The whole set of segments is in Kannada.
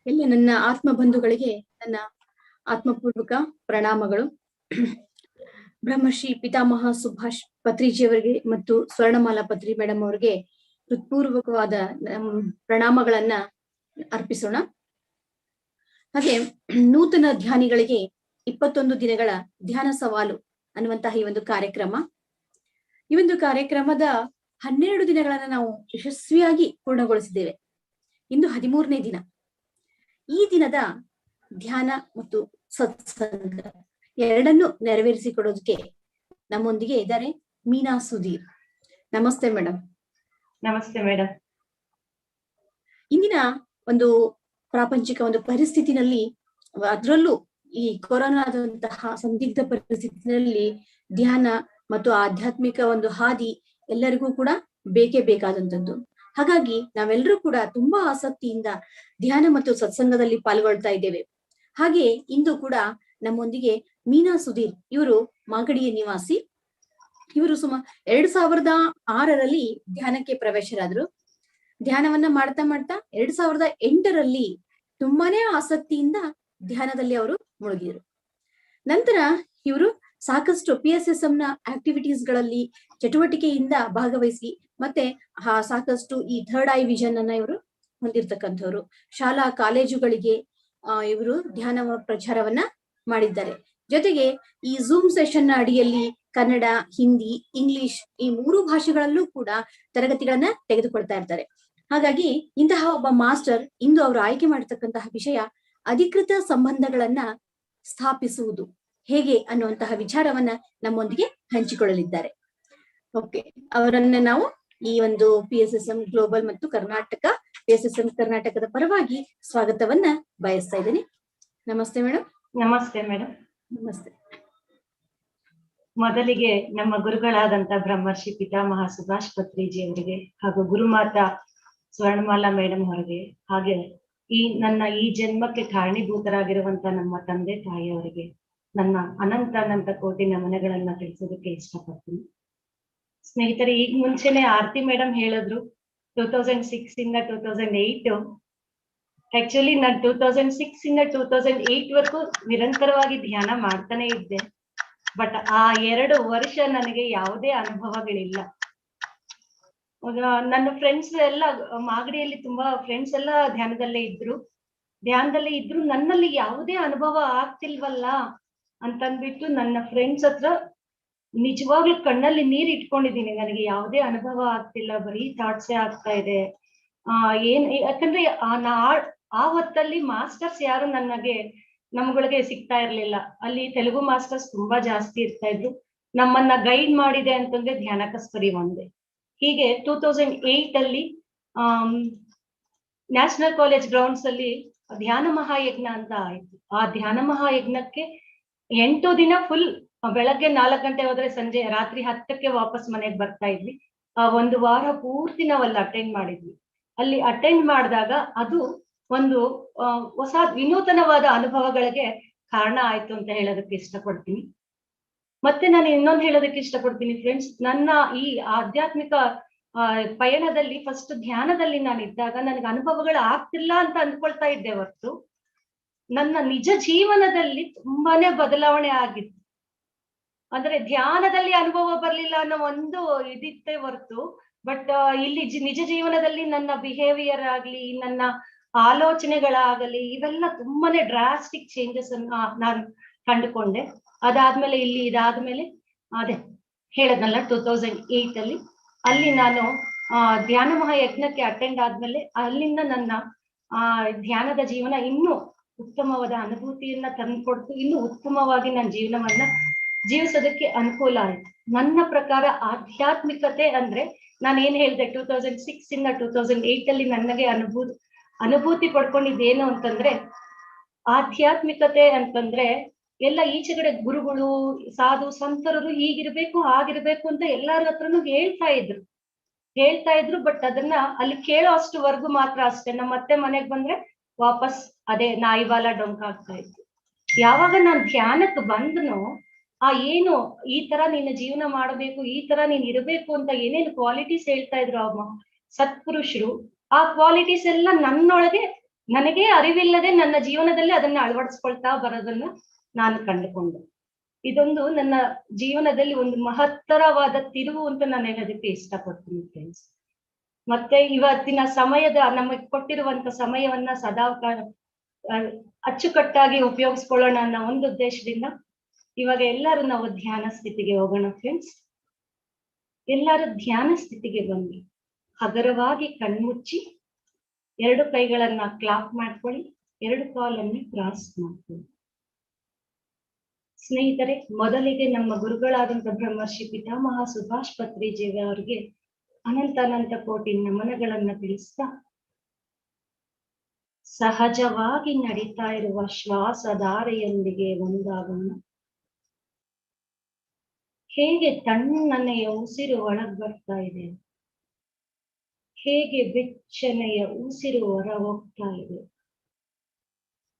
ಎಲ್ಲ ನನ್ನ ಆತ್ಮ ಬಂಧುಗಳಿಗೆ ನನ್ನ ಆತ್ಮಪೂರ್ವಕ ಪ್ರಣಾಮಗಳು. ಬ್ರಹ್ಮಶ್ರೀ ಪಿತಾಮಹ ಸುಭಾಷ್ ಪತ್ರಿಜಿಯವರಿಗೆ ಮತ್ತು ಸ್ವರ್ಣಮಾಲಾ ಪತ್ರಿ ಮೇಡಮ್ ಅವರಿಗೆ ಹೃತ್ಪೂರ್ವಕವಾದ ಪ್ರಣಾಮಗಳನ್ನ ಅರ್ಪಿಸೋಣ. ಹಾಗೆ ನೂತನ ಧ್ಯಾನಿಗಳಿಗೆ 21 ದಿನಗಳ ಧ್ಯಾನ ಸವಾಲು ಅನ್ನುವಂತಹ ಈ ಒಂದು ಕಾರ್ಯಕ್ರಮದ 12 ದಿನಗಳನ್ನ ನಾವು ಯಶಸ್ವಿಯಾಗಿ ಪೂರ್ಣಗೊಳಿಸಿದ್ದೇವೆ. ಇಂದು 13ನೇ ದಿನ. ಈ ದಿನದ ಧ್ಯಾನ ಮತ್ತು ಸತ್ಸಂಗ ಎರಡನ್ನು ನೆರವೇರಿಸಿಕೊಡೋದಕ್ಕೆ ನಮ್ಮೊಂದಿಗೆ ಇದ್ದಾರೆ ಮೀನಾ ಸುಧೀರ್. ನಮಸ್ತೆ ಮೇಡಮ್. ನಮಸ್ತೆ ಮೇಡಮ್. ಇಂದಿನ ಒಂದು ಪ್ರಾಪಂಚಿಕ ಒಂದು ಪರಿಸ್ಥಿತಿನಲ್ಲಿ, ಅದರಲ್ಲೂ ಈ ಕೊರೋನಾದಂತಹ ಸಂದಿಗ್ಧ ಪರಿಸ್ಥಿತಿನಲ್ಲಿ ಧ್ಯಾನ ಮತ್ತು ಆಧ್ಯಾತ್ಮಿಕ ಒಂದು ಹಾದಿ ಎಲ್ಲರಿಗೂ ಕೂಡ ಬೇಕೇ ಬೇಕಾದಂಥದ್ದು. ಹಾಗಾಗಿ ನಾವೆಲ್ಲರೂ ಕೂಡ ತುಂಬಾ ಆಸಕ್ತಿಯಿಂದ ಧ್ಯಾನ ಮತ್ತು ಸತ್ಸಂಗದಲ್ಲಿ ಪಾಲ್ಗೊಳ್ತಾ ಇದ್ದೇವೆ. ಹಾಗೆ ಇಂದು ಕೂಡ ನಮ್ಮೊಂದಿಗೆ ಮೀನಾ ಸುಧೀರ್, ಇವರು ಮಾಗಡಿಯ ನಿವಾಸಿ. ಇವರು 2006ರಲ್ಲಿ ಧ್ಯಾನಕ್ಕೆ ಪ್ರವೇಶರಾದ್ರು. ಧ್ಯಾನವನ್ನ ಮಾಡ್ತಾ 2008ರಲ್ಲಿ ತುಂಬಾನೇ ಆಸಕ್ತಿಯಿಂದ ಧ್ಯಾನದಲ್ಲಿ ಅವರು ಮುಳುಗಿದ್ರು. ನಂತರ ಇವರು ಸಾಕಷ್ಟು PSSM ನ ಆಕ್ಟಿವಿಟೀಸ್ ಗಳಲ್ಲಿ ಚಟುವಟಿಕೆಯಿಂದ ಭಾಗವಹಿಸಿ ಮತ್ತೆ ಸಾಕಷ್ಟು ಈ ಥರ್ಡ್ ಐ ವಿಷನ್ ಅನ್ನ ಇವರು ಹೊಂದಿರ್ತಕ್ಕಂಥವ್ರು. ಶಾಲಾ ಕಾಲೇಜುಗಳಿಗೆ ಇವರು ಧ್ಯಾನ ಪ್ರಚಾರವನ್ನ ಮಾಡಿದ್ದಾರೆ. ಜೊತೆಗೆ ಈ ಝೂಮ್ ಸೆಷನ್ ನ ಅಡಿಯಲ್ಲಿ ಕನ್ನಡ, ಹಿಂದಿ, ಇಂಗ್ಲಿಷ್ ಈ 3 ಭಾಷೆಗಳಲ್ಲೂ ಕೂಡ ತರಗತಿಗಳನ್ನ ತೆಗೆದುಕೊಳ್ತಾ ಇರ್ತಾರೆ. ಹಾಗಾಗಿ ಇಂತಹ ಒಬ್ಬ ಮಾಸ್ಟರ್ ಇಂದು ಅವರು ಆಯ್ಕೆ ಮಾಡತಕ್ಕಂತಹ ವಿಷಯ ಅಧಿಕೃತ ಸಂಬಂಧಗಳನ್ನ ಸ್ಥಾಪಿಸುವುದು ಹೇಗೆ ಅನ್ನುವಂತಹ ವಿಚಾರವನ್ನ ನಮ್ಮೊಂದಿಗೆ ಹಂಚಿಕೊಳ್ಳಲಿದ್ದಾರೆ. ಓಕೆ, ಅವರನ್ನ ನಾವು ಈ ಒಂದು PSSM ಗ್ಲೋಬಲ್ ಮತ್ತು PSSM ಕರ್ನಾಟಕದ ಪರವಾಗಿ ಸ್ವಾಗತವನ್ನ ಬಯಸ್ತಾ ಇದ್ದೇನೆ. ನಮಸ್ತೆ ಮೇಡಮ್. ನಮಸ್ತೆ ಮೇಡಮ್. ನಮಸ್ತೆ. ಮೊದಲಿಗೆ ನಮ್ಮ ಗುರುಗಳಾದಂತ ಬ್ರಹ್ಮಶ್ರೀ ಪಿತಾಮಹ ಸುಭಾಷ್ ಪತ್ರಿಜಿ ಅವರಿಗೆ ಹಾಗೂ ಗುರುಮಾತಾ ಸ್ವರ್ಣಮಾಲಾ ಮೇಡಮ್ ಅವರಿಗೆ, ಹಾಗೆ ನನ್ನ ಈ ಜನ್ಮಕ್ಕೆ ಕಾರಣೀಭೂತರಾಗಿರುವಂತ ನಮ್ಮ ತಂದೆ ತಾಯಿಯವರಿಗೆ ನನ್ನ ಅನಂತ ಕೋಟಿ ನಮನಗಳನ್ನ ತಿಳಿಸೋದಕ್ಕೆ ಇಷ್ಟಪಡ್ತೀನಿ. ಸ್ನೇಹಿತರೆ, ಈಗ ಮುಂಚೆನೆ ಆರ್ತಿ ಮೇಡಮ್ ಹೇಳಿದ್ರು 2006 ಇಂದ 2008. ಆಕ್ಚುಲಿ ನಾನು 2006 ಇಂದ 2008 ವರ್ಗೂ ನಿರಂತರವಾಗಿ ಧ್ಯಾನ ಮಾಡ್ತಾನೆ ಇದ್ದೆ. ಬಟ್ ಆ 2 ವರ್ಷ ನನಗೆ ಯಾವುದೇ ಅನುಭವಗಳಿಲ್ಲ. ನನ್ನ ಫ್ರೆಂಡ್ಸ್ ಎಲ್ಲ ಮಾಗಡಿಯಲ್ಲಿ ತುಂಬಾ ಫ್ರೆಂಡ್ಸ್ ಎಲ್ಲ ಧ್ಯಾನದಲ್ಲೇ ಇದ್ರು. ನನ್ನಲ್ಲಿ ಯಾವುದೇ ಅನುಭವ ಆಗ್ತಿಲ್ವಲ್ಲ ಅಂತಂದ್ಬಿಟ್ಟು ನನ್ನ ಫ್ರೆಂಡ್ಸ್ ಹತ್ರ ನಿಜವಾಗ್ಲೂ ಕಣ್ಣಲ್ಲಿ ನೀರ್ ಇಟ್ಕೊಂಡಿದೀನಿ. ನನಗೆ ಯಾವುದೇ ಅನುಭವ ಆಗ್ತಿಲ್ಲ, ಬರೀ ಥಾಟ್ಸೇ ಆಗ್ತಾ ಇದೆ. ಯಾಕಂದ್ರೆ ಆ ಹೊತ್ತಲ್ಲಿ ಮಾಸ್ಟರ್ಸ್ ಯಾರು ನಮ್ಗಳಿಗೆ ಸಿಗ್ತಾ ಇರ್ಲಿಲ್ಲ. ಅಲ್ಲಿ ತೆಲುಗು ಮಾಸ್ಟರ್ಸ್ ತುಂಬಾ ಜಾಸ್ತಿ ಇರ್ತಾ ಇದ್ರು. ನಮ್ಮನ್ನ ಗೈಡ್ ಮಾಡಿದೆ ಅಂತಂದ್ರೆ ಧ್ಯಾನಕಸ್ಪರಿ ಒಂದೇ. ಹೀಗೆ 2008 ಅಲ್ಲಿ ನ್ಯಾಷನಲ್ ಕಾಲೇಜ್ ಗ್ರೌಂಡ್ಸ್ ಅಲ್ಲಿ ಧ್ಯಾನ ಮಹಾಯಜ್ಞ ಅಂತ ಆಯ್ತು. ಆ ಧ್ಯಾನ ಮಹಾಯಜ್ಞಕ್ಕೆ 8 ದಿನ ಫುಲ್, ಬೆಳಗ್ಗೆ 4 ಗಂಟೆ ಹೋದ್ರೆ ಸಂಜೆ ರಾತ್ರಿ 10ಕ್ಕೆ ವಾಪಸ್ ಮನೆಗೆ ಬರ್ತಾ ಇದ್ವಿ. 1 ವಾರ ಪೂರ್ತಿ ನಾವಲ್ಲಿ ಅಟೆಂಡ್ ಮಾಡಿದ್ವಿ. ಅಲ್ಲಿ ಅಟೆಂಡ್ ಮಾಡಿದಾಗ ಅದು ಒಂದು ಹೊಸ ವಿನೂತನವಾದ ಅನುಭವಗಳಿಗೆ ಕಾರಣ ಆಯ್ತು ಅಂತ ಹೇಳೋದಕ್ಕೆ ಇಷ್ಟಪಡ್ತೀನಿ. ಮತ್ತೆ ನಾನು ಇನ್ನೊಂದು ಹೇಳೋದಕ್ಕೆ ಇಷ್ಟಪಡ್ತೀನಿ ಫ್ರೆಂಡ್ಸ್, ನನ್ನ ಈ ಆಧ್ಯಾತ್ಮಿಕ ಪಯಣದಲ್ಲಿ ಫಸ್ಟ್ ಧ್ಯಾನದಲ್ಲಿ ನಾನು ಇದ್ದಾಗ ನನಗೆ ಅನುಭವಗಳು ಆಗ್ತಿಲ್ಲ ಅಂತ ಅಂದ್ಕೊಳ್ತಾ ಇದ್ದೆ ಹೊರತು ನನ್ನ ನಿಜ ಜೀವನದಲ್ಲಿ ತುಂಬಾನೇ ಬದಲಾವಣೆ ಆಗಿತ್ತು. ಅಂದ್ರೆ ಧ್ಯಾನದಲ್ಲಿ ಅನುಭವ ಬರ್ಲಿಲ್ಲ ಅನ್ನೋ ಒಂದು ಇದಿತ್ತೆ ಹೊರತು, ಬಟ್ ಇಲ್ಲಿ ನಿಜ ಜೀವನದಲ್ಲಿ ನನ್ನ ಬಿಹೇವಿಯರ್ ಆಗ್ಲಿ, ನನ್ನ ಆಲೋಚನೆಗಳಾಗಲಿ, ಇವೆಲ್ಲ ತುಂಬಾನೇ ಡ್ರಾಸ್ಟಿಕ್ ಚೇಂಜಸ್ ಅನ್ನ ನಾನು ಕಂಡುಕೊಂಡೆ. ಅದಾದ್ಮೇಲೆ ಇದಾದ್ಮೇಲೆ ಅದೇ ಹೇಳದ್ನಲ್ಲ 2008 ಅಲ್ಲಿ ಅಲ್ಲಿ ನಾನು ಧ್ಯಾನ ಮಹಾಯಜ್ಞಕ್ಕೆ ಅಟೆಂಡ್ ಆದ್ಮೇಲೆ ಅಲ್ಲಿಂದ ನನ್ನ ಧ್ಯಾನದ ಜೀವನ ಇನ್ನೂ ಉತ್ತಮವಾದ ಅನುಭೂತಿಯನ್ನ ತಂದ್ಕೊಡ್ತು. ಇನ್ನೂ ಉತ್ತಮವಾಗಿ ನನ್ನ ಜೀವನವನ್ನ ಜೀವಿಸೋದಕ್ಕೆ ಅನುಕೂಲ ಆಯ್ತು. ನನ್ನ ಪ್ರಕಾರ ಆಧ್ಯಾತ್ಮಿಕತೆ ಅಂದ್ರೆ ನಾನು ಏನ್ ಹೇಳ್ದೆ, 2006 ಇಂದ 2008 ಅಲ್ಲಿ ನನಗೆ ಅನುಭೂತಿ ಪಡ್ಕೊಂಡಿದ್ದೇನು ಅಂತಂದ್ರೆ, ಆಧ್ಯಾತ್ಮಿಕತೆ ಅಂತಂದ್ರೆ ಎಲ್ಲ ಈಚೆಗಡೆ ಗುರುಗಳು, ಸಾಧು ಸಂತರು ಹೀಗಿರ್ಬೇಕು ಹಾಗಿರ್ಬೇಕು ಅಂತ ಎಲ್ಲಾರ ಹತ್ರನು ಹೇಳ್ತಾ ಇದ್ರು. ಬಟ್ ಅದನ್ನ ಅಲ್ಲಿ ಕೇಳೋ ಅಷ್ಟುವರೆಗೂ ಮಾತ್ರ ಅಷ್ಟೇ. ಮತ್ತೆ ಮನೆಗ್ ಬಂದ್ರೆ ವಾಪಸ್ ಅದೇ ನಾಯಿ ಬಾಲ ಡೊಂಕ ಆಗ್ತಾ ಇತ್ತು. ಯಾವಾಗ ನಾನ್ ಧ್ಯಾನಕ್ಕೆ ಬಂದನೋ, ಏನು ಈ ತರ ನಿನ್ನ ಜೀವನ ಮಾಡಬೇಕು, ಈ ತರ ನೀನ್ ಇರಬೇಕು ಅಂತ ಏನೇನು ಕ್ವಾಲಿಟೀಸ್ ಹೇಳ್ತಾ ಇದ್ರು ಸತ್ಪುರುಷರು, ಆ ಕ್ವಾಲಿಟೀಸ್ ಎಲ್ಲ ನನ್ನೊಳಗೆ ನನಗೆ ಅರಿವಿಲ್ಲದೆ ನನ್ನ ಜೀವನದಲ್ಲಿ ಅದನ್ನ ಅಳವಡಿಸ್ಕೊಳ್ತಾ ಬರೋದನ್ನ ನಾನು ಕಂಡುಕೊಂಡೆ. ಇದೊಂದು ನನ್ನ ಜೀವನದಲ್ಲಿ ಒಂದು ಮಹತ್ತರವಾದ ತಿರುವು ಅಂತ ನಾನು ಹೇಳೋದಕ್ಕೆ ಇಷ್ಟಪಡ್ತೀನಿ ಫ್ರೆಂಡ್ಸ್. ಮತ್ತೆ ಇವತ್ತಿನ ಸಮಯದ ನಮಗೆ ಕೊಟ್ಟಿರುವಂತ ಸಮಯವನ್ನ ಸದಾ ಅಚ್ಚುಕಟ್ಟಾಗಿ ಉಪಯೋಗಿಸ್ಕೊಳ್ಳೋಣ ಅನ್ನೋ ಒಂದು ಉದ್ದೇಶದಿಂದ ಇವಾಗ ಎಲ್ಲರೂ ನಾವು ಧ್ಯಾನ ಸ್ಥಿತಿಗೆ ಹೋಗೋಣ ಫ್ರೆಂಡ್ಸ್. ಎಲ್ಲರೂ ಧ್ಯಾನ ಸ್ಥಿತಿಗೆ ಬನ್ನಿ. ಹಗರವಾಗಿ ಕಣ್ಮುಚ್ಚಿ 2 ಕೈಗಳನ್ನ ಕ್ಲಾಪ್ ಮಾಡ್ಕೊಳ್ಳಿ, 2 ಕಾಲನ್ನು ಕ್ರಾಸ್ ಮಾಡ್ಕೊಳ್ಳಿ. ಸ್ನೇಹಿತರೆ, ಮೊದಲಿಗೆ ನಮ್ಮ ಗುರುಗಳಾದಂತ ಬ್ರಹ್ಮರ್ಷಿ ಪಿತಾಮಹ ಸುಭಾಷ್ ಪತ್ರಿಜಿ ಅವರಿಗೆ ಅನಂತ ಕೋಟಿ ನಮನಗಳನ್ನ ತಿಳಿಸ್ತಾ, ಸಹಜವಾಗಿ ನಡೀತಾ ಇರುವ ಶ್ವಾಸಧಾರೆಯೊಂದಿಗೆ ಒಂದಾಗೋಣ. ಹೇಗೆ ತಣ್ಣನೆಯ ಉಸಿರು ಒಳಗ್ ಬರ್ತಾ ಇದೆ, ಹೇಗೆ ಬೆಚ್ಚನೆಯ ಉಸಿರು ಹೊರ ಹೋಗ್ತಾ ಇದೆ,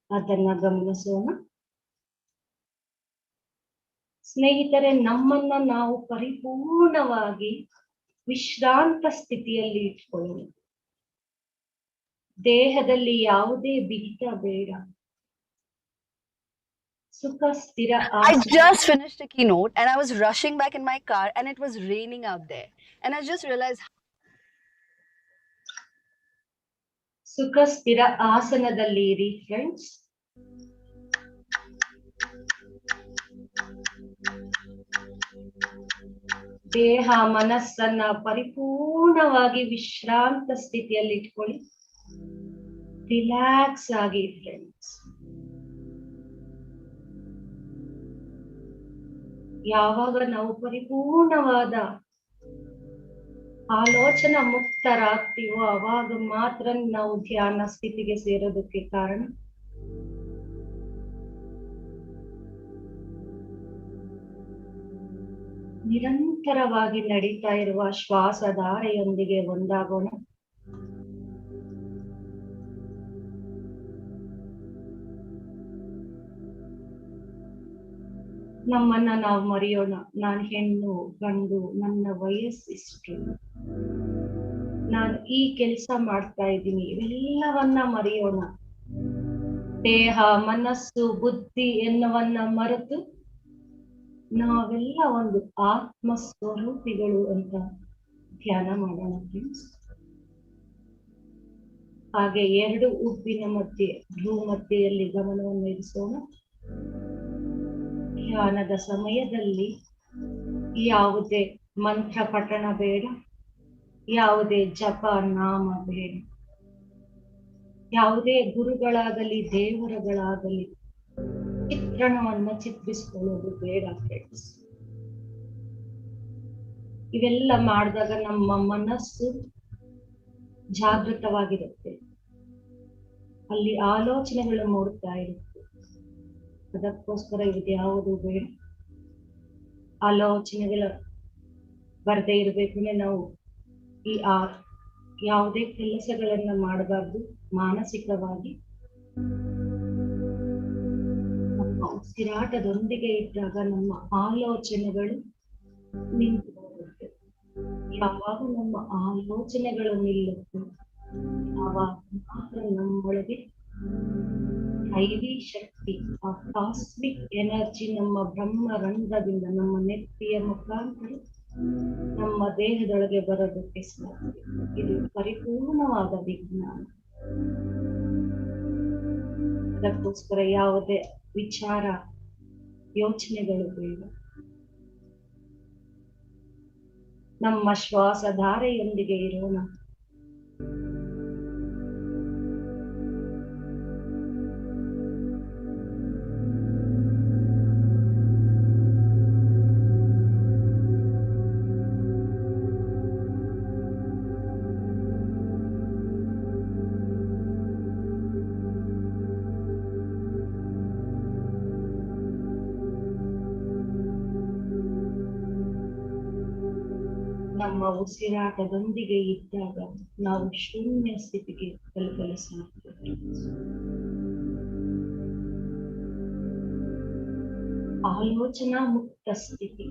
ಅದನ್ನ ಗಮನಿಸೋಣ. ಸ್ನೇಹಿತರೆ, ನಮ್ಮನ್ನ ನಾವು ಪರಿಪೂರ್ಣವಾಗಿ ವಿಶ್ರಾಂತ ಸ್ಥಿತಿಯಲ್ಲಿ ಇಟ್ಕೊಳ್ಳೋಣ. ದೇಹದಲ್ಲಿ ಯಾವುದೇ ಬಿಗಿತ ಬೇಡ. ಸುಖ ಸ್ಥಿರ I just finished a keynote and I was rushing back in my car and it was raining out there. And I just realized ಸುಖ ಸ್ಥಿರ ಆಸನದಲ್ಲಿ ಇರಿ ಫ್ರೆಂಡ್ಸ್. ದೇಹ ಮನಸ್ಸನ್ನ ಪರಿಪೂರ್ಣವಾಗಿ ವಿಶ್ರಾಂತ ಸ್ಥಿತಿಯಲ್ಲಿ ಇಟ್ಕೊಳ್ಳಿ. ರಿಲ್ಯಾಕ್ಸ್ ಆಗಿ ಫ್ರೆಂಡ್ಸ್. ಯಾವಾಗ ನಾವು ಪರಿಪೂರ್ಣವಾದ ಆಲೋಚನಾ ಮುಕ್ತರಾಗ್ತೀವೋ ಅವಾಗ ಮಾತ್ರ ನಾವು ಧ್ಯಾನ ಸ್ಥಿತಿಗೆ ಸೇರೋದಕ್ಕೆ ಕಾರಣ. ನಿರಂತರವಾಗಿ ನಡೀತಾ ಇರುವ ಶ್ವಾಸಧಾರೆಯೊಂದಿಗೆ ಒಂದಾಗೋಣ. ನಮ್ಮನ್ನ ನಾವು ಮರೆಯೋಣ. ನಾನು ಹೆಣ್ಣು ಗಂಡು, ನನ್ನ ವಯಸ್ಸಿಷ್ಟು, ನಾನು ಈ ಕೆಲಸ ಮಾಡ್ತಾ ಇದ್ದೀನಿ, ಇವೆಲ್ಲವನ್ನ ಮರೆಯೋಣ. ದೇಹ ಮನಸ್ಸು ಬುದ್ಧಿ ಎನ್ನುವನ್ನ ಮರೆತು ನಾವೆಲ್ಲ ಒಂದು ಆತ್ಮ ಸ್ವರೂಪಿಗಳು ಅಂತ ಧ್ಯಾನ ಮಾಡೋಣ ಫ್ರೆಂಡ್ಸ್. ಹಾಗೆ 2 ಉಬ್ಬಿನ ಮಧ್ಯೆ ಭ್ರೂ ಮಧ್ಯೆಯಲ್ಲಿ ಗಮನವನ್ನು ಇರಿಸೋಣ. ಧ್ಯಾನದ ಸಮಯದಲ್ಲಿ ಯಾವುದೇ ಮಂತ್ರ ಪಠಣ ಬೇಡ, ಯಾವುದೇ ಜಪ ನಾಮ ಬೇಡ, ಯಾವುದೇ ಗುರುಗಳಾಗಲಿ ದೇವರುಗಳಾಗಲಿ ಚಿತ್ರಣವನ್ನ ಚಿತ್ರಿಸಿಕೊಳ್ಳೋದು ಬೇಡ ಫ್ರೆಂಡ್ಸ್. ಇವೆಲ್ಲ ಮಾಡಿದಾಗ ನಮ್ಮ ಮನಸ್ಸು ಜಾಗೃತವಾಗಿರುತ್ತೆ, ಅಲ್ಲಿ ಆಲೋಚನೆಗಳು ಮೂಡ್ತಾ ಇರುತ್ತೆ. ಅದಕ್ಕೋಸ್ಕರ ಇದ್ಯಾವುದು ಬೇಡ. ಆಲೋಚನೆಗಳ ಬರದೇ ಇರಬೇಕು. ನಾವು ಈ ಯಾವುದೇ ಕೆಲಸಗಳನ್ನ ಮಾಡಬಾರ್ದು. ಮಾನಸಿಕವಾಗಿ ನಮ್ಮ ಉಸಿರಾಟದೊಂದಿಗೆ ಇದ್ದಾಗ ನಮ್ಮ ಆಲೋಚನೆಗಳು ನಿಂತು ಹೋಗುತ್ತೆ. ಯಾವಾಗ ನಮ್ಮ ಆಲೋಚನೆಗಳು ನಿಲ್ಲುತ್ತೆ ಆವಾಗ ಮಾತ್ರ ನಮ್ಮೊಳಗೆ ದೈವಿ ಶಕ್ತಿ, ಆ ಕಾಸ್ಮಿಕ್ ಎನರ್ಜಿ ನಮ್ಮ ಬ್ರಹ್ಮರಂಧ್ರದಿಂದ ನಮ್ಮ ನೆತ್ತಿಯ ಮುಖಾಂತರ ನಮ್ಮ ದೇಹದೊಳಗೆ ಬರೋದಕ್ಕೆ ಸಾಧ್ಯ. ಇದು ಪರಿಪೂರ್ಣವಾದ ವಿಜ್ಞಾನ. ಅದಕ್ಕೋಸ್ಕರ ಯಾವುದೇ ವಿಚಾರ ಯೋಚನೆಗಳು ಬೇಡ. ನಮ್ಮ ಶ್ವಾಸಧಾರೆಯೊಂದಿಗೆ ಇರೋಣ. ನಮ್ಮ ಉಸಿರಾಟದೊಂದಿಗೆ ಇದ್ದಾಗ ನಾವು ಶೂನ್ಯ ಸ್ಥಿತಿಗೆ ತಲುಪಲು ಸಾಧ್ಯ. ಆಲೋಚನಾ ಮುಕ್ತ ಸ್ಥಿತಿ.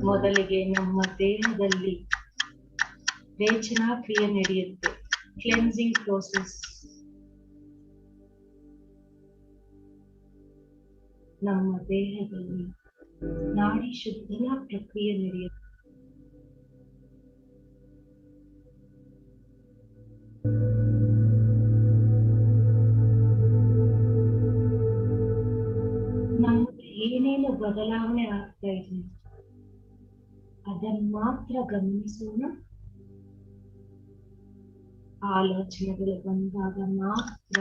ಮೊದಲಿಗೆ ನಮ್ಮ ದೇಹದಲ್ಲಿ ರೇಚನಾ ಕ್ರಿಯೆ ನಡೆಯುತ್ತೆ, ಕ್ಲೆನ್ಸಿಂಗ್ ಪ್ರೋಸೆಸ್. ನಮ್ಮ ದೇಹದಲ್ಲಿ ನಾಡಿ ಶುದ್ಧನಾ ಪ್ರಕ್ರಿಯೆ ನಡೆಯುತ್ತೆ. ನಮಗೆ ಏನೇನು ಬದಲಾವಣೆ ಆಗ್ತಾ ಇದೆ ಅದನ್ನು ಮಾತ್ರ ಗಮನಿಸೋಣ. ಆಲೋಚನೆಗಳು ಬಂದಾಗ ಮಾತ್ರ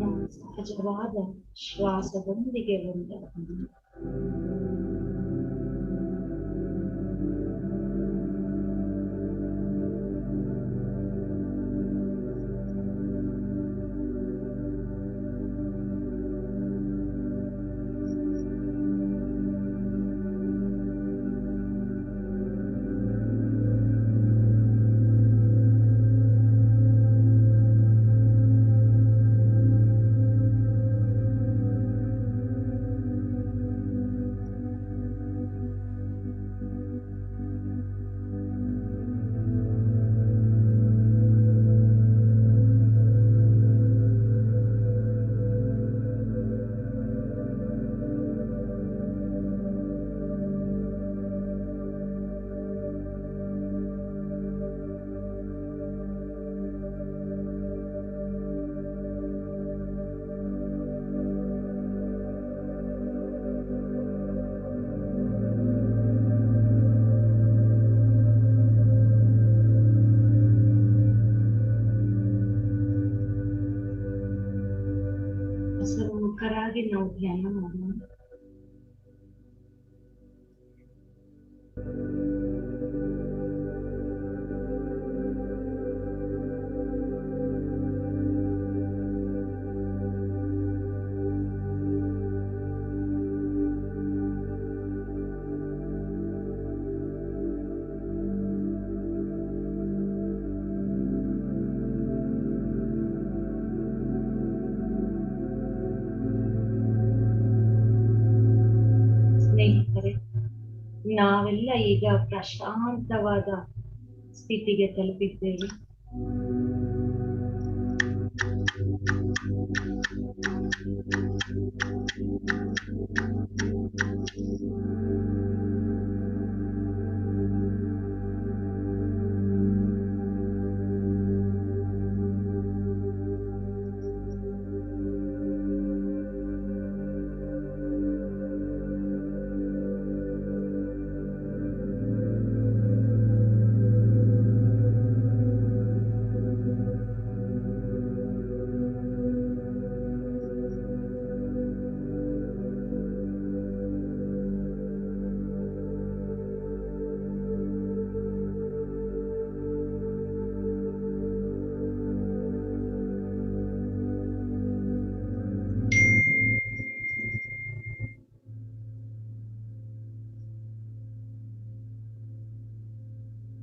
ನಮ್ಮ ಸಹಜವಾದ ಶ್ವಾಸದೊಂದಿಗೆ ಒಂದಾಗೋಣ. ಹಸರುಮುಖರಾಗಿ ನಾವು ಧ್ಯಾನ ಮಾಡೋಣ. ಸ್ನೇಹಿತರೆ, ನಾವೆಲ್ಲ ಈಗ ಪ್ರಶಾಂತವಾದ ಸ್ಥಿತಿಗೆ ತಲುಪಿದ್ದೇವೆ.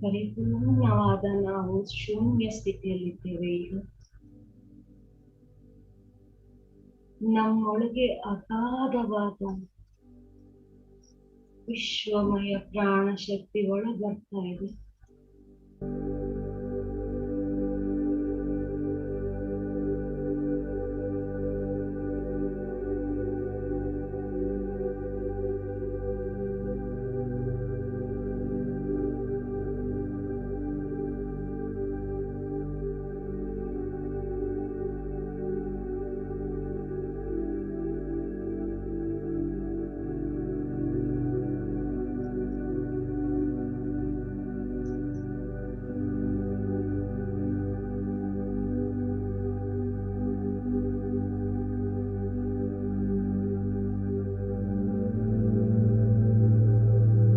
ಪರಿಪೂರ್ಣವಾದ ನಾವು ಶೂನ್ಯ ಸ್ಥಿತಿಯಲ್ಲಿದ್ದೇವೆ. ಈಗ ನಮ್ಮೊಳಗೆ ಅಗಾಧವಾದ ವಿಶ್ವಮಯ ಪ್ರಾಣ ಶಕ್ತಿ ಒಳ ಬರ್ತಾ ಇದೆ.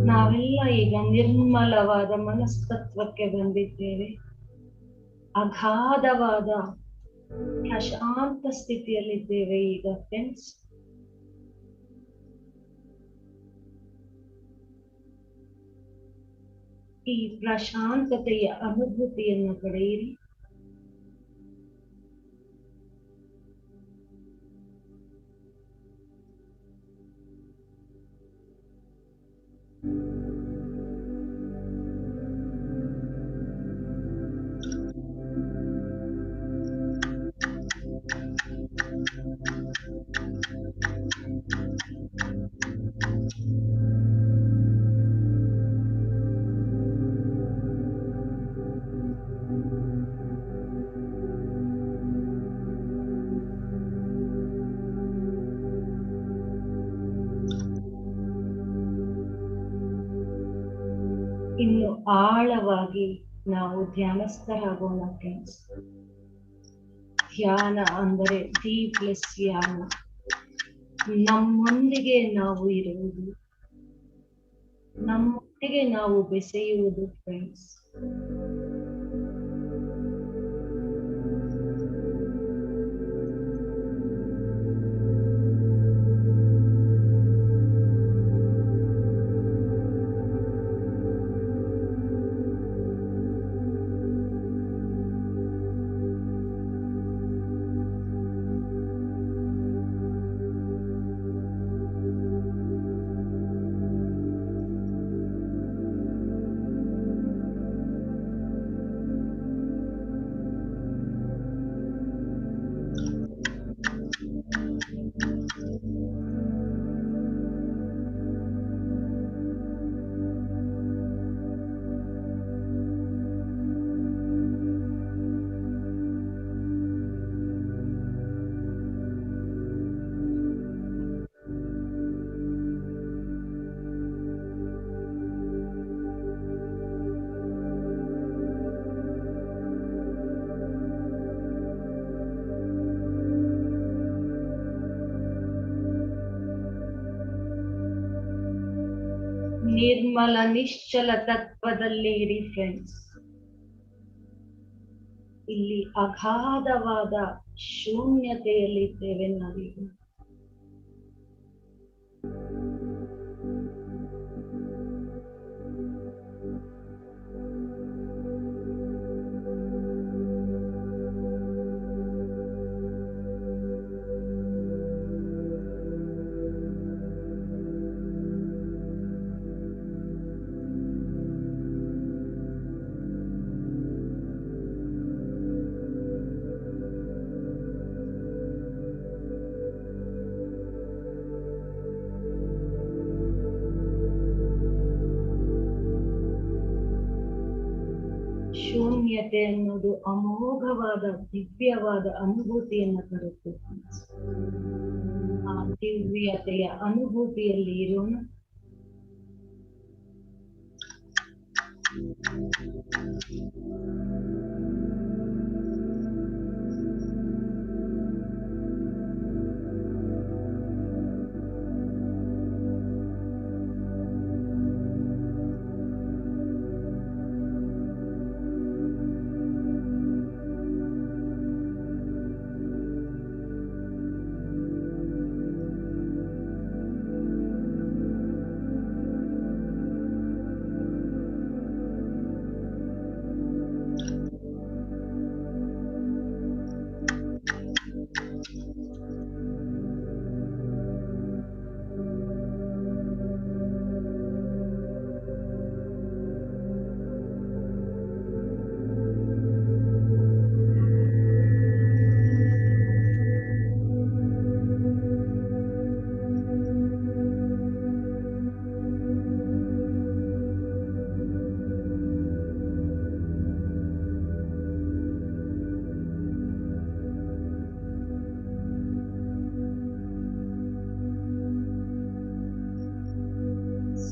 ನಾವೆಲ್ಲ ಈಗ ನಿರ್ಮಲವಾದ ಮನಸ್ತತ್ವಕ್ಕೆ ಬಂದಿದ್ದೇವೆ. ಅಗಾಧವಾದ ಪ್ರಶಾಂತ ಸ್ಥಿತಿಯಲ್ಲಿದ್ದೇವೆ ಈಗ ಫ್ರೆಂಡ್ಸ್. ಈ ಪ್ರಶಾಂತತೆಯ ಅನುಭೂತಿಯನ್ನು ಪಡೆಯಿರಿ. ಇನ್ನು ಆಳವಾಗಿ ನಾವು ಧ್ಯಾನಸ್ಥರಾಗೋಣ ಫ್ರೆಂಡ್ಸ್. ಧ್ಯಾನ ಅಂದರೆ ಡೀಪ್ಲೆಸ್ ಧ್ಯಾನ. ನಮ್ಮೊಂದಿಗೆ ನಾವು ಇರುವುದು, ನಮ್ಮೊಂದಿಗೆ ನಾವು ಬೆಸೆಯುವುದು ಫ್ರೆಂಡ್ಸ್. ನಿರ್ಮಲ ನಿಶ್ಚಲ ತತ್ವದಲ್ಲಿ ಇರಿ ಫ್ರೆಂಡ್ಸ್. ಇಲ್ಲಿ ಅಗಾಧವಾದ ಶೂನ್ಯತೆಯಲ್ಲಿದ್ದೇವೆ ನಾವೀಗ. ಶೂನ್ಯತೆ ಅನ್ನೋದು ಅಮೋಘವಾದ ದಿವ್ಯವಾದ ಅನುಭೂತಿಯನ್ನ ತರುತ್ತೆ. ಆ ದಿವ್ಯತೆಯ ಅನುಭೂತಿಯಲ್ಲಿ ಇರೋಣ.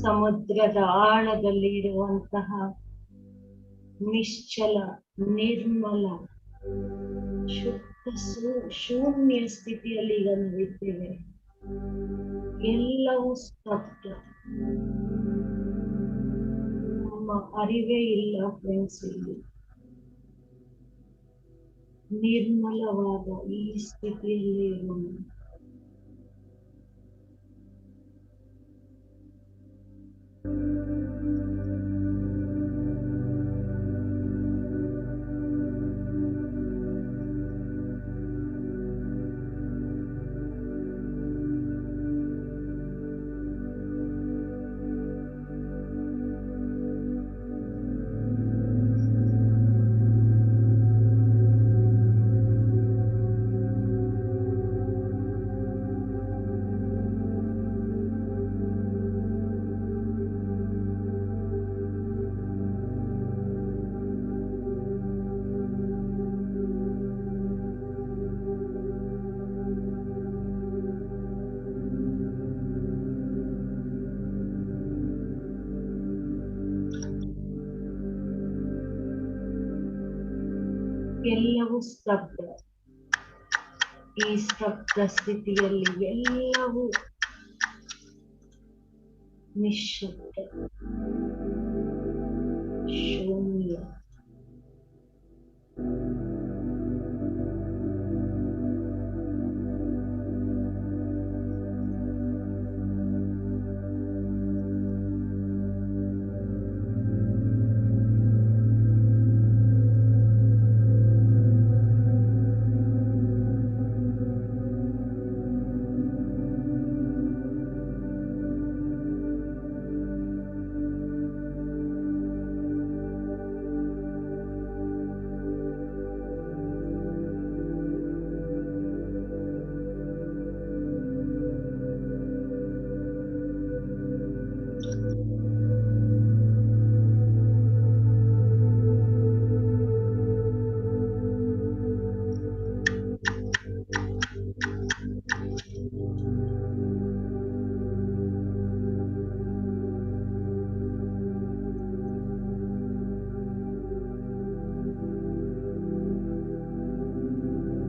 ಸಮುದ್ರದ ಆಳದಲ್ಲಿ ಇರುವಂತಹ ನಿಶ್ಚಲ ನಿರ್ಮಲ ಶುದ್ಧ ಶೂನ್ಯ ಸ್ಥಿತಿಯಲ್ಲಿ ಈಗ ನಾವಿದ್ದೇವೆ. ಎಲ್ಲವೂ ಸ್ತಬ್ಧ, ನಮ್ಮ ಅರಿವೇ ಇಲ್ಲ ಫ್ರೆಂಡ್ಸ್. ಇಲ್ಲಿ ನಿರ್ಮಲವಾದ ಈ ಸ್ಥಿತಿಯಲ್ಲಿ ಇರೋಣ. ಎಲ್ಲವೂ ಸ್ತಬ್ಧ. ಈ ಸ್ತಬ್ಧ ಸ್ಥಿತಿಯಲ್ಲಿ ಎಲ್ಲವೂ ನಿಶ್ಶಬ್ದ, ಶೂನ್ಯ.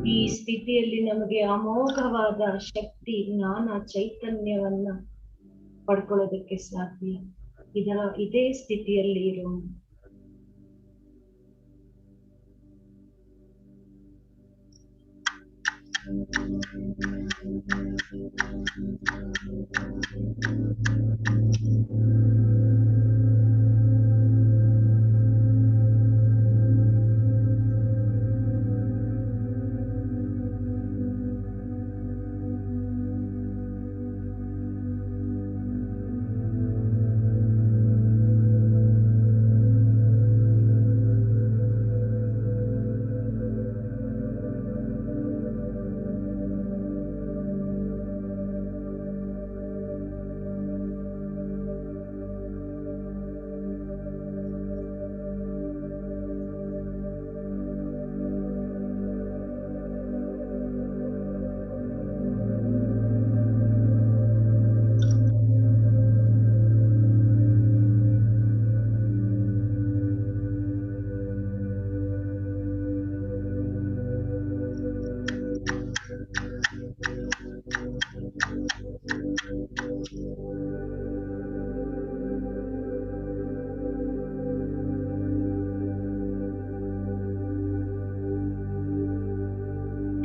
ಈ ಸ್ಥಿತಿಯಲ್ಲಿ ನಮಗೆ ಅಮೋಘವಾದ ಶಕ್ತಿ, ಜ್ಞಾನ, ಚೈತನ್ಯವನ್ನ ಪಡ್ಕೊಳ್ಳೋದಕ್ಕೆ ಸಾಧ್ಯ. ಇದೇ ಸ್ಥಿತಿಯಲ್ಲಿ ಇರೋಣ.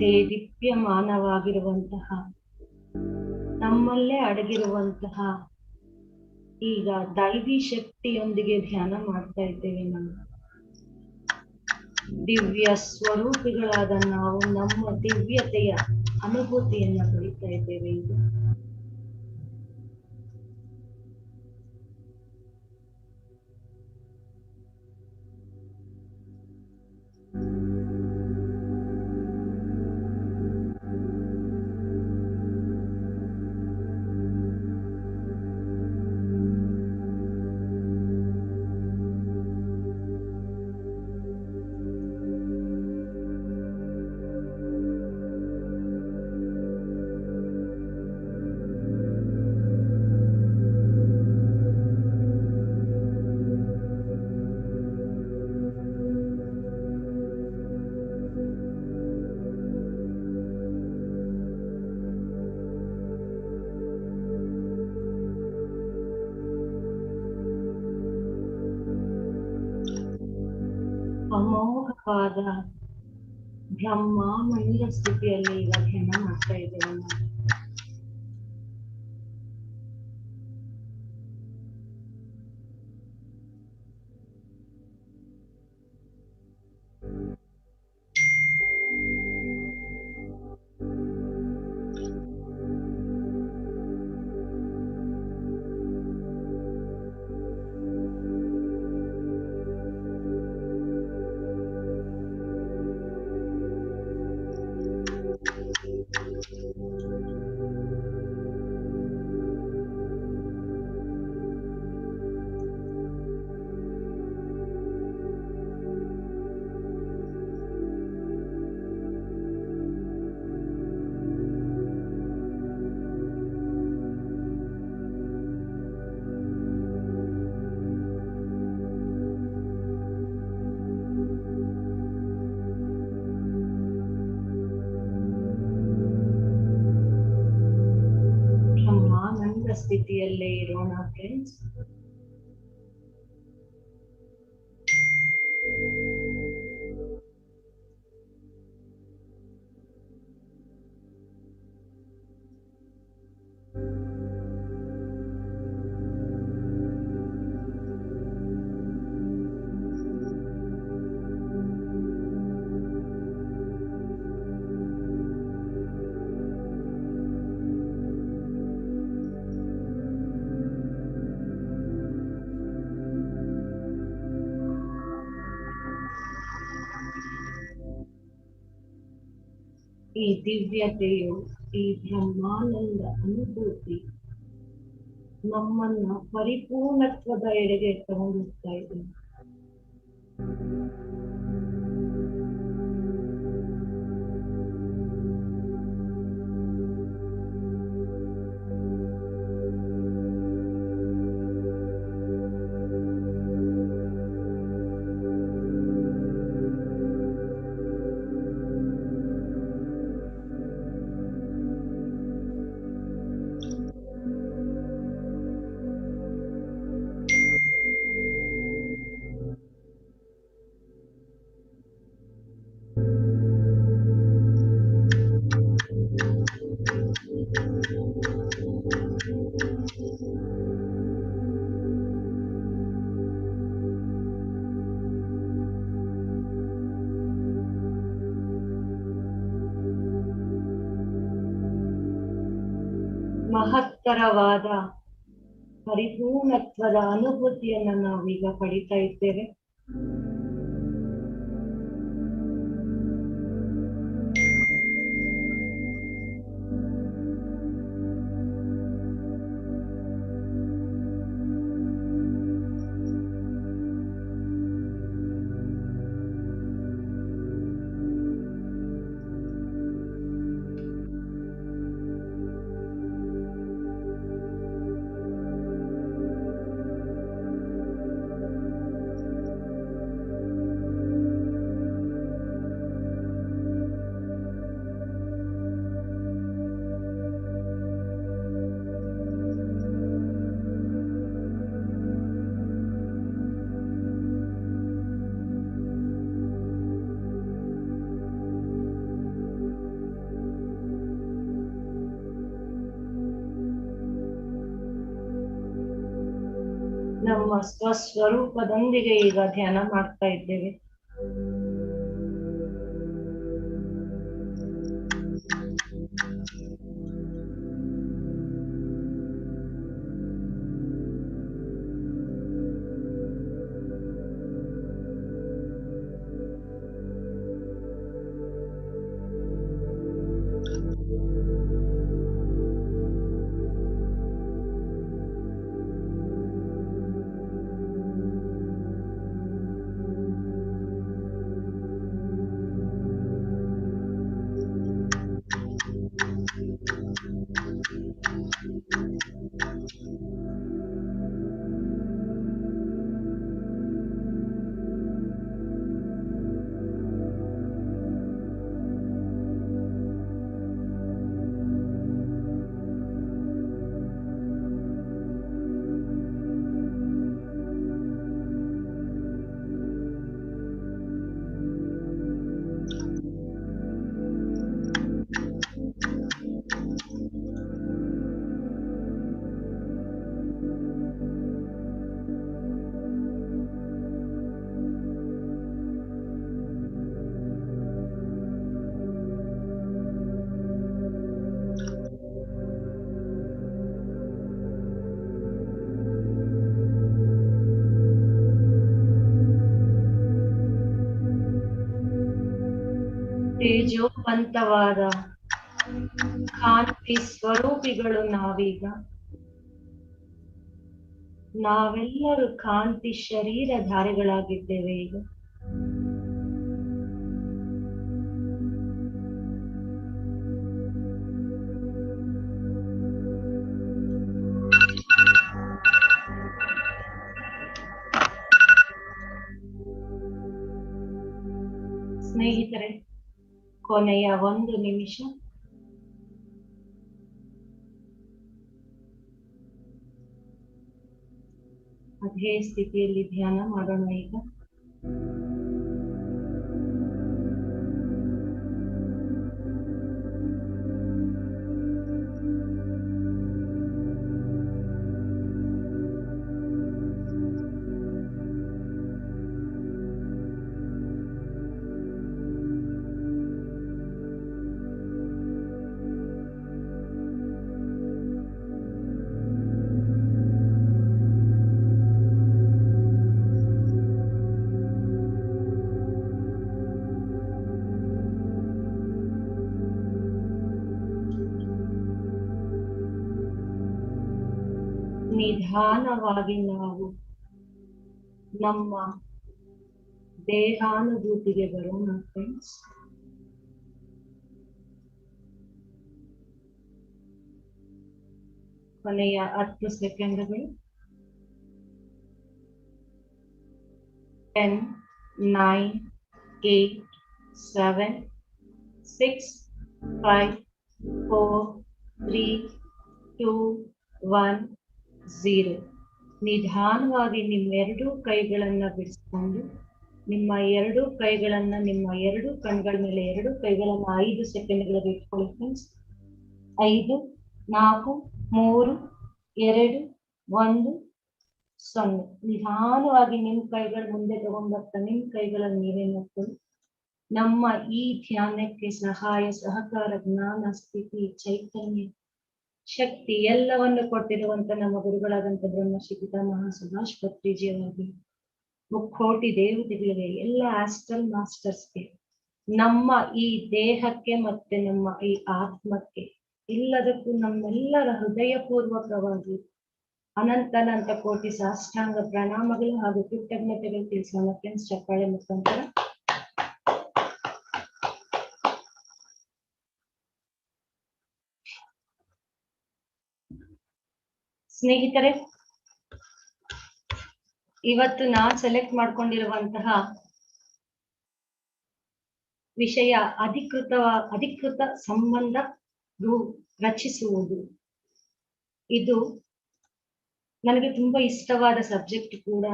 ದೇದೀಪ್ಯಮಾನವಾಗಿರುವಂತಹ, ನಮ್ಮಲ್ಲೇ ಅಡಗಿರುವಂತಹ ಈಗ ದೈವಿ ಶಕ್ತಿಯೊಂದಿಗೆ ಧ್ಯಾನ ಮಾಡ್ತಾ ಇದ್ದೇವೆ. ನಾವು ದಿವ್ಯ ಸ್ವರೂಪಿಗಳಾದ ನಾವು ನಮ್ಮ ದಿವ್ಯತೆಯ ಅನುಭೂತಿಯನ್ನ ಪಡಿತಾ ಇದ್ದೇವೆ. ಈಗ ಅಮೋಘವಾದ ಬ್ರಹ್ಮಾಂಡ ಸ್ಥಿತಿಯಲ್ಲಿ ಈಗ ಧ್ಯಾನ ಮಾಡ್ತಾ ಇದ್ದೇವೆ. ಸ್ಥಿತಿಯಲ್ಲೇ ಇರೋಣ ಫ್ರೆಂಡ್ಸ್. ಈ ದಿವ್ಯತೆಯು, ಈ ಬ್ರಹ್ಮಾನಂದ ಅನುಭೂತಿ ನಮ್ಮನ್ನ ಪರಿಪೂರ್ಣತ್ವದ ಎಡೆಗೆ ತಗೊಂಡಿಸ್ತಾ ಇದೆ. ಮಹತ್ತರವಾದ ಪರಿಪೂರ್ಣತ್ವದ ಅನುಭೂತಿಯನ್ನ ನಾವೀಗ ಪಡಿತಾ ಇದ್ದೇವೆ. ನಮ್ಮ ಸ್ವಸ್ವರೂಪದೊಂದಿಗೆ ಈಗ ಧ್ಯಾನ ಮಾಡ್ತಾ ಇದ್ದೇವೆ. ತೇಜೋವಂತವಾದ ಕಾಂತಿ ಸ್ವರೂಪಿಗಳು ನಾವೀಗ. ನಾವೆಲ್ಲರೂ ಕಾಂತಿ ಶರೀರಧಾರಿಗಳಾಗಿದ್ದೇವೆ ಈಗ. ಸ್ನೇಹಿತರೆ, ಕೊನೆಯ 1 ನಿಮಿಷ ಅದೇ ಸ್ಥಿತಿಯಲ್ಲಿ ಧ್ಯಾನ ಮಾಡೋಣ ಈಗ. ನಿಧಾನವಾಗಿ ನಾವು ನಮ್ಮ ದೇಹಾನುಭೂತಿಗೆ ಬರೋಣ ಫ್ರೆಂಡ್ಸ್. ಕೊನೆಯ 10 ಸೆಕೆಂಡ್ಗಳು. 10, 9, 8, 7, 6, 5, 4, 3, 2, 1, 0. ನಿಧಾನವಾಗಿ ನಿಮ್ಮೆರಡೂ ಕೈಗಳನ್ನ ಬಿಡಿಸ್ಕೊಂಡು ನಿಮ್ಮ ಎರಡೂ ಕೈಗಳನ್ನ ನಿಮ್ಮ ಎರಡು ಕಣ್ಗಳ ಮೇಲೆ ಎರಡು ಕೈಗಳನ್ನ 5 ಸೆಕೆಂಡ್ಗಳಿಗೆ ಇಟ್ಕೊಳ್ಳಿ ಫ್ರೆಂಡ್ಸ್. 5, 4, 3, 2, 1, 0. ನಿಧಾನವಾಗಿ ನಿಮ್ ಕೈಗಳ ಮುಂದೆ ತಗೊಂಡ್ಬರ್ತಾ ನಿಮ್ ಕೈಗಳನ್ನು ನೀವೇ ನೋಡ್ಕೊಳ್ಳಿ. ನಮ್ಮ ಈ ಧ್ಯಾನಕ್ಕೆ ಸಹಾಯ ಸಹಕಾರ ಜ್ಞಾನ ಸ್ಥಿತಿ ಚೈತನ್ಯ ಶಕ್ತಿ ಎಲ್ಲವನ್ನು ಕೊಟ್ಟಿರುವಂತ ನಮ್ಮ ಗುರುಗಳಾದಂತ ಬ್ರಹ್ಮಶ್ರೀ ಪಿತಾಮಹ ಸುಭಾಷ್ ಪತ್ರಿಜಿಯವರಿಗೆ, ಮುಕ್ಕೋಟಿ ದೇವತೆಗಳಿಗೆ, ಎಲ್ಲ ಆಸ್ಟ್ರಲ್ ಮಾಸ್ಟರ್ಸ್ಗೆ, ನಮ್ಮ ಈ ದೇಹಕ್ಕೆ ಮತ್ತೆ ನಮ್ಮ ಈ ಆತ್ಮಕ್ಕೆ ಎಲ್ಲದಕ್ಕೂ ನಮ್ಮೆಲ್ಲರ ಹೃದಯಪೂರ್ವಕವಾಗಿ ಅನಂತ ಕೋಟಿ ಸಾಷ್ಟಾಂಗ ಪ್ರಣಾಮಗಳು ಹಾಗೂ ಕೃತಜ್ಞತೆಗಳು ತಿಳಿಸೋಣ ಫ್ರೆಂಡ್ಸ್. ಚಪ್ಪಾಳೆ ಮುಖಾಂತರ. ಸ್ನೇಹಿತರೆ, ಇವತ್ತು ನಾನ್ ಸೆಲೆಕ್ಟ್ ಮಾಡ್ಕೊಂಡಿರುವಂತಹ ವಿಷಯ ಅಧಿಕೃತ ಸಂಬಂಧ ರಚಿಸುವುದು. ಇದು ನನಗೆ ತುಂಬಾ ಇಷ್ಟವಾದ ಸಬ್ಜೆಕ್ಟ್ ಕೂಡ.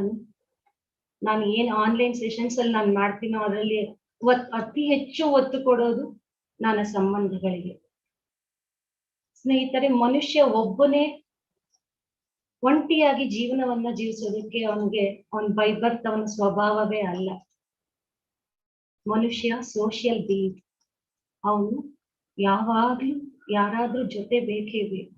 ನಾನು ಏನ್ ಆನ್ಲೈನ್ ಸೆಷನ್ಸ್ ಅಲ್ಲಿ ನಾನು ಮಾಡ್ತೀನೋ ಅದರಲ್ಲಿ ಅತಿ ಹೆಚ್ಚು ಒತ್ತು ಕೊಡೋದು ನನ್ನ ಸಂಬಂಧಗಳಿಗೆ. ಸ್ನೇಹಿತರೆ, ಮನುಷ್ಯ ಒಬ್ಬನೇ ಒಂಟಿಯಾಗಿ ಜೀವನವನ್ನ ಜೀವಿಸೋದಕ್ಕೆ ಅವನ್ ಬೈ ಬರ್ತ್ ಅವನ ಸ್ವಭಾವವೇ ಅಲ್ಲ. ಮನುಷ್ಯ ಸೋಷಿಯಲ್ ಬೀಯಿಂಗ್. ಅವನು ಯಾವಾಗ್ಲೂ ಯಾರಾದ್ರೂ ಜೊತೆ ಬೇಕೇ ಬೇಕು.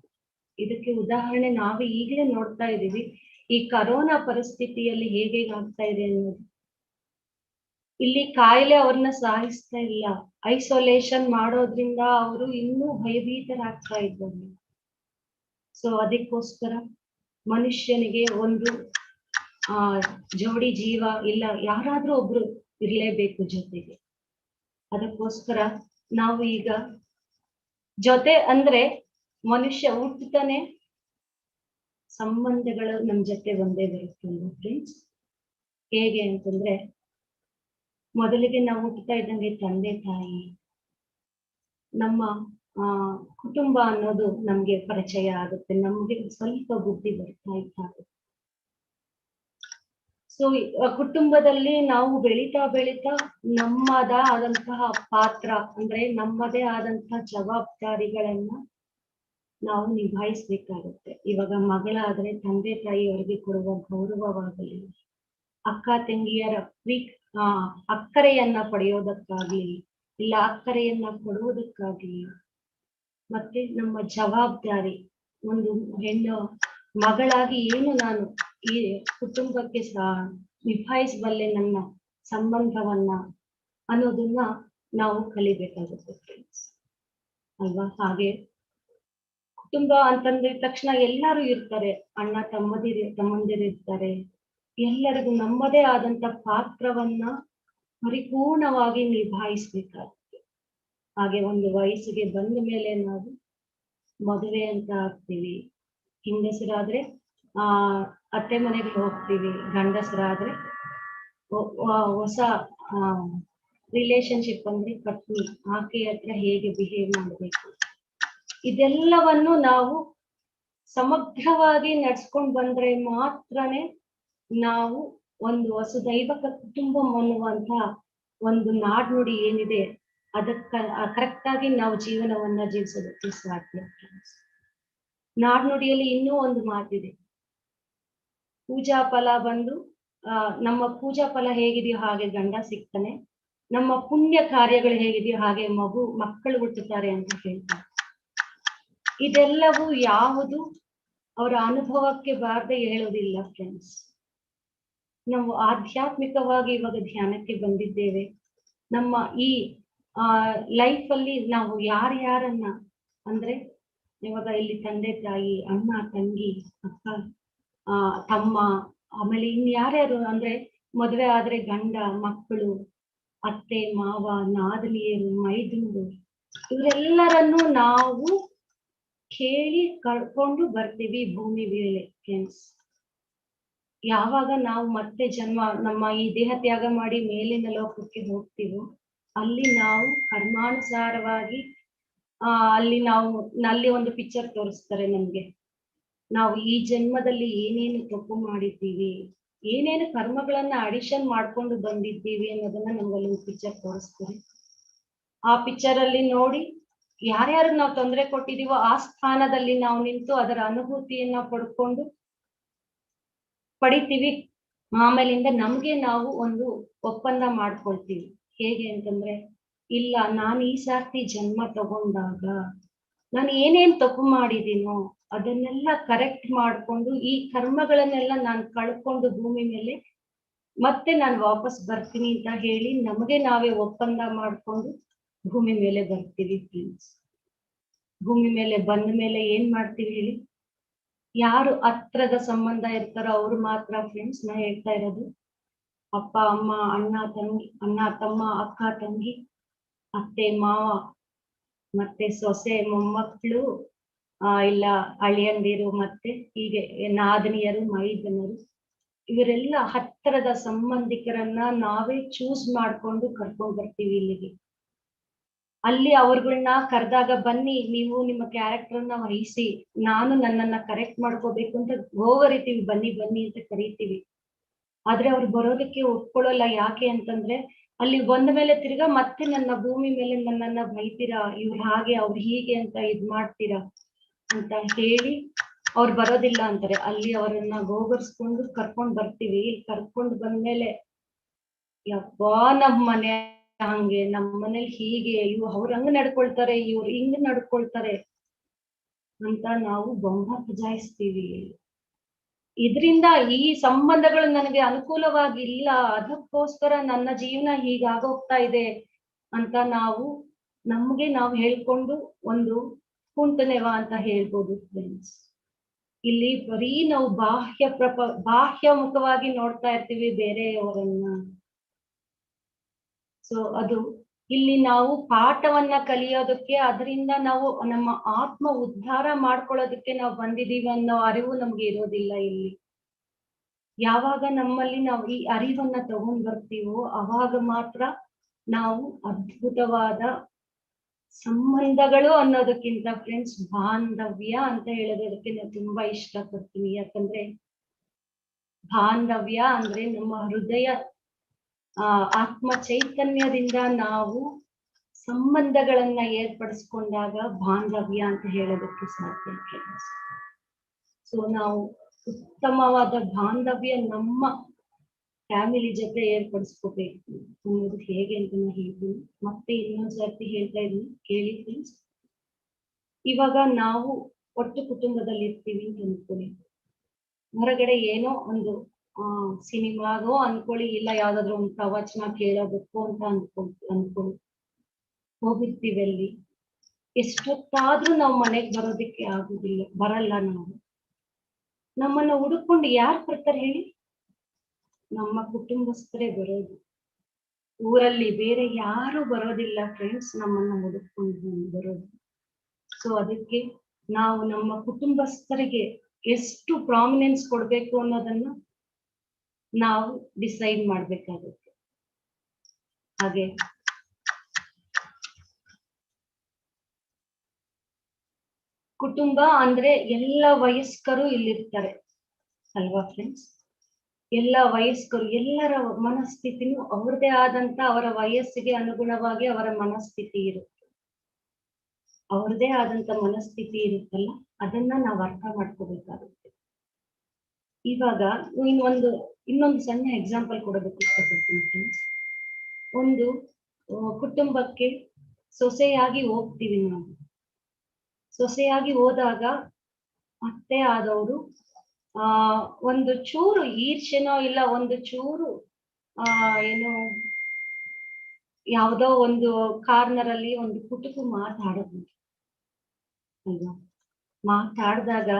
ಇದಕ್ಕೆ ಉದಾಹರಣೆ ನಾವೇ ಈಗಲೇ ನೋಡ್ತಾ ಇದೀವಿ. ಈ ಕರೋನಾ ಪರಿಸ್ಥಿತಿಯಲ್ಲಿ ಹೇಗೆ ಆಗ್ತಾ ಇದೆ ಅನ್ನೋದು. ಇಲ್ಲಿ ಕಾಯಿಲೆ ಅವ್ರನ್ನ ಸಾಯಿಸ್ತಾ ಇಲ್ಲ, ಐಸೋಲೇಷನ್ ಮಾಡೋದ್ರಿಂದ ಅವರು ಇನ್ನೂ ಭಯಭೀತರಾಗ್ತಾ ಇದ್ದಾರೆ. ಸೊ ಅದಕ್ಕೋಸ್ಕರ ಮನುಷ್ಯನಿಗೆ ಒಂದು ಜೋಡಿ ಜೀವ ಇಲ್ಲ, ಯಾರಾದ್ರೂ ಒಬ್ರು ಇರ್ಲೇಬೇಕು ಜೊತೆಗೆ. ಅದಕ್ಕೋಸ್ಕರ ನಾವು ಈಗ ಜೊತೆ ಅಂದ್ರೆ ಮನುಷ್ಯ ಹುಟ್ಟುತ್ತಾನೆ, ಸಂಬಂಧಗಳು ನಮ್ ಜೊತೆ ಒಂದೇ ಬರುತ್ತೆ ಫ್ರೆಂಡ್ಸ್. ಹೇಗೆ ಅಂತಂದ್ರೆ, ಮೊದಲಿಗೆ ನಾವು ಹುಟ್ಟುತ್ತಾ ಇದ್ದಂಗೆ ತಂದೆ ತಾಯಿ, ನಮ್ಮ ಕುಟುಂಬ ಅನ್ನೋದು ನಮ್ಗೆ ಪರಿಚಯ ಆಗುತ್ತೆ, ನಮ್ಗೆ ಸ್ವಲ್ಪ ಬುದ್ಧಿ ಬರ್ತಾ ಇದ್ದಾರೆ. ಸೊ ಕುಟುಂಬದಲ್ಲಿ ನಾವು ಬೆಳೀತಾ ನಮ್ಮದೇ ಆದಂತಹ ಪಾತ್ರ ಅಂದ್ರೆ ನಮ್ಮದೇ ಆದಂತಹ ಜವಾಬ್ದಾರಿಗಳನ್ನ ನಾವು ನಿಭಾಯಿಸ್ಬೇಕಾಗುತ್ತೆ. ಇವಾಗ ಮಗಳಾದ್ರೆ ತಂದೆ ತಾಯಿಯವರಿಗೆ ಕೊಡುವ ಗೌರವವಾಗಲಿ, ಅಕ್ಕ ತಂಗಿಯರ ಅಕ್ಕರೆಯನ್ನ ಪಡೆಯೋದಕ್ಕಾಗ್ಲಿ, ಇಲ್ಲ ಅಕ್ಕರೆಯನ್ನ ಕೊಡುವುದಕ್ಕಾಗ್ಲಿ, ಮತ್ತೆ ನಮ್ಮ ಜವಾಬ್ದಾರಿ ಒಂದು ಹೆಣ್ಣು ಮಗಳಾಗಿ ಏನು ನಾನು ಈ ಕುಟುಂಬಕ್ಕೆ ನಿಭಾಯಿಸಬಲ್ಲೆ ನನ್ನ ಸಂಬಂಧವನ್ನ ಅನ್ನೋದನ್ನ ನಾವು ಕಲಿಬೇಕಾಗುತ್ತೆ ಫ್ರೆಂಡ್ಸ್ ಅಲ್ವಾ. ಹಾಗೆ ಕುಟುಂಬ ಅಂತಂದ ತಕ್ಷಣ ಎಲ್ಲರೂ ಇರ್ತಾರೆ, ಅಣ್ಣ ತಮ್ಮಂದಿರಿರ್ತಾರೆ. ಎಲ್ಲರಿಗೂ ನಮ್ಮದೇ ಆದಂತ ಪಾತ್ರವನ್ನ ಪರಿಪೂರ್ಣವಾಗಿ ನಿಭಾಯಿಸ್ಬೇಕಾಗುತ್ತೆ. ಹಾಗೆ ಒಂದು ವಯಸ್ಸಿಗೆ ಬಂದ ಮೇಲೆ ನಾವು ಮದುವೆ ಅಂತ ಆಗ್ತೀವಿ. ಹೆಂಗಸರಾದ್ರೆ ಅತ್ತೆ ಮನೆಗೆ ಹೋಗ್ತೀವಿ, ಗಂಡಸರಾದ್ರೆ ಹೊಸ ರಿಲೇಶನ್ಶಿಪ್ ಅಂದ್ರೆ ಪತ್ನಿ, ಆಕೆ ಹತ್ರ ಹೇಗೆ ಬಿಹೇವ್ ಮಾಡ್ಬೇಕು, ಇದೆಲ್ಲವನ್ನು ನಾವು ಸಮಗ್ರವಾಗಿ ನಡ್ಸ್ಕೊಂಡ್ ಬಂದ್ರೆ ಮಾತ್ರನೇ ನಾವು ಒಂದು ವಸುದೈವಕ ಕುಟುಂಬಂ ಅನ್ನುವಂತ ಒಂದು ನಾಡ್ನುಡಿ ಏನಿದೆ ಅದಕ್ಕ ಕರೆಕ್ಟ್ ಆಗಿ ನಾವು ಜೀವನವನ್ನ ಜೀವಿಸೋದಕ್ಕೆ ಸಾಧ್ಯ. ನಾಡ್ನುಡಿಯಲ್ಲಿ ಇನ್ನೂ ಒಂದು ಮಾತಿದೆ, ಪೂಜಾ ಫಲ ಬಂದು ನಮ್ಮ ಪೂಜಾ ಫಲ ಹೇಗಿದೆಯೋ ಹಾಗೆ ಗಂಡ ಸಿಗ್ತಾನೆ, ನಮ್ಮ ಪುಣ್ಯ ಕಾರ್ಯಗಳು ಹೇಗಿದೆಯೋ ಹಾಗೆ ಮಕ್ಕಳು ಹುಟ್ಟುತ್ತಾರೆ ಅಂತ ಹೇಳ್ತಾರೆ. ಇದೆಲ್ಲವೂ ಯಾವುದು ಅವರ ಅನುಭವಕ್ಕೆ ಬಾರದೆ ಹೇಳೋದಿಲ್ಲ ಫ್ರೆಂಡ್ಸ್. ನಾವು ಆಧ್ಯಾತ್ಮಿಕವಾಗಿ ಇವಾಗ ಧ್ಯಾನಕ್ಕೆ ಬಂದಿದ್ದೇವೆ. ನಮ್ಮ ಈ ಲೈಫ್ ಅಲ್ಲಿ ನಾವು ಯಾರ್ಯಾರನ್ನ ಅಂದ್ರೆ ಇವಾಗ ಇಲ್ಲಿ ತಂದೆ ತಾಯಿ, ಅಣ್ಣ ತಂಗಿ, ಅಕ್ಕ, ತಮ್ಮ, ಆಮೇಲೆ ಇನ್ಯಾರ್ಯಾರು ಅಂದ್ರೆ ಮದುವೆ ಆದ್ರೆ ಗಂಡ, ಮಕ್ಕಳು, ಅತ್ತೆ ಮಾವ, ನಾದಿನಿಯರು, ಮೈದುನರು, ಇವರೆಲ್ಲರನ್ನು ನಾವು ಕೇಳಿ ಕಳ್ಕೊಂಡು ಬರ್ತೀವಿ ಭೂಮಿ ಮೇಲೆ ಫ್ರೆಂಡ್ಸ್. ಯಾವಾಗ ನಾವು ಮತ್ತೆ ಜನ್ಮ ನಮ್ಮ ಈ ದೇಹ ತ್ಯಾಗ ಮಾಡಿ ಮೇಲಿನ ಲೋಕಕ್ಕೆ ಹೋಗ್ತೀವೋ ಅಲ್ಲಿ ನಾವು ಕರ್ಮಾನುಸಾರವಾಗಿ ಅಲ್ಲಿ ಒಂದು ಪಿಕ್ಚರ್ ತೋರಿಸ್ತಾರೆ ನಮ್ಗೆ. ನಾವು ಈ ಜನ್ಮದಲ್ಲಿ ಏನೇನು ತಪ್ಪು ಮಾಡಿದ್ದೀವಿ, ಏನೇನು ಕರ್ಮಗಳನ್ನ ಅಡಿಷನ್ ಮಾಡ್ಕೊಂಡು ಬಂದಿದ್ದೀವಿ ಅನ್ನೋದನ್ನ ನಮ್ಗಲ್ಲಿ ಒಂದು ಪಿಕ್ಚರ್ ತೋರಿಸ್ತಾರೆ. ಆ ಪಿಕ್ಚರ್ ಅಲ್ಲಿ ನೋಡಿ ಯಾರ್ಯಾರು ನಾವು ತೊಂದರೆ ಕೊಟ್ಟಿದೀವೋ ಆ ಸ್ಥಾನದಲ್ಲಿ ನಾವು ನಿಂತು ಅದರ ಅನುಭೂತಿಯನ್ನ ಪಡಿತೀವಿ. ಆಮೇಲಿಂದ ನಮ್ಗೆ ನಾವು ಒಂದು ಒಪ್ಪಂದ ಮಾಡ್ಕೊಳ್ತೀವಿ. ಹೇಗೆ ಅಂತಂದ್ರೆ, ಇಲ್ಲ ನಾನು ಈ ಸರ್ತಿ ಜನ್ಮ ತಗೊಂಡಾಗ ನಾನು ಏನೇನ್ ತಪ್ಪು ಮಾಡಿದೀನೋ ಅದನ್ನೆಲ್ಲ ಕರೆಕ್ಟ್ ಮಾಡ್ಕೊಂಡು ಈ ಕರ್ಮಗಳನ್ನೆಲ್ಲ ನಾನು ಕಳ್ಕೊಂಡು ಭೂಮಿ ಮೇಲೆ ಮತ್ತೆ ನಾನು ವಾಪಸ್ ಬರ್ತೀನಿ ಅಂತ ಹೇಳಿ ನಮಗೆ ನಾವೇ ಒಪ್ಪಂದ ಮಾಡ್ಕೊಂಡು ಭೂಮಿ ಮೇಲೆ ಬರ್ತೀವಿ ಫ್ರೆಂಡ್ಸ್. ಭೂಮಿ ಮೇಲೆ ಬಂದ ಮೇಲೆ ಏನ್ ಮಾಡ್ತೀವಿ ಹೇಳಿ? ಯಾರು ಹತ್ರದ ಸಂಬಂಧ ಇರ್ತಾರೋ ಅವ್ರು ಮಾತ್ರ ಫ್ರೆಂಡ್ಸ್. ನಾ ಹೇಳ್ತಾ ಇರೋದು ಅಪ್ಪ ಅಮ್ಮ, ಅಣ್ಣ ತಮ್ಮ, ಅಕ್ಕ ತಂಗಿ, ಅತ್ತೆ ಮಾವ, ಮತ್ತೆ ಸೊಸೆ ಮೊಮ್ಮಕ್ಕಳು, ಇಲ್ಲ ಅಳಿಯಂದಿರು, ಮತ್ತೆ ಹೀಗೆ ನಾದಿನಿಯರು, ಮೈದನರು, ಇವರೆಲ್ಲ ಹತ್ತಿರದ ಸಂಬಂಧಿಕರನ್ನ ನಾವೇ ಚೂಸ್ ಮಾಡ್ಕೊಂಡು ಕರ್ಕೊಂಡ್ ಬರ್ತೀವಿ ಇಲ್ಲಿಗೆ. ಅಲ್ಲಿ ಅವ್ರುಗಳನ್ನ ಕರೆದಾಗ ಬನ್ನಿ ನೀವು ನಿಮ್ಮ ಕ್ಯಾರೆಕ್ಟರ್ನ ವಹಿಸಿ, ನಾನು ನನ್ನನ್ನ ಕರೆಕ್ಟ್ ಮಾಡ್ಕೋಬೇಕು ಅಂತ ಹೋಗರಿತೀವಿ, ಬನ್ನಿ ಬನ್ನಿ ಅಂತ ಕರೀತೀವಿ. ಆದ್ರೆ ಅವ್ರು ಬರೋದಕ್ಕೆ ಒಪ್ಕೊಳ್ಳಲ್ಲ. ಯಾಕೆ ಅಂತಂದ್ರೆ ಅಲ್ಲಿ ಬಂದ ಮೇಲೆ ತಿರ್ಗಾ ಮತ್ತೆ ನನ್ನ ಭೂಮಿ ಮೇಲೆ ನನ್ನನ್ನ ಬೈತೀರಾ, ಇವ್ರು ಹಾಗೆ ಅವ್ರು ಹೀಗೆ ಅಂತ ಇದ್ ಮಾಡ್ತೀರಾ ಅಂತ ಹೇಳಿ ಅವ್ರು ಬರೋದಿಲ್ಲ ಅಂತಾರೆ. ಅಲ್ಲಿ ಅವರನ್ನ ಗೋಗರ್ಸ್ಕೊಂಡು ಕರ್ಕೊಂಡ್ ಬರ್ತೀವಿ. ಕರ್ಕೊಂಡ್ ಬಂದ್ಮೇಲೆ ಯಪ್ಪಾ ನಮ್ ಮನೆ ಹಂಗೆ, ನಮ್ಮ ಮನೇಲಿ ಹೀಗೆ, ಅವ್ರು ಹಂಗ್ ನಡ್ಕೊಳ್ತಾರೆ, ಇವ್ರು ಹಿಂಗ್ ನಡ್ಕೊಳ್ತಾರೆ ಅಂತ ನಾವು ಬೊಂಬ ಪುಜಾಯಿಸ್ತೀವಿ. ಇದರಿಂದ ಈ ಸಂಬಂಧಗಳು ನನಗೆ ಅನುಕೂಲವಾಗಿಲ್ಲ, ಅದಕ್ಕೋಸ್ಕರ ನನ್ನ ಜೀವನ ಹೀಗಾಗೋಗ್ತಾ ಇದೆ ಅಂತ ನಮ್ಗೆ ನಾವು ಹೇಳ್ಕೊಂಡು ಒಂದು ಕುಂಟನೆವ ಅಂತ ಹೇಳ್ಬೋದು ಫ್ರೆಂಡ್ಸ್. ಇಲ್ಲಿ ಬರೀ ನಾವು ಬಾಹ್ಯ ಮುಖವಾಗಿ ನೋಡ್ತಾ ಇರ್ತೀವಿ ಬೇರೆಯವರನ್ನ. ಸೊ ಅದು ಇಲ್ಲಿ ನಾವು ಪಾಠವನ್ನ ಕಲಿಯೋದಕ್ಕೆ, ಅದರಿಂದ ನಾವು ನಮ್ಮ ಆತ್ಮ ಉದ್ಧಾರ ಮಾಡ್ಕೊಳ್ಳೋದಕ್ಕೆ ನಾವು ಬಂದಿದೀವಿ ಅನ್ನೋ ಅರಿವು ನಮ್ಗೆ ಇರೋದಿಲ್ಲ. ಇಲ್ಲಿ ಯಾವಾಗ ನಮ್ಮಲ್ಲಿ ನಾವು ಈ ಅರಿವನ್ನ ತಗೊಂಡ್ ಬರ್ತೀವೋ ಅವಾಗ ಮಾತ್ರ ನಾವು ಅದ್ಭುತವಾದ ಸಂಬಂಧಗಳು ಅನ್ನೋದಕ್ಕಿಂತ ಫ್ರೆಂಡ್ಸ್ ಬಾಂಧವ್ಯ ಅಂತ ಹೇಳೋದಕ್ಕೆ ನಾನು ತುಂಬಾ ಇಷ್ಟಪಡ್ತೀನಿ. ಯಾಕಂದ್ರೆ ಬಾಂಧವ್ಯ ಅಂದ್ರೆ ನಮ್ಮ ಹೃದಯ ಆತ್ಮ ಚೈತನ್ಯದಿಂದ ನಾವು ಸಂಬಂಧಗಳನ್ನ ಏರ್ಪಡಿಸ್ಕೊಂಡಾಗ ಬಾಂಧವ್ಯ ಅಂತ ಹೇಳೋದಕ್ಕೆ ಸಾಧ್ಯ ಫ್ರೆಂಡ್ಸ್. ಸೊ ನಾವು ಉತ್ತಮವಾದ ಬಾಂಧವ್ಯ ನಮ್ಮ ಫ್ಯಾಮಿಲಿ ಜೊತೆ ಏರ್ಪಡಿಸ್ಕೋಬೇಕು ಅನ್ನೋದು ಹೇಗೆ ಅಂತ ನಾನು ಹೇಳ್ತೀನಿ. ಮತ್ತೆ ಇನ್ನೊಂದ್ ಸರ್ತಿ ಹೇಳ್ತಾ ಇದೀನಿ, ಕೇಳಿ ಫ್ರೆಂಡ್ಸ್. ಇವಾಗ ನಾವು ಒಟ್ಟು ಕುಟುಂಬದಲ್ಲಿ ಇರ್ತೀವಿ ಅಂತ ಅನ್ಕೊಳ್ಳಿ. ಹೊರಗಡೆ ಏನೋ ಒಂದು ಸಿನಿಮಾಗೋ ಅನ್ಕೊಳ್ಳಿ, ಇಲ್ಲ ಯಾವ್ದಾದ್ರು ಒಂದು ಪ್ರವಚನ ಕೇಳೋದಕ್ಕೋ ಅಂತ ಅನ್ಕೊಳ್ಳಿ ಹೋಗಿರ್ತೀವಿ. ಅಲ್ಲಿ ಎಷ್ಟೊತ್ತಾದ್ರೂ ನಾವು ಮನೆಗ್ ಬರೋದಕ್ಕೆ ಬರಲ್ಲ. ನಾವು ನಮ್ಮನ್ನ ಹುಡುಕೊಂಡು ಯಾರು ಬರ್ತಾರೆ ಹೇಳಿ? ನಮ್ಮ ಕುಟುಂಬಸ್ಥರೇ ಬರೋದು. ಊರಲ್ಲಿ ಬೇರೆ ಯಾರು ಬರೋದಿಲ್ಲ ಫ್ರೆಂಡ್ಸ್, ನಮ್ಮನ್ನ ಹುಡುಕೊಂಡು ಬರೋದು. ಸೊ ಅದಕ್ಕೆ ನಾವು ನಮ್ಮ ಕುಟುಂಬಸ್ಥರಿಗೆ ಎಷ್ಟು ಪ್ರಾಮಿನೆನ್ಸ್ ಕೊಡ್ಬೇಕು ಅನ್ನೋದನ್ನ ನಾವು ಡಿಸೈಡ್ ಮಾಡ್ಬೇಕಾಗುತ್ತೆ. ಹಾಗೆ ಕುಟುಂಬ ಅಂದ್ರೆ ಎಲ್ಲ ವಯಸ್ಕರು ಇಲ್ಲಿರ್ತಾರೆ ಅಲ್ವಾ ಫ್ರೆಂಡ್ಸ್? ಎಲ್ಲ ವಯಸ್ಕರು ಎಲ್ಲರ ಮನಸ್ಥಿತಿನೂ ಅವ್ರದೇ ಆದಂತ ಅವರ ವಯಸ್ಸಿಗೆ ಅನುಗುಣವಾಗಿ ಅವರ ಮನಸ್ಥಿತಿ ಇರುತ್ತೆ. ಅವ್ರದೇ ಆದಂತ ಮನಸ್ಥಿತಿ ಇರುತ್ತಲ್ಲ, ಅದನ್ನ ನಾವು ಅರ್ಥ ಮಾಡ್ಕೋಬೇಕಾಗುತ್ತೆ. ಇವಾಗ ಇನ್ನೊಂದು ಸಣ್ಣ ಎಕ್ಸಾಂಪಲ್ ಕೊಡೋದಕ್ಕೆ ಇಷ್ಟಪಡ್ತೀನಿ. ಒಂದು ಕುಟುಂಬಕ್ಕೆ ಸೊಸೆಯಾಗಿ ಹೋಗ್ತೀವಿ ನಾವು. ಸೊಸೆಯಾಗಿ ಹೋದಾಗ ಅತ್ತೆ ಆದವರು ಒಂದು ಚೂರು ಈರ್ಷೆನೋ ಇಲ್ಲ ಒಂದು ಚೂರು ಏನು ಯಾವುದೋ ಒಂದು ಕಾರ್ನರ್ ಅಲ್ಲಿ ಒಂದು ಕುಟುಕು ಮಾತಾಡೋದು ಅಲ್ವಾ. ಮಾತಾಡಿದಾಗ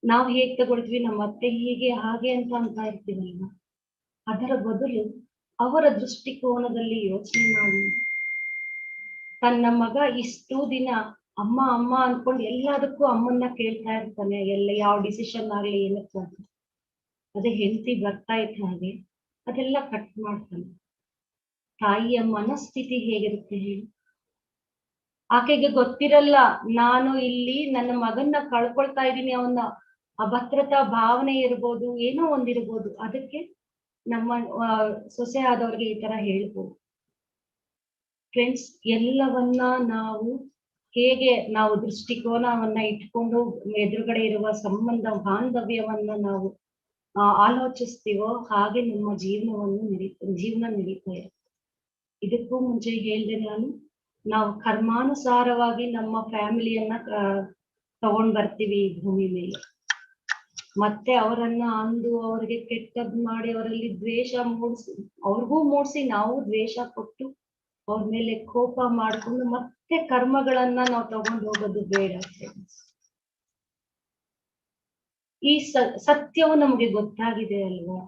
ನಾವು ಹೇಗ್ ತಗೊಳ್ತೀವಿ, ನಮ್ಮ ಅತ್ತೆ ಹೀಗೆ ಹಾಗೆ ಅಂತ ಇರ್ತೀವಲ್ವಾ. ಅದರ ಬದಲು ಅವರ ದೃಷ್ಟಿಕೋನದಲ್ಲಿ ಯೋಚನೆ ಮಾಡಿ, ತನ್ನ ಮಗ ಇಷ್ಟು ದಿನ ಅಮ್ಮ ಅಮ್ಮ ಅನ್ಕೊಂಡು ಎಲ್ಲದಕ್ಕೂ ಅಮ್ಮನ್ನ ಕೇಳ್ತಾ ಇರ್ತಾನೆ, ಯಾವ ಡಿಸಿಷನ್ ಆಗ್ಲಿ ಏನಕ್ಕೆ. ಅದೇ ಹೆಂಡತಿ ಬರ್ತಾ ಇದ್ದ ಹಾಗೆ ಅದೆಲ್ಲ ಕಟ್ ಮಾಡ್ತಾನೆ. ತಾಯಿಯ ಮನಸ್ಥಿತಿ ಹೇಗಿರುತ್ತೆ ಹೇಳಿ. ಆಕೆಗೆ ಗೊತ್ತಿರಲ್ಲ, ನಾನು ಇಲ್ಲಿ ನನ್ನ ಮಗನ್ನ ಕಳ್ಕೊಳ್ತಾ ಇದ್ದೀನಿ, ಅವನ ಅಭದ್ರತಾ ಭಾವನೆ ಇರ್ಬೋದು, ಏನೋ ಒಂದಿರ್ಬೋದು. ಅದಕ್ಕೆ ನಮ್ಮ ಸೊಸೆ ಆದವ್ರಿಗೆ ಈ ತರ ಹೇಳ್ಬೋದು. ಫ್ರೆಂಡ್ಸ್, ಎಲ್ಲವನ್ನ ನಾವು ಹೇಗೆ ನಾವು ದೃಷ್ಟಿಕೋನವನ್ನ ಇಟ್ಕೊಂಡು ಎದುರುಗಡೆ ಇರುವ ಸಂಬಂಧ ಬಾಂಧವ್ಯವನ್ನ ನಾವು ಆಲೋಚಿಸ್ತೀವೋ ಹಾಗೆ ನಮ್ಮ ಜೀವನ ನಡೀತಾ ಇರುತ್ತೆ. ಇದಕ್ಕೂ ಮುಂಚೆ ಹೇಳಿದೆ ನಾವು ಕರ್ಮಾನುಸಾರವಾಗಿ ನಮ್ಮ ಫ್ಯಾಮಿಲಿಯನ್ನ ತಗೊಂಡ್ ಬರ್ತೀವಿ ಈ ಭೂಮಿ ಮೇಲೆ. ಮತ್ತೆ ಅವರನ್ನ ಅಂದು ಅವ್ರಿಗೆ ಕೆಟ್ಟದ್ ಮಾಡಿ ಅವರಲ್ಲಿ ದ್ವೇಷ ಅವ್ರಿಗೂ ಮೂಡಿಸಿ ನಾವು ದ್ವೇಷ ಕೊಟ್ಟು ಅವ್ರ ಮೇಲೆ ಕೋಪ ಮಾಡ್ಕೊಂಡು ಮತ್ತೆ ಕರ್ಮಗಳನ್ನ ನಾವು ತಗೊಂಡು ಹೋಗೋದು ಬೇಡ. ಈ ಸತ್ಯವು ನಮ್ಗೆ ಗೊತ್ತಾಗಿದೆ ಅಲ್ವಾ.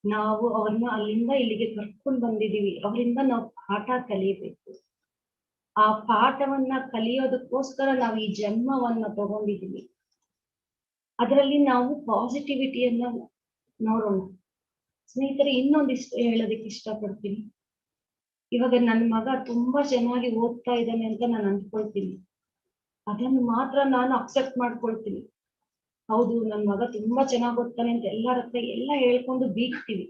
ನಾವು ಅವ್ರನ್ನ ಅಲ್ಲಿಂದ ಇಲ್ಲಿಗೆ ಕರ್ಕೊಂಡು ಬಂದಿದೀವಿ, ಅವರಿಂದ ನಾವು ಪಾಠ ಕಲಿಯಬೇಕು. ಆ ಪಾಠವನ್ನ ಕಲಿಯೋದಕ್ಕೋಸ್ಕರ ನಾವು ಈ ಜನ್ಮವನ್ನ ತಗೊಂಡಿದೀವಿ. ಅದರಲ್ಲಿ ನಾವು ಪಾಸಿಟಿವಿಟಿಯನ್ನ ನೋಡೋಣ. ಸ್ನೇಹಿತರೆ, ಇನ್ನೊಂದಿಷ್ಟು ಹೇಳೋದಕ್ಕೆ ಇಷ್ಟಪಡ್ತೀನಿ. ಇವಾಗ ನನ್ನ ಮಗ ತುಂಬಾ ಚೆನ್ನಾಗಿ ಓದ್ತಾ ಇದ್ದಾನೆ ಅಂತ ನಾನು ಅಂದ್ಕೊಳ್ತೀನಿ. ಅದನ್ನು ಮಾತ್ರ ನಾನು ಅಕ್ಸೆಪ್ಟ್ ಮಾಡ್ಕೊಳ್ತೀನಿ. ಹೌದು, ನನ್ನ ಮಗ ತುಂಬಾ ಚೆನ್ನಾಗಿ ಓದ್ತಾನೆ ಅಂತ ಎಲ್ಲರ ಹತ್ರ ಎಲ್ಲ ಹೇಳ್ಕೊಂಡು ಬೀಗ್ತೀವಿ.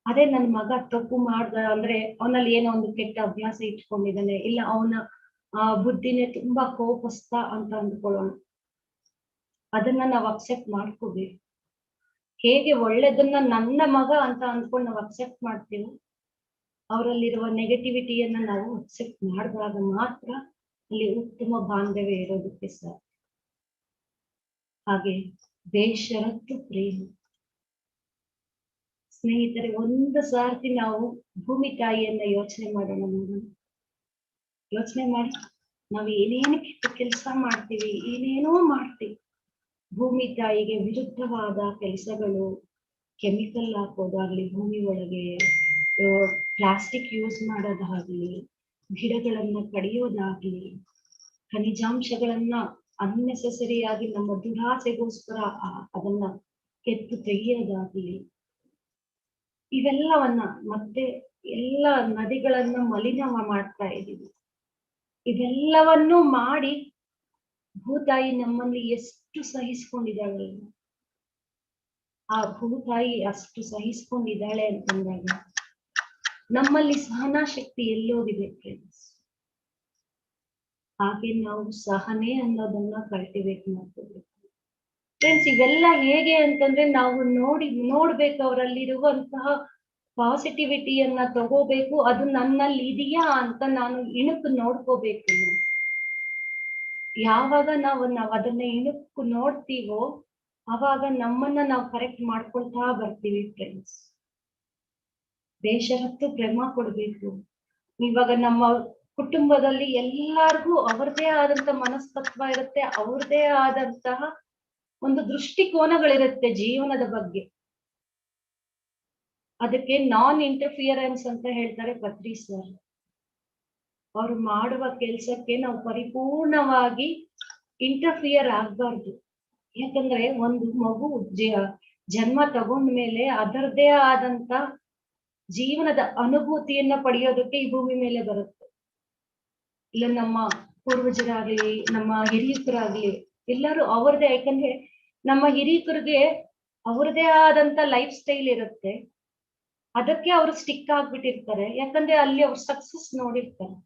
ಅದೇ ನನ್ನ ಮಗ ತಪ್ಪು ಮಾಡ್ದ ಅಂದ್ರೆ ಅವನಲ್ಲಿ ಏನೋ ಒಂದು ಕೆಟ್ಟ ಅಭ್ಯಾಸ ಇಟ್ಕೊಂಡಿದ್ದಾನೆ, ಇಲ್ಲ ಅವನ ಬುದ್ಧಿನೇ ತುಂಬಾ ಕೋಪಸ್ತ ಅಂತ ಅಂದ್ಕೊಳ್ಳೋಣ. ಅದನ್ನ ನಾವು ಅಕ್ಸೆಪ್ಟ್ ಮಾಡ್ಕೋಬೇಕು. ಹೇಗೆ ಒಳ್ಳೇದನ್ನ ನನ್ನ ಮಗ ಅಂತ ಅಂದ್ಕೊಂಡು ನಾವು ಅಕ್ಸೆಪ್ಟ್ ಮಾಡ್ತೀವಿ, ಅವರಲ್ಲಿರುವ ನೆಗೆಟಿವಿಟಿಯನ್ನ ನಾವು ಅಕ್ಸೆಪ್ಟ್ ಮಾಡಿದಾಗ ಮಾತ್ರ ಅಲ್ಲಿ ಉತ್ತಮ ಬಾಂಧವ್ಯ ಇರೋದಕ್ಕೆ ಸಾಧ್ಯ. ಹಾಗೆ ಬೇಷರತ್ತು ಪ್ರೇಮ. ಸ್ನೇಹಿತರೆ, ಒಂದು ಸಾರ್ತಿ ನಾವು ಭೂಮಿ ತಾಯಿಯನ್ನ ಯೋಚನೆ ಮಾಡೋಣ. ಯೋಚನೆ ಮಾಡಿ, ನಾವು ಏನೇನು ಕೆಟ್ಟ ಕೆಲಸ ಮಾಡ್ತೀವಿ, ಏನೇನೋ ಮಾಡ್ತೀವಿ. ಭೂಮಿ ತಾಯಿಗೆ ವಿರುದ್ಧವಾದ ಕೆಲಸಗಳು, ಕೆಮಿಕಲ್ ಹಾಕೋದಾಗ್ಲಿ, ಭೂಮಿ ಒಳಗೆ ಪ್ಲಾಸ್ಟಿಕ್ ಯೂಸ್ ಮಾಡೋದಾಗ್ಲಿ, ಗಿಡಗಳನ್ನ ಕಡಿಯೋದಾಗ್ಲಿ, ಖನಿಜಾಂಶಗಳನ್ನ ಅನ್ನೆಸೆಸರಿಯಾಗಿ ನಮ್ಮ ದುರಾಸೆಗೋಸ್ಕರ ಅದನ್ನ ಕೆತ್ತು ತೆಗೆಯೋದಾಗ್ಲಿ, ಇವೆಲ್ಲವನ್ನ ಮತ್ತೆ ಎಲ್ಲ ನದಿಗಳನ್ನ ಮಲಿನ ಮಾಡ್ತಾ ಇದೀವಿ. ಇವೆಲ್ಲವನ್ನೂ ಮಾಡಿ ಭೂತಾಯಿ ನಮ್ಮಲ್ಲಿ ಎಷ್ಟು ಸಹಿಸ್ಕೊಂಡಿದ್ದಾಳೆ. ಆ ಭೂತಾಯಿ ಅಷ್ಟು ಸಹಿಸ್ಕೊಂಡಿದ್ದಾಳೆ ಅಂತಂದಾಗ ನಮ್ಮಲ್ಲಿ ಸಹನಾ ಶಕ್ತಿ ಎಲ್ಲೋಗಿದೆ ಫ್ರೆಂಡ್ಸ್. ಹಾಗೆ ನಾವು ಸಹನೆ ಅನ್ನೋದನ್ನ ಕಲ್ಟಿವೇಟ್ ಮಾಡ್ಕೋಬೇಕು ಫ್ರೆಂಡ್ಸ್. ಇವೆಲ್ಲ ಹೇಗೆ ಅಂತಂದ್ರೆ ನಾವು ನೋಡ್ಬೇಕು, ಅವರಲ್ಲಿರುವಂತಹ ಪಾಸಿಟಿವಿಟಿಯನ್ನ ತಗೋಬೇಕು. ಅದು ನನ್ನಲ್ಲಿ ಇದೆಯಾ ಅಂತ ನಾನು ಇಣುಕು ನೋಡ್ಕೋಬೇಕು. ಯಾವಾಗ ನಾವು ಅದನ್ನ ಇಣುಕು ನೋಡ್ತೀವೋ ಅವಾಗ ನಮ್ಮನ್ನ ನಾವು ಕರೆಕ್ಟ್ ಮಾಡ್ಕೊಳ್ತಾ ಬರ್ತೀವಿ ಫ್ರೆಂಡ್ಸ್. ಬೇಷರತ್ತು ಪ್ರೇಮ ಕೊಡ್ಬೇಕು. ಇವಾಗ ನಮ್ಮ ಕುಟುಂಬದಲ್ಲಿ ಎಲ್ಲಾರ್ಗೂ ಅವ್ರದೇ ಆದಂತ ಮನಸ್ತತ್ವ ಇರುತ್ತೆ, ಅವ್ರದೇ ಆದಂತಹ ಒಂದು ದೃಷ್ಟಿಕೋನಗಳಿರುತ್ತೆ ಜೀವನದ ಬಗ್ಗೆ. ಅದಕ್ಕೆ ನಾನ್ ಇಂಟರ್ಫಿಯರೆನ್ಸ್ ಅಂತ ಹೇಳ್ತಾರೆ ಪತ್ರಿ ಸರ್. ಅವ್ರು ಮಾಡುವ ಕೆಲ್ಸಕ್ಕೆ ನಾವು ಪರಿಪೂರ್ಣವಾಗಿ ಇಂಟರ್ಫಿಯರ್ ಆಗ್ಬಾರ್ದು. ಯಾಕಂದ್ರೆ ಒಂದು ಮಗು ಜನ್ಮ ತಗೊಂಡ್ಮೇಲೆ ಅದರದೇ ಆದಂತ ಜೀವನದ ಅನುಭೂತಿಯನ್ನ ಪಡೆಯೋದಕ್ಕೆ ಈ ಭೂಮಿ ಮೇಲೆ ಬರುತ್ತೆ. ಇಲ್ಲ ನಮ್ಮ ಪೂರ್ವಜರಾಗ್ಲಿ, ನಮ್ಮ ಹಿರಿಯಕರಾಗ್ಲಿ ಎಲ್ಲರೂ ಅವ್ರದೇ. ಯಾಕಂದ್ರೆ ನಮ್ಮ ಹಿರಿಯಕರಿಗೆ ಅವ್ರದೇ ಆದಂತ ಲೈಫ್ ಸ್ಟೈಲ್ ಇರುತ್ತೆ, ಅದಕ್ಕೆ ಅವ್ರು ಸ್ಟಿಕ್ ಆಗ್ಬಿಟ್ಟಿರ್ತಾರೆ. ಯಾಕಂದ್ರೆ ಅಲ್ಲಿ ಅವ್ರು ಸಕ್ಸಸ್ ನೋಡಿರ್ತಾರೆ.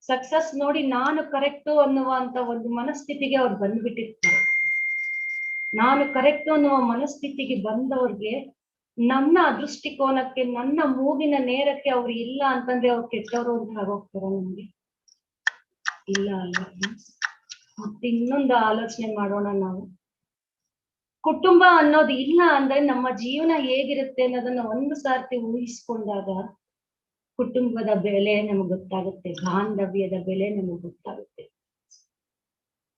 ಸಕ್ಸಸ್ ನೋಡಿ ನಾನು ಕರೆಕ್ಟು ಅನ್ನುವಂತ ಒಂದು ಮನಸ್ಥಿತಿಗೆ ಅವ್ರು ಬಂದ್ಬಿಟ್ಟಿರ್ತಾರೆ. ನಾನು ಕರೆಕ್ಟು ಅನ್ನುವ ಮನಸ್ಥಿತಿಗೆ ಬಂದವ್ರಿಗೆ ನನ್ನ ದೃಷ್ಟಿಕೋನಕ್ಕೆ, ನನ್ನ ಮೂಗಿನ ನೇರಕ್ಕೆ ಅವ್ರು ಇಲ್ಲ ಅಂತಂದ್ರೆ ಅವ್ರು ಕೆಟ್ಟವರು ಅಂತ ಆಗೋಗ್ತಾರ ನಮ್ಗೆ. ಇಲ್ಲ ಅಲ್ಲ. ಮತ್ತೆ ಇನ್ನೊಂದು ಆಲೋಚನೆ ಮಾಡೋಣ ನಾವು. ಕುಟುಂಬ ಅನ್ನೋದು ಇಲ್ಲ ಅಂದ್ರೆ ನಮ್ಮ ಜೀವನ ಹೇಗಿರುತ್ತೆ ಅನ್ನೋದನ್ನ ಒಂದು ಸಾರ್ತಿ ಊಹಿಸ್ಕೊಂಡಾಗ ಕುಟುಂಬದ ಬೆಲೆ ನಮಗ್ ಗೊತ್ತಾಗುತ್ತೆ, ಬಾಂಧವ್ಯದ ಬೆಲೆ ನಮಗ್ ಗೊತ್ತಾಗುತ್ತೆ.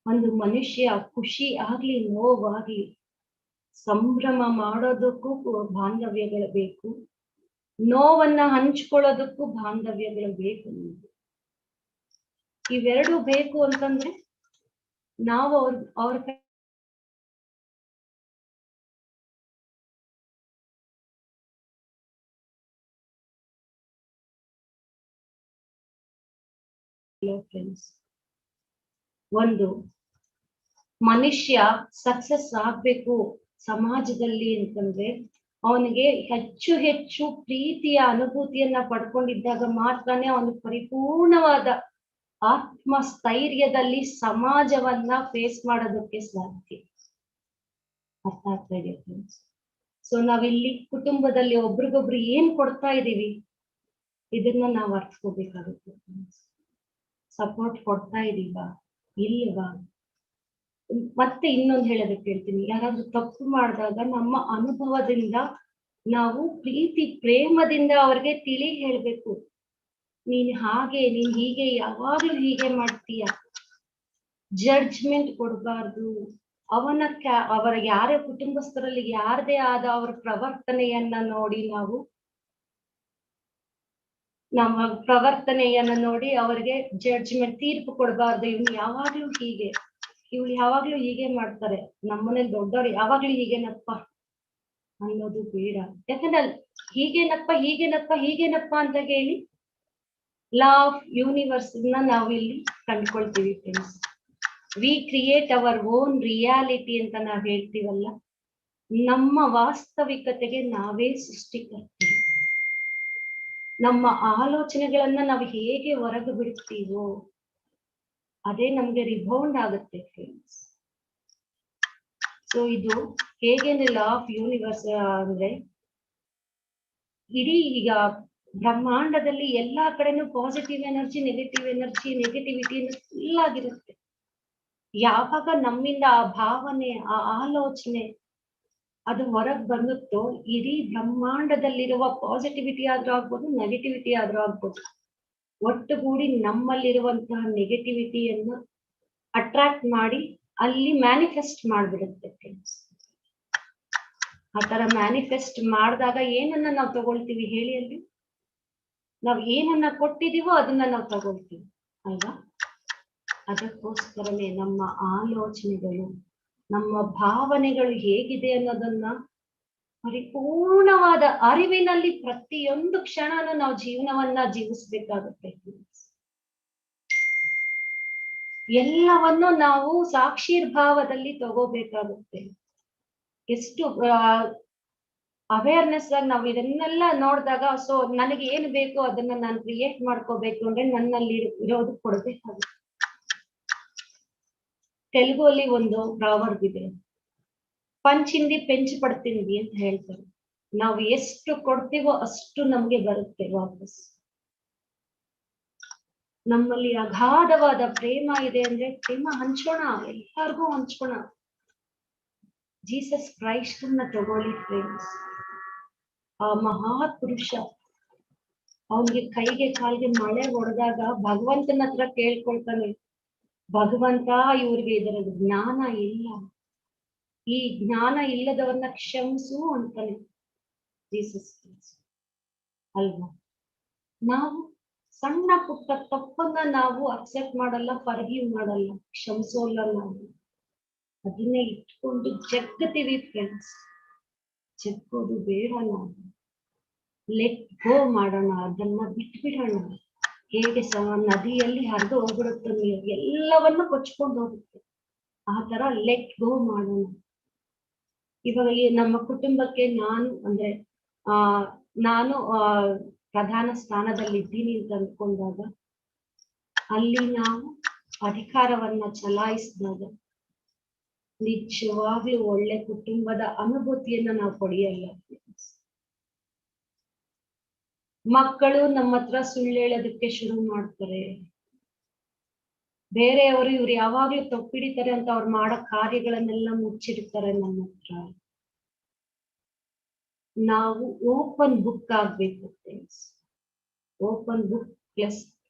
ಒಂದು ಮನುಷ್ಯ ಖುಷಿ ಆಗ್ಲಿ ನೋವಾಗ್ಲಿ ಸಂಭ್ರಮ ಮಾಡೋದಕ್ಕೂ ಬಾಂಧವ್ಯಗಳು ಬೇಕು, ನೋವನ್ನ ಹಂಚ್ಕೊಳ್ಳೋದಕ್ಕೂ ಬಾಂಧವ್ಯಗಳು ಬೇಕು. ಇವೆರಡು ಬೇಕು ಅಂತಂದ್ರೆ ನಾವು ಅವ್ರ ಫ್ರೆಂಡ್ಸ್, ಒಂದು ಮನುಷ್ಯ ಸಕ್ಸಸ್ ಆಗ್ಬೇಕು ಸಮಾಜದಲ್ಲಿ ಅಂತಂದ್ರೆ ಅವನಿಗೆ ಹೆಚ್ಚು ಹೆಚ್ಚು ಪ್ರೀತಿಯ ಅನುಭೂತಿಯನ್ನ ಪಡ್ಕೊಂಡಿದ್ದಾಗ ಮಾತ್ರನೇ ಅವನು ಪರಿಪೂರ್ಣವಾದ ಆತ್ಮಸ್ಥೈರ್ಯದಲ್ಲಿ ಸಮಾಜವನ್ನ ಫೇಸ್ ಮಾಡೋದಕ್ಕೆ ಸಾಧ್ಯ. ಅರ್ಥ ಆಗ್ತಾ ಇದೆ ಫ್ರೆಂಡ್ಸ್? ಸೊ ನಾವಿಲ್ಲಿ ಕುಟುಂಬದಲ್ಲಿ ಒಬ್ರಿಗೊಬ್ರು ಏನ್ ಕೊಡ್ತಾ ಇದೀವಿ ಇದನ್ನ ನಾವು ಅರ್ಥಕೋಬೇಕಾಗುತ್ತೆ. ಸಪೋರ್ಟ್ ಕೊಡ್ತಾ ಇದೀವಾ ಇಲ್ವಾ? ಮತ್ತೆ ಇನ್ನೊಂದು ಹೇಳೋದಕ್ಕೆ ಹೇಳ್ತೀನಿ, ಯಾರಾದ್ರೂ ತಪ್ಪು ಮಾಡಿದಾಗ ನಮ್ಮ ಅನುಭವದಿಂದ ನಾವು ಪ್ರೀತಿ ಪ್ರೇಮದಿಂದ ಅವ್ರಿಗೆ ತಿಳಿ ಹೇಳ್ಬೇಕು. ನೀನ್ ಹಾಗೆ, ನೀನ್ ಹೀಗೆ, ಯಾವಾಗ್ಲೂ ಹೀಗೆ ಮಾಡ್ತೀಯ. ಜಡ್ಜ್ಮೆಂಟ್ ಕೊಡಬಾರ್ದು. ಅವರ ಯಾರೇ ಕುಟುಂಬಸ್ಥರಲ್ಲಿ ಯಾರದೇ ಆದ ಅವರ ಪ್ರವರ್ತನೆಯನ್ನ ನೋಡಿ ನಮ್ಮ ಪ್ರವರ್ತನೆಯನ್ನ ನೋಡಿ ಅವರಿಗೆ ಜಡ್ಜ್ಮೆಂಟ್, ತೀರ್ಪು ಕೊಡಬಾರ್ದು. ಇವಳು ಯಾವಾಗ್ಲೂ ಹೀಗೆ ಮಾಡ್ತಾರೆ, ನಮ್ಮನೇಲಿ ದೊಡ್ಡವ್ರು ಯಾವಾಗ್ಲೂ ಹೀಗೇನಪ್ಪ ಅನ್ನೋದು ಬೇಡ. ಯಾಕಂದ್ರೆ ಹೀಗೇನಪ್ಪ ಅಂತ ಹೇಳಿ ಲಾ ಆಫ್ ಯೂನಿವರ್ಸ್ ನಾವು ಇಲ್ಲಿ ಕಂಡ್ಕೊಳ್ತೀವಿ friends. We create our own reality ಅಂತ ನಾವ್ ಹೇಳ್ತೀವಲ್ಲ, ನಮ್ಮ ವಾಸ್ತವಿಕತೆಗೆ ನಾವೇ ಸೃಷ್ಟಿಕರ್ತೀವಿ. ನಮ್ಮ ಆಲೋಚನೆಗಳನ್ನ ನಾವು ಹೇಗೆ ಹೊರಗೆ ಬಿಡ್ತೀವೋ ಅದೇ ನಮ್ಗೆ ರಿಬೌಂಡ್ ಆಗುತ್ತೆ ಫ್ರೆಂಡ್ಸ್. ಸೊ ಇದು ಹೇಗೆ ಲಾ ಆಫ್ ಯೂನಿವರ್ಸ್ ಅಂದ್ರೆ, ಇಡೀ ಈಗ ಬ್ರಹ್ಮಾಂಡದಲ್ಲಿ ಎಲ್ಲಾ ಕಡೆನೂ ಪಾಸಿಟಿವ್ ಎನರ್ಜಿ, ನೆಗೆಟಿವಿಟಿ ಫುಲ್ ಆಗಿರುತ್ತೆ. ಯಾವಾಗ ನಮ್ಮಿಂದ ಆ ಭಾವನೆ, ಆ ಆಲೋಚನೆ ಅದು ಹೊರಗ್ ಬಂದುತ್ತೋ ಇಡೀ ಬ್ರಹ್ಮಾಂಡದಲ್ಲಿರುವ ಪಾಸಿಟಿವಿಟಿ ಆದ್ರೂ ಆಗ್ಬೋದು, ನೆಗೆಟಿವಿಟಿ ಆದ್ರೂ ಆಗ್ಬೋದು, ಒಟ್ಟುಗೂಡಿ ನಮ್ಮಲ್ಲಿರುವಂತಹ ನೆಗೆಟಿವಿಟಿಯನ್ನು ಅಟ್ರಾಕ್ಟ್ ಮಾಡಿ ಅಲ್ಲಿ ಮ್ಯಾನಿಫೆಸ್ಟ್ ಮಾಡ್ಬಿಡುತ್ತೆ ಫ್ರೆಂಡ್ಸ್. ಆ ತರ ಮ್ಯಾನಿಫೆಸ್ಟ್ ಮಾಡಿದಾಗ ಏನನ್ನ ನಾವು ತಗೊಳ್ತೀವಿ ಹೇಳಿ? ಅಲ್ಲಿ ನಾವ್ ಏನನ್ನ ಕೊಟ್ಟಿದೀವೋ ಅದನ್ನ ನಾವು ತಗೊಳ್ತೀವಿ ಅಲ್ವಾ? ಅದಕ್ಕೋಸ್ಕರನೇ ನಮ್ಮ ಆಲೋಚನೆಗಳು, ನಮ್ಮ ಭಾವನೆಗಳು ಹೇಗಿದೆ ಅನ್ನೋದನ್ನ ಪರಿಪೂರ್ಣವಾದ ಅರಿವಿನಲ್ಲಿ ಪ್ರತಿಯೊಂದು ಕ್ಷಣನೂ ನಾವು ಜೀವನವನ್ನ ಜೀವಿಸ್ಬೇಕಾಗುತ್ತೆ. ಎಲ್ಲವನ್ನು ನಾವು ಸಾಕ್ಷೀರ್ಭಾವದಲ್ಲಿ ತಗೋಬೇಕಾಗುತ್ತೆ. ಎಷ್ಟು ಅವೇರ್ನೆಸ್ ಆಗಿ ನಾವು ಇದನ್ನೆಲ್ಲ ನೋಡಿದಾಗ, ಸೊ ನನಗೆ ಏನು ಬೇಕೋ ಅದನ್ನ ನಾನು ಕ್ರಿಯೇಟ್ ಮಾಡ್ಕೋಬೇಕು ಅಂದ್ರೆ ನನ್ನಲ್ಲಿ ಇರೋದು ಕೊಡ್ಬೇಕಾಗುತ್ತೆ. ತೆಲುಗಲ್ಲಿ ಒಂದು ಪ್ರಾವರ್ಬ್ ಇದೆ, ಪಂಚಿಂದಿ ಪೆಂಚು ಪಡ್ತೀನಿ ಅಂತ ಹೇಳ್ತಾರೆ. ನಾವು ಎಷ್ಟು ಕೊಡ್ತೀವೋ ಅಷ್ಟು ನಮ್ಗೆ ಬರುತ್ತೆ ವಾಪಸ್. ನಮ್ಮಲ್ಲಿ ಅಗಾಧವಾದ ಪ್ರೇಮ ಇದೆ ಅಂದ್ರೆ ಪ್ರೇಮ ಹಂಚೋಣ, ಎಲ್ಲರಿಗೂ ಹಂಚೋಣ. ಜೀಸಸ್ ಕ್ರೈಸ್ಟ್ ಅನ್ನ ತಗೊಳ್ಳಿ ಫ್ರೆಂಡ್ಸ್. ಆ ಮಹಾಪುರುಷ ಅವನಿಗೆ ಕೈಗೆ ಕಾಲಿಗೆ ಮಳೆ ಹೊಡೆದಾಗ ಭಗವಂತನ ಹತ್ರ ಕೇಳ್ಕೊಳ್ತಾನೆ, ಭಗವಂತ ಇವ್ರಿಗೆ ಇದರ ಜ್ಞಾನ ಇಲ್ಲ, ಈ ಜ್ಞಾನ ಇಲ್ಲದವನ್ನ ಕ್ಷಮಿಸು ಅಂತಾನೆ ಜೀಸಸ್ ಕ್ರೈಸ್ಟ್ ಅಲ್ವಾ? ನಾವು ಸಣ್ಣ ಪುಟ್ಟ ತಪ್ಪನ್ನ ನಾವು ಅಕ್ಸೆಪ್ಟ್ ಮಾಡಲ್ಲ, ಫರ್ಗಿವ್ ಮಾಡಲ್ಲ, ಕ್ಷಮಿಸೋಲ್ಲ. ನಾವು ಅದನ್ನೇ ಇಟ್ಕೊಂಡು ಜಗ್ಗತೀವಿ ಫ್ರೆಂಡ್ಸ್. ಜಗ್ಗೋದು ಬೇಡ, ನಾವು ಲೆಟ್ ಗೋ ಮಾಡೋಣ, ಅದನ್ನ ಬಿಟ್ಬಿಡೋಣ. ಹೇಗೆ ನದಿಯಲ್ಲಿ ಹರಿದು ಹೋಗ್ಬಿಡುತ್ತೆ ನೀರು, ಎಲ್ಲವನ್ನು ಕೊಚ್ಕೊಂಡು ಹೋಗುತ್ತೆ. ಆ ತರ ಲೆಟ್ ಗೋ ಮಾಡೋಣ. ಇವಾಗ ಈ ನಮ್ಮ ಕುಟುಂಬಕ್ಕೆ ನಾನು ಪ್ರಧಾನ ಸ್ಥಾನದಲ್ಲಿದ್ದೀನಿ ಅಂತ ಅಂದ್ಕೊಂಡಾಗ ಅಲ್ಲಿ ನಾವು ಅಧಿಕಾರವನ್ನ ಚಲಾಯಿಸಿದಾಗ ನಿಜವಾಗ್ಲೂ ಒಳ್ಳೆ ಕುಟುಂಬದ ಅನುಭೂತಿಯನ್ನ ನಾವು ಪಡೆಯಲ್ಲ. ಮಕ್ಕಳು ನಮ್ಮ ಹತ್ರ ಸುಳ್ಳು ಹೇಳೋದಕ್ಕೆ ಶುರು ಮಾಡ್ತಾರೆ. ಬೇರೆಯವರು ಇವ್ರು ಯಾವಾಗ್ಲೂ ತಪ್ಪಿಡಿತಾರೆ ಅಂತ ಅವ್ರು ಮಾಡೋ ಕಾರ್ಯಗಳನ್ನೆಲ್ಲ ಮುಚ್ಚಿಡ್ತಾರೆ ನಮ್ಮ ಹತ್ರ. ನಾವು ಓಪನ್ ಬುಕ್ ಆಗ್ಬೇಕು ಫ್ರೆಂಡ್ಸ್. ಓಪನ್ ಬುಕ್ ಪ್ಲಸ್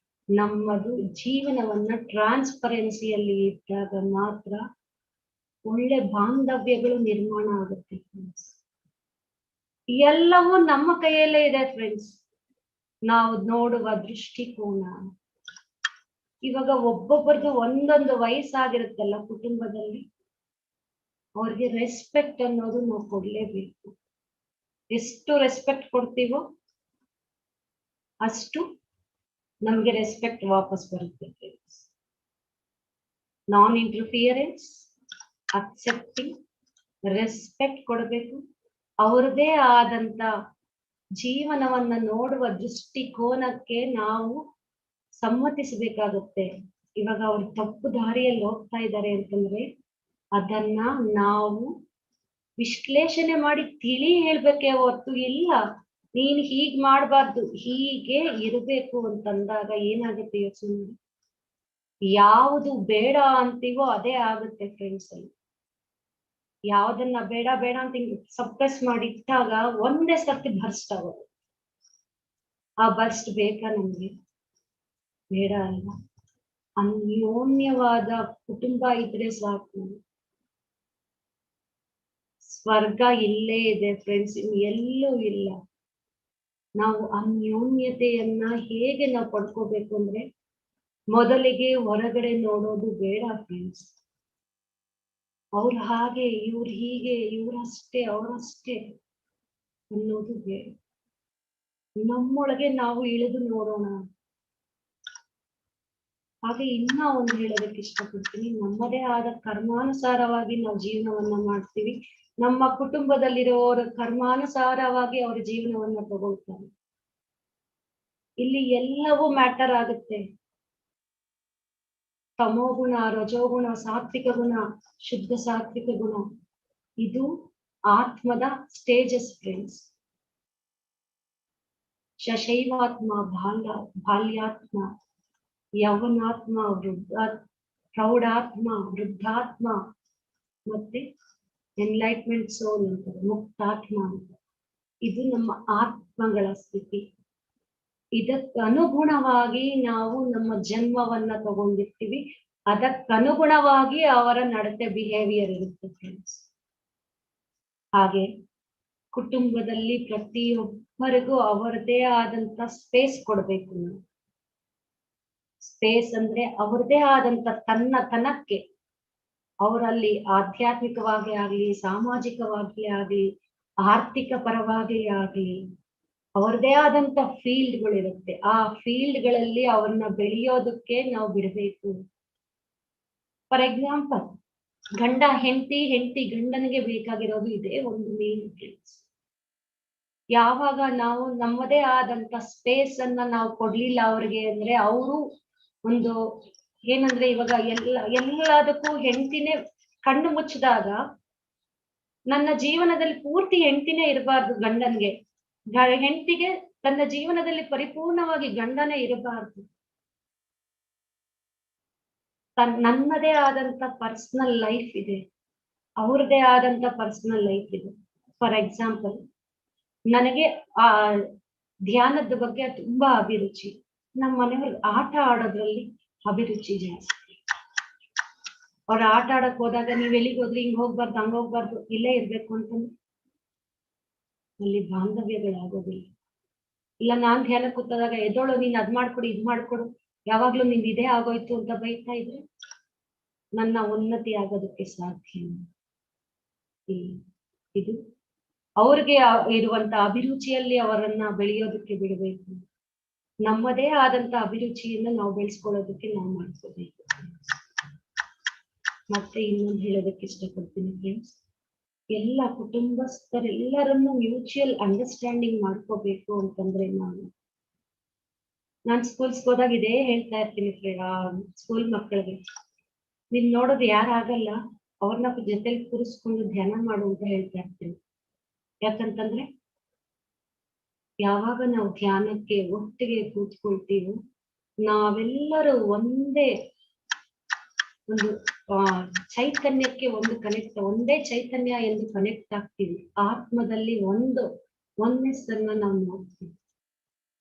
ನಮ್ಮದು ಜೀವನವನ್ನ ಟ್ರಾನ್ಸ್ಪರೆನ್ಸಿಯಲ್ಲಿ ಇದ್ದಾಗ ಮಾತ್ರ ಒಳ್ಳೆ ಬಾಂಧವ್ಯಗಳು ನಿರ್ಮಾಣ ಆಗುತ್ತೆ ಫ್ರೆಂಡ್ಸ್. ಎಲ್ಲವೂ ನಮ್ಮ ಕೈಯಲ್ಲೇ ಇದೆ ಫ್ರೆಂಡ್ಸ್. ನಾವು ನೋಡುವ ದೃಷ್ಟಿಕೋನ. ಇವಾಗ ಒಬ್ಬೊಬ್ಬರದು ಒಂದೊಂದು ವಯಸ್ಸಾಗಿರುತ್ತಲ್ಲ ಕುಟುಂಬದಲ್ಲಿ, ಅವ್ರಿಗೆ ರೆಸ್ಪೆಕ್ಟ್ ಅನ್ನೋದು ನಾವು ಕೊಡ್ಲೇಬೇಕು. ಎಷ್ಟು ರೆಸ್ಪೆಕ್ಟ್ ಕೊಡ್ತೀವೋ ಅಷ್ಟು ನಮ್ಗೆ ರೆಸ್ಪೆಕ್ಟ್ ವಾಪಸ್ ಬರುತ್ತೆ ಫ್ರೆಂಡ್ಸ್. ನಾನ್ ಇಂಟರ್ಫಿಯರೆನ್ಸ್, ಅಕ್ಸೆಪ್ಟಿಂಗ್, ರೆಸ್ಪೆಕ್ಟ್ ಕೊಡಬೇಕು. ಅವ್ರದೇ ಆದಂತ ಜೀವನವನ್ನ ನೋಡುವ ದೃಷ್ಟಿಕೋನಕ್ಕೆ ನಾವು ಸಮ್ಮತಿಸಬೇಕಾಗುತ್ತೆ. ಇವಾಗ ಅವ್ರು ತಪ್ಪು ದಾರಿಯಲ್ಲಿ ಹೋಗ್ತಾ ಇದ್ದಾರೆ ಅಂತಂದ್ರೆ ಅದನ್ನ ನಾವು ವಿಶ್ಲೇಷಣೆ ಮಾಡಿ ತಿಳಿ ಹೇಳ್ಬೇಕೇ ಹೊರ್ತು ಇಲ್ಲ ನೀನ್ ಹೀಗ್ ಮಾಡ್ಬಾರ್ದು ಹೀಗೆ ಇರ್ಬೇಕು ಅಂತಂದಾಗ ಏನಾಗುತ್ತೆ ಯೋಚನೆ ಮಾಡಿ. ಯಾವುದು ಬೇಡ ಅಂತೀವೋ ಅದೇ ಆಗುತ್ತೆ ಫ್ರೆಂಡ್ಸ್. ಅಲ್ಲಿ ಯಾವ್ದನ್ನ ಬೇಡ ಬೇಡ ಅಂತ ಸಪ್ರೆಸ್ ಮಾಡಿ ಇಟ್ಟಾಗ ಒಂದೇ ಸರ್ತಿ ಬರ್ಸ್ಟ್ ಆಗೋದು. ಆ ಬರ್ಸ್ಟ್ ಬೇಕಾ ನಮ್ಗೆ? ಬೇಡ ಅಲ್ವಾ? ಅನ್ಯೋನ್ಯವಾದ ಕುಟುಂಬ ಇದ್ರೆ ಸಾಕು. ಸ್ವರ್ಗ ಇಲ್ಲೇ ಇದೆ ಫ್ರೆಂಡ್ಸ್, ಎಲ್ಲೂ ಇಲ್ಲ. ನಾವು ಅನ್ಯೋನ್ಯತೆಯನ್ನ ಹೇಗೆ ನಾವು ಪಡ್ಕೋಬೇಕು ಅಂದ್ರೆ ಮೊದಲಿಗೆ ಹೊರಗಡೆ ನೋಡೋದು ಬೇಡ ಫ್ರೆಂಡ್ಸ್. ಅವ್ರು ಹಾಗೆ, ಇವ್ರು ಹೀಗೆ, ಇವ್ರಷ್ಟೇ ಅವರಷ್ಟೇ ಅನ್ನೋದು ಬೇಡ. ನಮ್ಮೊಳಗೆ ನಾವು ಇಳಿದು ನೋಡೋಣ. ಹಾಗೆ ಇನ್ನ ಒಂದು ಹೇಳೋದಕ್ಕೆ ಇಷ್ಟಪಡ್ತೀನಿ, ನಮ್ಮದೇ ಆದ ಕರ್ಮಾನುಸಾರವಾಗಿ ನಾವು ಜೀವನವನ್ನ ಮಾಡ್ತೀವಿ. ನಮ್ಮ ಕುಟುಂಬದಲ್ಲಿರೋರ ಕರ್ಮಾನುಸಾರವಾಗಿ ಅವರ ಜೀವನವನ್ನ ತಗೊಳ್ತಾರೆ. ಇಲ್ಲಿ ಎಲ್ಲವೂ ಮ್ಯಾಟರ್ ಆಗುತ್ತೆ. ತಮೋಗುಣ, ರಜೋಗುಣ, ಸಾತ್ವಿಕ ಗುಣ, ಶುದ್ಧ ಸಾತ್ವಿಕ ಗುಣ, ಇದು ಆತ್ಮದ ಸ್ಟೇಜಸ್ ಫ್ರೆಂಡ್ಸ್. ಶೈವಾತ್ಮ, ಬಾಲ್ಯಾತ್ಮ, ಯೌವನಾತ್ಮ, ಪ್ರೌಢಾತ್ಮ, ವೃದ್ಧಾತ್ಮ, ಮತ್ತೆ ಎನ್ಲೈಟ್ಮೆಂಟ್ ಸೋಲ್ ಅಂತಾರೆ, ಮುಕ್ತಾತ್ಮ ಅಂತ. ಇದು ನಮ್ಮ ಆತ್ಮಗಳ ಸ್ಥಿತಿ. ಇದಕ್ಕನುಗುಣವಾಗಿ ನಾವು ನಮ್ಮ ಜನ್ಮವನ್ನ ತಗೊಂಡಿರ್ತೀವಿ. ಅದಕ್ಕನುಗುಣವಾಗಿ ಅವರ ನಡತೆ ಬಿಹೇವಿಯರ್ ಇರುತ್ತೆ ಫ್ರೆಂಡ್ಸ್. ಹಾಗೆ ಕುಟುಂಬದಲ್ಲಿ ಪ್ರತಿಯೊಬ್ಬರಿಗೂ ಅವರದೇ ಆದಂತ ಸ್ಪೇಸ್ ಕೊಡ್ಬೇಕು ನಾವು. ಸ್ಪೇಸ್ ಅಂದ್ರೆ ಅವ್ರದೇ ಆದಂತ ತನಕ್ಕೆ ಅವರಲ್ಲಿ ಆಧ್ಯಾತ್ಮಿಕವಾಗಿ ಆಗ್ಲಿ, ಸಾಮಾಜಿಕವಾಗಿ ಆಗ್ಲಿ, ಆರ್ಥಿಕ ಪರವಾಗಿ ಆಗ್ಲಿ ಅವ್ರದೇ ಆದಂತ ಫೀಲ್ಡ್ಗಳಿರುತ್ತೆ. ಆ ಫೀಲ್ಡ್ಗಳಲ್ಲಿ ಅವ್ರನ್ನ ಬೆಳೆಯೋದಕ್ಕೆ ನಾವು ಬಿಡಬೇಕು. ಫಾರ್ ಎಕ್ಸಾಂಪಲ್, ಗಂಡ ಹೆಂಡತಿ ಗಂಡನಿಗೆ ಬೇಕಾಗಿರೋದು ಇದೇ ಒಂದು ಮೇನ್ ಫ್ರೆಂಡ್ಸ್. ಯಾವಾಗ ನಾವು ನಮ್ಮದೇ ಆದಂತ ಸ್ಪೇಸ್ ಅನ್ನ ನಾವು ಕೊಡ್ಲಿಲ್ಲ ಅವ್ರಿಗೆ ಅಂದ್ರೆ ಅವರು ಒಂದು ಏನಂದ್ರೆ ಇವಾಗ ಎಲ್ಲದಕ್ಕೂ ಹೆಂಡತಿನೇ ಕಣ್ಣು ಮುಚ್ಚಿದಾಗ ನನ್ನ ಜೀವನದಲ್ಲಿ ಪೂರ್ತಿ ಹೆಂಡತಿನೇ ಇರಬಾರ್ದು ಗಂಡನ್ಗೆ, ಹೆಂಡತಿಗೆ ತನ್ನ ಜೀವನದಲ್ಲಿ ಪರಿಪೂರ್ಣವಾಗಿ ಗಂಡನೇ ಇರಬಾರ್ದು. ನನ್ನದೇ ಆದಂತ ಪರ್ಸನಲ್ ಲೈಫ್ ಇದೆ, ಅವ್ರದೇ ಆದಂತ ಪರ್ಸನಲ್ ಲೈಫ್ ಇದೆ. ಫಾರ್ ಎಕ್ಸಾಂಪಲ್, ನನಗೆ ಆ ಧ್ಯಾನದ ಬಗ್ಗೆ ತುಂಬಾ ಅಭಿರುಚಿ. ನಮ್ಮ ಮನೆಯವ್ರಿಗೆ ಆಟ ಆಡೋದ್ರಲ್ಲಿ ಅಭಿರುಚಿ ಜಾಸ್ತಿ. ಅವ್ರ ಆಟ ಆಡಕ್ ಹೋದಾಗ ನೀವ್ ಎಲ್ಲಿಗೆ ಹೋದ್ರಿ, ಹಿಂಗ್ ಹೋಗ್ಬಾರ್ದು, ಹಂಗ ಹೋಗ್ಬಾರ್ದು, ಇಲ್ಲೇ ಇರ್ಬೇಕು ಅಂತಂದ್ರೆ ಅಲ್ಲಿ ಬಾಂಧವ್ಯಗಳಾಗೋದಿಲ್ಲ. ಇಲ್ಲ ನಾನ್ ಧ್ಯಾನ ಕೂತಾದಾಗ ಎದೋಳು ನೀನ್ ಅದ್ ಮಾಡ್ಕೊಡು, ಇದ್ ಮಾಡ್ಕೊಡು, ಯಾವಾಗ್ಲೂ ನಿಂದ್ ಇದೇ ಆಗೋಯ್ತು ಅಂತ ಬೈತಾ ಇದ್ರೆ ನನ್ನ ಉನ್ನತಿ ಆಗೋದಕ್ಕೆ ಸಾಧ್ಯ ಇಲ್ಲ. ಇದು ಅವ್ರಿಗೆ ಇರುವಂತ ಅಭಿರುಚಿಯಲ್ಲಿ ಅವರನ್ನ ಬೆಳೆಯೋದಕ್ಕೆ ಬಿಡಬೇಕು. ನಮ್ಮದೇ ಆದಂತ ಅಭಿರುಚಿಯನ್ನ ನಾವು ಬೆಳೆಸ್ಕೊಳ್ಳೋದಕ್ಕೆ ನಾವು ಮಾಡ್ಕೋಬೇಕು. ಮತ್ತೆ ಇನ್ನೊಂದು ಹೇಳೋದಕ್ಕೆ ಇಷ್ಟಪಡ್ತೀನಿ ಫ್ರೆಂಡ್ಸ್, ಎಲ್ಲ ಕುಟುಂಬಸ್ಥರೆಲ್ಲರನ್ನು ಮ್ಯೂಚುವಲ್ ಅಂಡರ್ಸ್ಟ್ಯಾಂಡಿಂಗ್ ಮಾಡ್ಕೋಬೇಕು ಅಂತಂದ್ರೆ ನಾನ್ ಸ್ಕೂಲ್ಸ್ಗೆ ಹೋದಾಗ ಇದೇ ಹೇಳ್ತಾ ಇರ್ತೀನಿ ಸ್ಕೂಲ್ ಮಕ್ಕಳಿಗೆ, ನೀವ್ ನೋಡೋದು ಯಾರಾಗಲ್ಲ ಅವ್ರನ್ನ ಜೊತೆಲಿ ಕೂರಿಸ್ಕೊಂಡು ಧ್ಯಾನ ಮಾಡು ಅಂತ ಹೇಳ್ತಾ ಇರ್ತೀನಿ. ಯಾಕಂತಂದ್ರೆ ಯಾವಾಗ ನಾವು ಧ್ಯಾನಕ್ಕೆ ಒಟ್ಟಿಗೆ ಕೂತ್ಕೊಳ್ತೀವೋ ನಾವೆಲ್ಲರೂ ಒಂದೇ ಒಂದು ಚೈತನ್ಯಕ್ಕೆ ಒಂದೇ ಚೈತನ್ಯ ಎಂದು ಕನೆಕ್ಟ್ ಆಗ್ತೀವಿ. ಆತ್ಮದಲ್ಲಿ ಒನ್ನೆಸ್ ಅನ್ನ ನಾವು ನೋಡ್ತೀವಿ.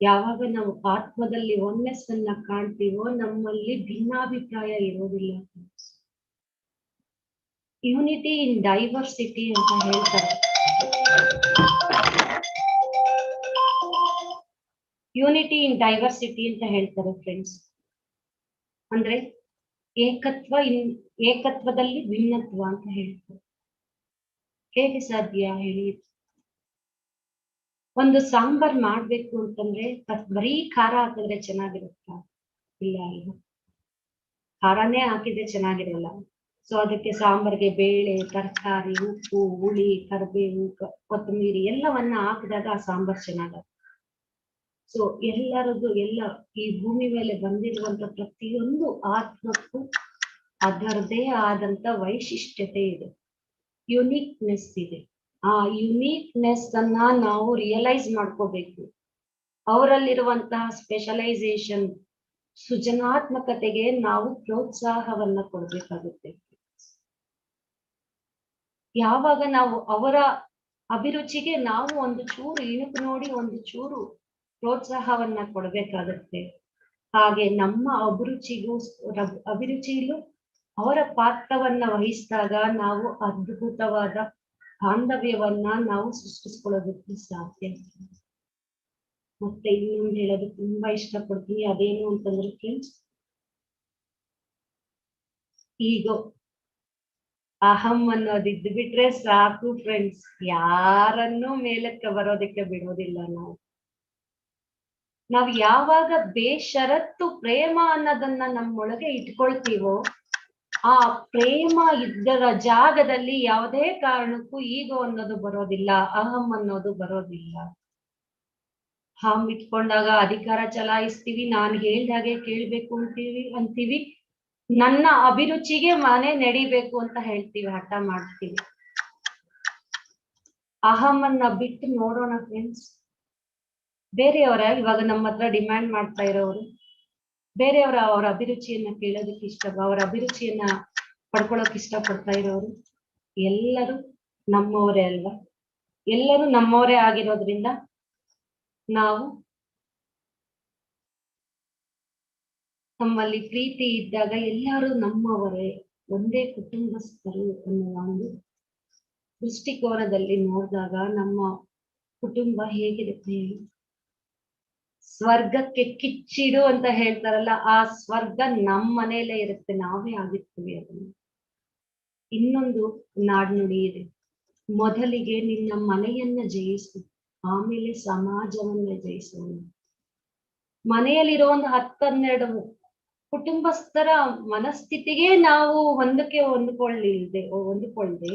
ಯಾವಾಗ ನಾವು ಆತ್ಮದಲ್ಲಿ ಒನ್ನೆಸ್ ಅನ್ನ ಕಾಣ್ತೀವೋ ನಮ್ಮಲ್ಲಿ ಭಿನ್ನಾಭಿಪ್ರಾಯ ಇರೋದಿಲ್ಲ. ಯೂನಿಟಿ ಇನ್ ಡೈವರ್ಸಿಟಿ ಅಂತ ಹೇಳ್ತಾರೆ. ಯೂನಿಟಿ ಇನ್ ಡೈವರ್ಸಿಟಿ ಅಂತ ಹೇಳ್ತಾರೆ ಫ್ರೆಂಡ್ಸ್. ಅಂದ್ರೆ ಏಕತ್ವದಲ್ಲಿ ಭಿನ್ನತ್ವ ಅಂತ ಹೇಳ್ತಾರೆ. ಹೇಗೆ ಸಾಧ್ಯ ಹೇಳಿ? ಒಂದು ಸಾಂಬಾರ್ ಮಾಡ್ಬೇಕು ಅಂತಂದ್ರೆ ಬರೀ ಖಾರ ಹಾಕಿದ್ರೆ ಚೆನ್ನಾಗಿರುತ್ತಾ? ಇಲ್ಲ ಅಲ್ವಾ? ಖಾರನೇ ಹಾಕಿದ್ರೆ ಚೆನ್ನಾಗಿರಲ್ಲ. ಸೊ ಅದಕ್ಕೆ ಸಾಂಬಾರ್ಗೆ ಬೇಳೆ, ತರಕಾರಿ, ಉಪ್ಪು, ಹುಳಿ, ಕರಿಬೇವು, ಕೊತ್ತಂಬರಿ ಎಲ್ಲವನ್ನ ಹಾಕಿದಾಗ ಆ ಸಾಂಬಾರ್ ಚೆನ್ನಾಗತ್ತೆ. ಸೊ ಎಲ್ಲ ಈ ಭೂಮಿ ಮೇಲೆ ಬಂದಿರುವಂತ ಪ್ರತಿಯೊಂದು ಆತ್ಮಕ್ಕೂ ಅದರದೇ ಆದಂತ ವೈಶಿಷ್ಟ್ಯತೆ ಇದೆ, ಯುನೀಕ್ನೆಸ್ ಇದೆ. ಆ ಯುನೀಕ್ನೆಸ್ ಅನ್ನ ನಾವು ರಿಯಲೈಸ್ ಮಾಡ್ಕೋಬೇಕು. ಅವರಲ್ಲಿರುವಂತಹ ಸ್ಪೆಷಲೈಸೇಷನ್, ಸೃಜನಾತ್ಮಕತೆಗೆ ನಾವು ಪ್ರೋತ್ಸಾಹವನ್ನ ಕೊಡ್ಬೇಕಾಗುತ್ತೆ. ಯಾವಾಗ ನಾವು ಅವರ ಅಭಿರುಚಿಗೆ ನಾವು ಒಂದು ಚೂರು ಇಣುಕು ನೋಡಿ ಒಂದು ಚೂರು ಪ್ರೋತ್ಸಾಹವನ್ನ ಕೊಡ್ಬೇಕಾಗತ್ತೆ. ಹಾಗೆ ನಮ್ಮ ಅಭಿರುಚಿಲೂ ಅವರ ಪಾತ್ರವನ್ನ ವಹಿಸಿದಾಗ ನಾವು ಅದ್ಭುತವಾದ ಬಾಂಧವ್ಯವನ್ನ ನಾವು ಸೃಷ್ಟಿಸ್ಕೊಳ್ಳೋದಕ್ಕೆ ಸಾಧ್ಯ. ಮತ್ತೆ ಇನ್ನೊಂದು ಹೇಳೋದು ತುಂಬಾ ಇಷ್ಟಪಡ್ತೀನಿ, ಅದೇನು ಅಂತಂದ್ರೆ ಫ್ರೆಂಡ್ಸ್, ಈಗೋ ಅಹಂ ಅನ್ನೋದಿದ್ದು ಬಿಟ್ರೆ ಸಾಕು ಫ್ರೆಂಡ್ಸ್. ಯಾರನ್ನೂ ಮೇಲಕ್ಕೆ ಬರೋದಕ್ಕೆ ಬಿಡೋದಿಲ್ಲ. ನಾವು ಯಾವಾಗ ಬೇಷರತ್ತು ಪ್ರೇಮ ಅನ್ನೋದನ್ನ ನಮ್ಮೊಳಗೆ ಇಟ್ಕೊಳ್ತೀವೋ ಆ ಪ್ರೇಮ ಇದ್ದರ ಜಾಗದಲ್ಲಿ ಯಾವುದೇ ಕಾರಣಕ್ಕೂ ಈಗೋ ಅನ್ನೋದು ಬರೋದಿಲ್ಲ, ಅಹಂ ಅನ್ನೋದು ಬರೋದಿಲ್ಲ. ಅಹಂ ಇಟ್ಕೊಂಡಾಗ ಅಧಿಕಾರ ಚಲಾಯಿಸ್ತೀವಿ, ನಾನು ಹೇಳ್ದಾಗೆ ಕೇಳ್ಬೇಕು ಅಂತೀವಿ, ನನ್ನ ಅಭಿರುಚಿಗೆ ಮನೆ ನಡಿಬೇಕು ಅಂತ ಹೇಳ್ತೀವಿ, ಹಠ ಮಾಡ್ತೀವಿ. ಅಹಮನ್ನ ಬಿಟ್ಟು ನೋಡೋಣ ಫ್ರೆಂಡ್ಸ್. ಬೇರೆಯವರ ಇವಾಗ ನಮ್ಮ ಹತ್ರ ಡಿಮ್ಯಾಂಡ್ ಮಾಡ್ತಾ ಇರೋರು, ಅವ್ರ ಅಭಿರುಚಿಯನ್ನ ಕೇಳೋದಕ್ಕೆ ಅವರ ಅಭಿರುಚಿಯನ್ನ ಪಡ್ಕೊಳ್ಳೋಕೆ ಇಷ್ಟಪಡ್ತಾ ಇರೋರು ಎಲ್ಲರೂ ನಮ್ಮವರೇ ಅಲ್ವಾ? ಎಲ್ಲರೂ ನಮ್ಮವರೇ ಆಗಿರೋದ್ರಿಂದ ನಾವು ನಮ್ಮಲ್ಲಿ ಪ್ರೀತಿ ಇದ್ದಾಗ ಎಲ್ಲರೂ ನಮ್ಮವರೇ, ಒಂದೇ ಕುಟುಂಬಸ್ಥರು ಅನ್ನುವ ಒಂದು ದೃಷ್ಟಿಕೋನದಲ್ಲಿ ನೋಡಿದಾಗ ನಮ್ಮ ಕುಟುಂಬ ಹೇಗಿರುತ್ತೆ? ಸ್ವರ್ಗಕ್ಕೆ ಕಿಚ್ಚಿಡು ಅಂತ ಹೇಳ್ತಾರಲ್ಲ, ಆ ಸ್ವರ್ಗ ನಮ್ಮ ಮನೆಯಲ್ಲೇ ಇರುತ್ತೆ, ನಾವೇ ಆಗಿರ್ತೀವಿ ಅದನ್ನ. ಇನ್ನೊಂದು ನಾಡ್ನುಡಿ ಇದೆ, ಮೊದಲಿಗೆ ನಿನ್ನ ಮನೆಯನ್ನ ಜಯಿಸು, ಆಮೇಲೆ ಸಮಾಜವನ್ನ ಜಯಿಸೋಣ. ಮನೆಯಲ್ಲಿರೋ ಒಂದು 10-12 ಕುಟುಂಬಸ್ಥರ ಮನಸ್ಥಿತಿಗೆ ನಾವು ಹೊಂದಿಕೊಳ್ಳದೆ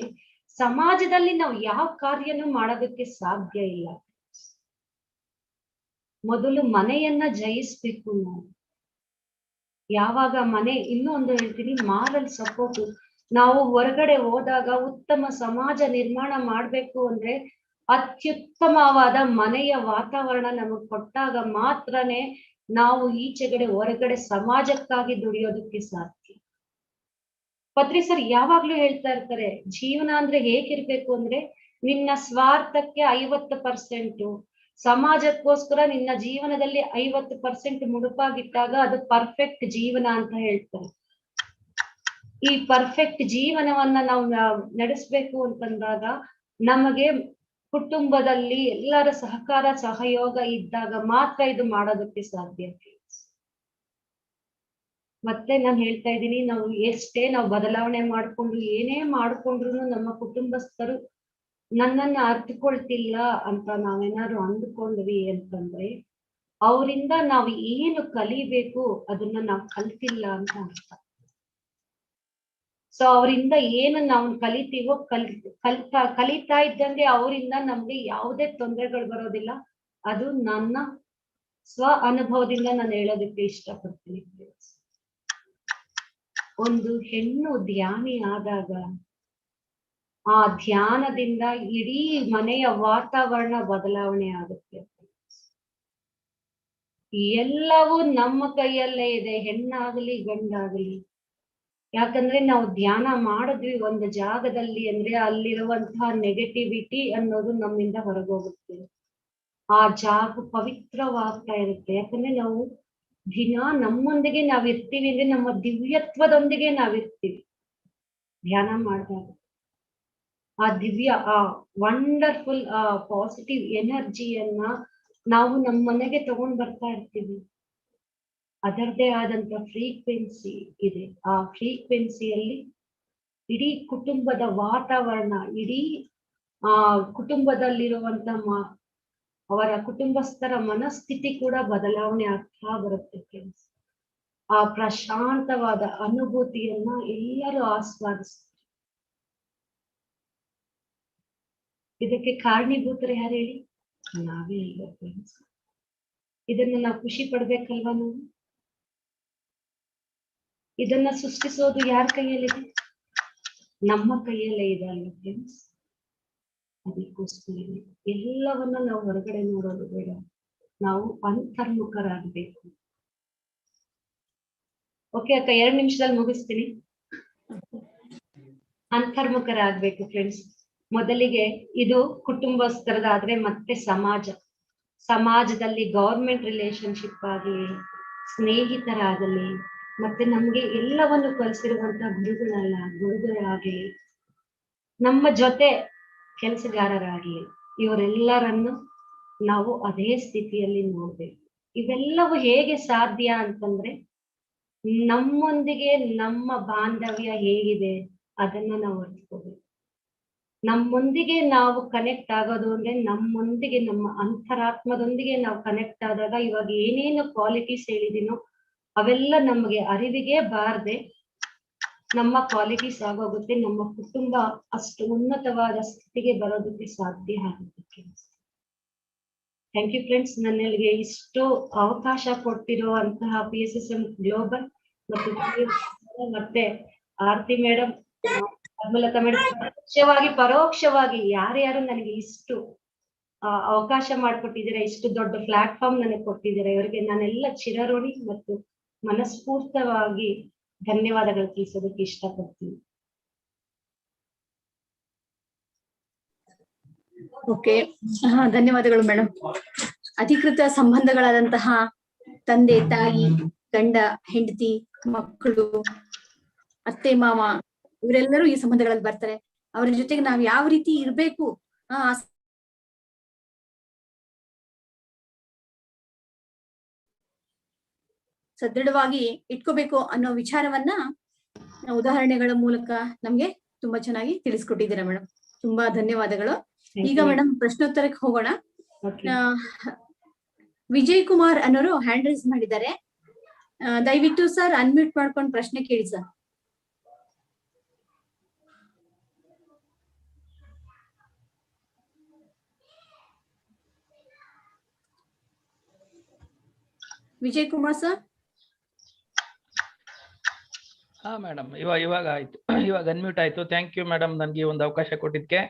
ಸಮಾಜದಲ್ಲಿ ನಾವು ಯಾವ ಕಾರ್ಯನೂ ಮಾಡೋದಕ್ಕೆ ಸಾಧ್ಯ ಇಲ್ಲ. ಮೊದಲು ಮನೆಯನ್ನ ಜಯಿಸ್ಬೇಕು ನಾವು. ಯಾವಾಗ ಇನ್ನೂ ಒಂದು ಹೇಳ್ತೀನಿ, ಮಾರಲ್ ಸಪೋರ್ಟ್. ನಾವು ಹೊರಗಡೆ ಹೋದಾಗ ಉತ್ತಮ ಸಮಾಜ ನಿರ್ಮಾಣ ಮಾಡ್ಬೇಕು ಅಂದ್ರೆ ಅತ್ಯುತ್ತಮವಾದ ಮನೆಯ ವಾತಾವರಣ ನಮಗ್ ಕೊಟ್ಟಾಗ ಮಾತ್ರನೇ ನಾವು ಹೊರಗಡೆ ಸಮಾಜಕ್ಕಾಗಿ ದುಡಿಯೋದಕ್ಕೆ ಸಾಧ್ಯ. ಪತ್ರಿ ಸರ್ ಯಾವಾಗ್ಲೂ ಹೇಳ್ತಾ ಇರ್ತಾರೆ, ಜೀವನ ಅಂದ್ರೆ ಹೇಗಿರ್ಬೇಕು ಅಂದ್ರೆ ನಿನ್ನ ಸ್ವಾರ್ಥಕ್ಕೆ 50%, ಸಮಾಜಕ್ಕೋಸ್ಕರ ನಿನ್ನ ಜೀವನದಲ್ಲಿ 50% ಮುಡುಪಾಗಿಟ್ಟಾಗ ಅದು ಪರ್ಫೆಕ್ಟ್ ಜೀವನ ಅಂತ ಹೇಳ್ತಾರೆ. ಈ ಪರ್ಫೆಕ್ಟ್ ಜೀವನವನ್ನ ನಾವು ನಡೆಸ್ಬೇಕು ಅಂತಂದಾಗ ನಮಗೆ ಕುಟುಂಬದಲ್ಲಿ ಎಲ್ಲರ ಸಹಕಾರ ಸಹಯೋಗ ಇದ್ದಾಗ ಮಾತ್ರ ಇದು ಮಾಡೋದಕ್ಕೆ ಸಾಧ್ಯ. ಮತ್ತೆ ನಾನು ಹೇಳ್ತಾ ಇದ್ದೀನಿ, ನಾವು ಎಷ್ಟೇ ಬದಲಾವಣೆ ಮಾಡ್ಕೊಂಡು ಏನೇ ಮಾಡ್ಕೊಂಡ್ರು ನಮ್ಮ ಕುಟುಂಬಸ್ಥರು ನನ್ನನ್ನ ಅರ್ಥಕೊಳ್ತಿಲ್ಲ ಅಂತ ನಾವೇನಾದ್ರು ಅಂದ್ಕೊಂಡ್ವಿ ಅಂತಂದ್ರೆ ಅವರಿಂದ ನಾವು ಏನು ಕಲಿಬೇಕು ಅದನ್ನ ನಾವು ಕಲ್ತಿಲ್ಲ ಅಂತ ಅರ್ಥ. ಸೊ ಅವರಿಂದ ಏನು ನಾವು ಕಲಿತೀವೋ ಕಲಿತಾ ಇದ್ದಂಗೆ ಅವರಿಂದ ನಮ್ಗೆ ಯಾವುದೇ ತೊಂದರೆಗಳು ಬರೋದಿಲ್ಲ. ಅದು ನನ್ನ ಸ್ವ ಅನುಭವದಿಂದ ನಾನು ಹೇಳೋದಕ್ಕೆ ಇಷ್ಟಪಡ್ತೀನಿ. ಒಂದು ಹೆಣ್ಣು ಧ್ಯಾನಿ ಆದಾಗ ಆ ಧ್ಯಾನದಿಂದ ಇಡೀ ಮನೆಯ ವಾತಾವರಣ ಬದಲಾವಣೆ ಆಗುತ್ತೆ. ಎಲ್ಲವೂ ನಮ್ಮ ಕೈಯಲ್ಲೇ ಇದೆ, ಹೆಣ್ಣಾಗಲಿ ಗಂಡಾಗಲಿ. ಯಾಕಂದ್ರೆ ನಾವು ಧ್ಯಾನ ಮಾಡಿದ್ವಿ ಒಂದು ಜಾಗದಲ್ಲಿ ಅಂದ್ರೆ ಅಲ್ಲಿರುವಂತಹ ನೆಗೆಟಿವಿಟಿ ಅನ್ನೋದು ನಮ್ಮಿಂದ ಹೊರಗೋಗುತ್ತೆ. ಆ ಜಾಗ ಪವಿತ್ರವಾಗ್ತಾ ಇರುತ್ತೆ. ಯಾಕಂದ್ರೆ ನಾವು ದಿನ ನಮ್ಮೊಂದಿಗೆ ನಾವಿರ್ತೀವಿ ಅಂದ್ರೆ ನಮ್ಮ ದಿವ್ಯತ್ವದೊಂದಿಗೆ ನಾವಿರ್ತೀವಿ ಧ್ಯಾನ ಮಾಡಿದಾಗ. ಆ ದಿವ್ಯ ಆ ವಂಡರ್ಫುಲ್ ಆ ಪಾಸಿಟಿವ್ ಎನರ್ಜಿಯನ್ನ ನಾವು ನಮ್ಮ ಮನೆಗೆ ತಗೊಂಡ್ ಬರ್ತಾ ಇರ್ತೀವಿ. ಅದರದೇ ಆದಂತ ಫ್ರೀಕ್ವೆನ್ಸಿ ಇದೆ. ಆ ಫ್ರೀಕ್ವೆನ್ಸಿಯಲ್ಲಿ ಇಡೀ ಕುಟುಂಬದ ವಾತಾವರಣ, ಇಡೀ ಕುಟುಂಬದಲ್ಲಿರುವಂತ ಅವರ ಕುಟುಂಬಸ್ಥರ ಮನಸ್ಥಿತಿ ಕೂಡ ಬದಲಾವಣೆ ಆಗ್ತಾ ಬರುತ್ತೆ ಫ್ರೆಂಡ್ಸ್. ಆ ಪ್ರಶಾಂತವಾದ ಅನುಭೂತಿಯನ್ನ ಎಲ್ಲರೂ ಆಸ್ವಾದಿಸ್ತಾರೆ. ಇದಕ್ಕೆ ಕಾರಣೀಭೂತರು ಯಾರು ಹೇಳಿ? ನಾವೇ ಇಲ್ಲ ಫ್ರೆಂಡ್ಸ್. ಇದನ್ನ ನಾವು ಖುಷಿ ಪಡ್ಬೇಕಲ್ವಾ? ನಾವು ಇದನ್ನ ಸೃಷ್ಟಿಸೋದು ಯಾರ ಕೈಯಲ್ಲಿದೆ? ನಮ್ಮ ಕೈಯಲ್ಲೇ ಇದೆ ಅಲ್ಲ ಫ್ರೆಂಡ್ಸ್. ಅದಕ್ಕೋಸ್ಕರ ಎಲ್ಲವನ್ನ ನಾವು ಹೊರಗಡೆ ನೋಡೋದು ಬೇಡ, ನಾವು ಅಂತರ್ಮುಖರಾಗಬೇಕು. ಓಕೆ ಅಕ್ಕ, 2 ನಿಮಿಷದಲ್ಲಿ ಮುಗಿಸ್ತೀನಿ. ಅಂತರ್ಮುಖರಾಗ್ಬೇಕು ಫ್ರೆಂಡ್ಸ್. ಮೊದಲಿಗೆ ಇದು ಕುಟುಂಬಸ್ಥರದಾದ್ರೆ ಮತ್ತೆ ಸಮಾಜದಲ್ಲಿ ಗೌರ್ಮೆಂಟ್ ರಿಲೇಶನ್ಶಿಪ್ ಆಗಲಿ, ಸ್ನೇಹಿತರಾಗಲಿ, ಮತ್ತೆ ನಮ್ಗೆ ಎಲ್ಲವನ್ನು ಕಲಿಸಿರುವಂತ ಗುರುಗಳಾಗಲಿ, ನಮ್ಮ ಜೊತೆ ಕೆಲಸಗಾರರಾಗಲಿ, ಇವರೆಲ್ಲರನ್ನು ನಾವು ಅದೇ ಸ್ಥಿತಿಯಲ್ಲಿ ನೋಡ್ಬೇಕು. ಇವೆಲ್ಲವೂ ಹೇಗೆ ಸಾಧ್ಯ ಅಂತಂದ್ರೆ ನಮ್ಮೊಂದಿಗೆ ನಮ್ಮ ಬಾಂಧವ್ಯ ಹೇಗಿದೆ ಅದನ್ನ ನಾವು ಅರ್ಥಕೋಬೇಕು. ನಮ್ಮೊಂದಿಗೆ ನಾವು ಕನೆಕ್ಟ್ ಆಗೋದು ಅಂದ್ರೆ ನಮ್ಮೊಂದಿಗೆ ನಮ್ಮ ಅಂತರಾತ್ಮದೊಂದಿಗೆ ನಾವು ಕನೆಕ್ಟ್ ಆದಾಗ ಇವಾಗ ಏನೇನು ಕ್ವಾಲಿಟೀಸ್ ಹೇಳಿದೀನೋ ಅವೆಲ್ಲ ನಮಗೆ ಅರಿವಿಗೆ ಬಾರದೆ ನಮ್ಮ ಕ್ವಾಲಿಟೀಸ್ ಆಗೋಗುತ್ತೆ. ನಮ್ಮ ಕುಟುಂಬ ಅಷ್ಟು ಉನ್ನತವಾದ ಸ್ಥಿತಿಗೆ ಬರೋದಕ್ಕೆ ಸಾಧ್ಯ ಆಗುತ್ತೆ. Thank you friends. ನನ್ನಲ್ಲಿ ಇಷ್ಟು ಅವಕಾಶ ಕೊಟ್ಟಿರುವಂತಹ PSSM ಗ್ಲೋಬಲ್ ಮತ್ತೆ ಆರತಿ ಮೇಡಮ್, ಪದ್ಮಲತಾ ಮೇಡಮ್, ಪರೋಕ್ಷವಾಗಿ ಯಾರ್ಯಾರು ನನಗೆ ಇಷ್ಟು ಅವಕಾಶ ಮಾಡಿಕೊಟ್ಟಿದ್ದೀರಾ, ಇಷ್ಟು ದೊಡ್ಡ ಪ್ಲಾಟ್ಫಾರ್ಮ್ ನನಗೆ ಕೊಟ್ಟಿದ್ದೀರಾ, ಇವರಿಗೆ ನಾನೆಲ್ಲ ಚಿರಋಣಿ ಮತ್ತು ಮನಸ್ಫೂರ್ತವಾಗಿ ಧನ್ಯವಾದಗಳು ತಿಳಿಸೋದಕ್ಕೆ ಇಷ್ಟಪಡ್ತೀನಿ. ಓಕೆ, ಧನ್ಯವಾದಗಳು ಮೇಡಮ್. ಅಧಿಕೃತ ಸಂಬಂಧಗಳಾದಂತಹ ತಂದೆ ತಾಯಿ, ಗಂಡ ಹೆಂಡತಿ, ಮಕ್ಕಳು, ಅತ್ತೆ ಮಾವ, ಇವರೆಲ್ಲರೂ ಈ ಸಂಬಂಧಗಳಲ್ಲಿ ಬರ್ತಾರೆ. ಅವರ ಜೊತೆಗೆ ನಾವು ಯಾವ ರೀತಿ ಇರ್ಬೇಕು, ಸದೃಢವಾಗಿ ಇಟ್ಕೋಬೇಕು ಅನ್ನೋ ವಿಚಾರವನ್ನ ಉದಾಹರಣೆಗಳ ಮೂಲಕ ನಮ್ಗೆ ತುಂಬಾ ಚೆನ್ನಾಗಿ ತಿಳಿಸ್ಕೊಟ್ಟಿದ್ದೀರಾ ಮೇಡಮ್. ತುಂಬಾ ಧನ್ಯವಾದಗಳು. ಈಗ ಮೇಡಮ್ ಪ್ರಶ್ನೋತ್ತರಕ್ಕೆ ಹೋಗೋಣ. ವಿಜಯ್ ಕುಮಾರ್ ಅನ್ನೋರು ಹ್ಯಾಂಡ್ ರೈಸ್ ಮಾಡಿದ್ದಾರೆ. ದಯವಿಟ್ಟು ಸರ್ ಅನ್ಮ್ಯೂಟ್ ಮಾಡ್ಕೊಂಡು ಪ್ರಶ್ನೆ ಕೇಳಿ ಸರ್. ವಿಜಯ್ ಕುಮಾರ್ ಸರ್. ಹಾ ಮೇಡಮ್, ಇವಾಗ ಆಯ್ತು, ಇವಾಗ ಅನ್ಮ್ಯೂಟ್ ಆಯ್ತು. ಥ್ಯಾಂಕ್ ಯು ಮೇಡಮ್, ನನ್ಗೆ ಒಂದು ಅವಕಾಶ ಕೊಟ್ಟಿದ್ಕೆ.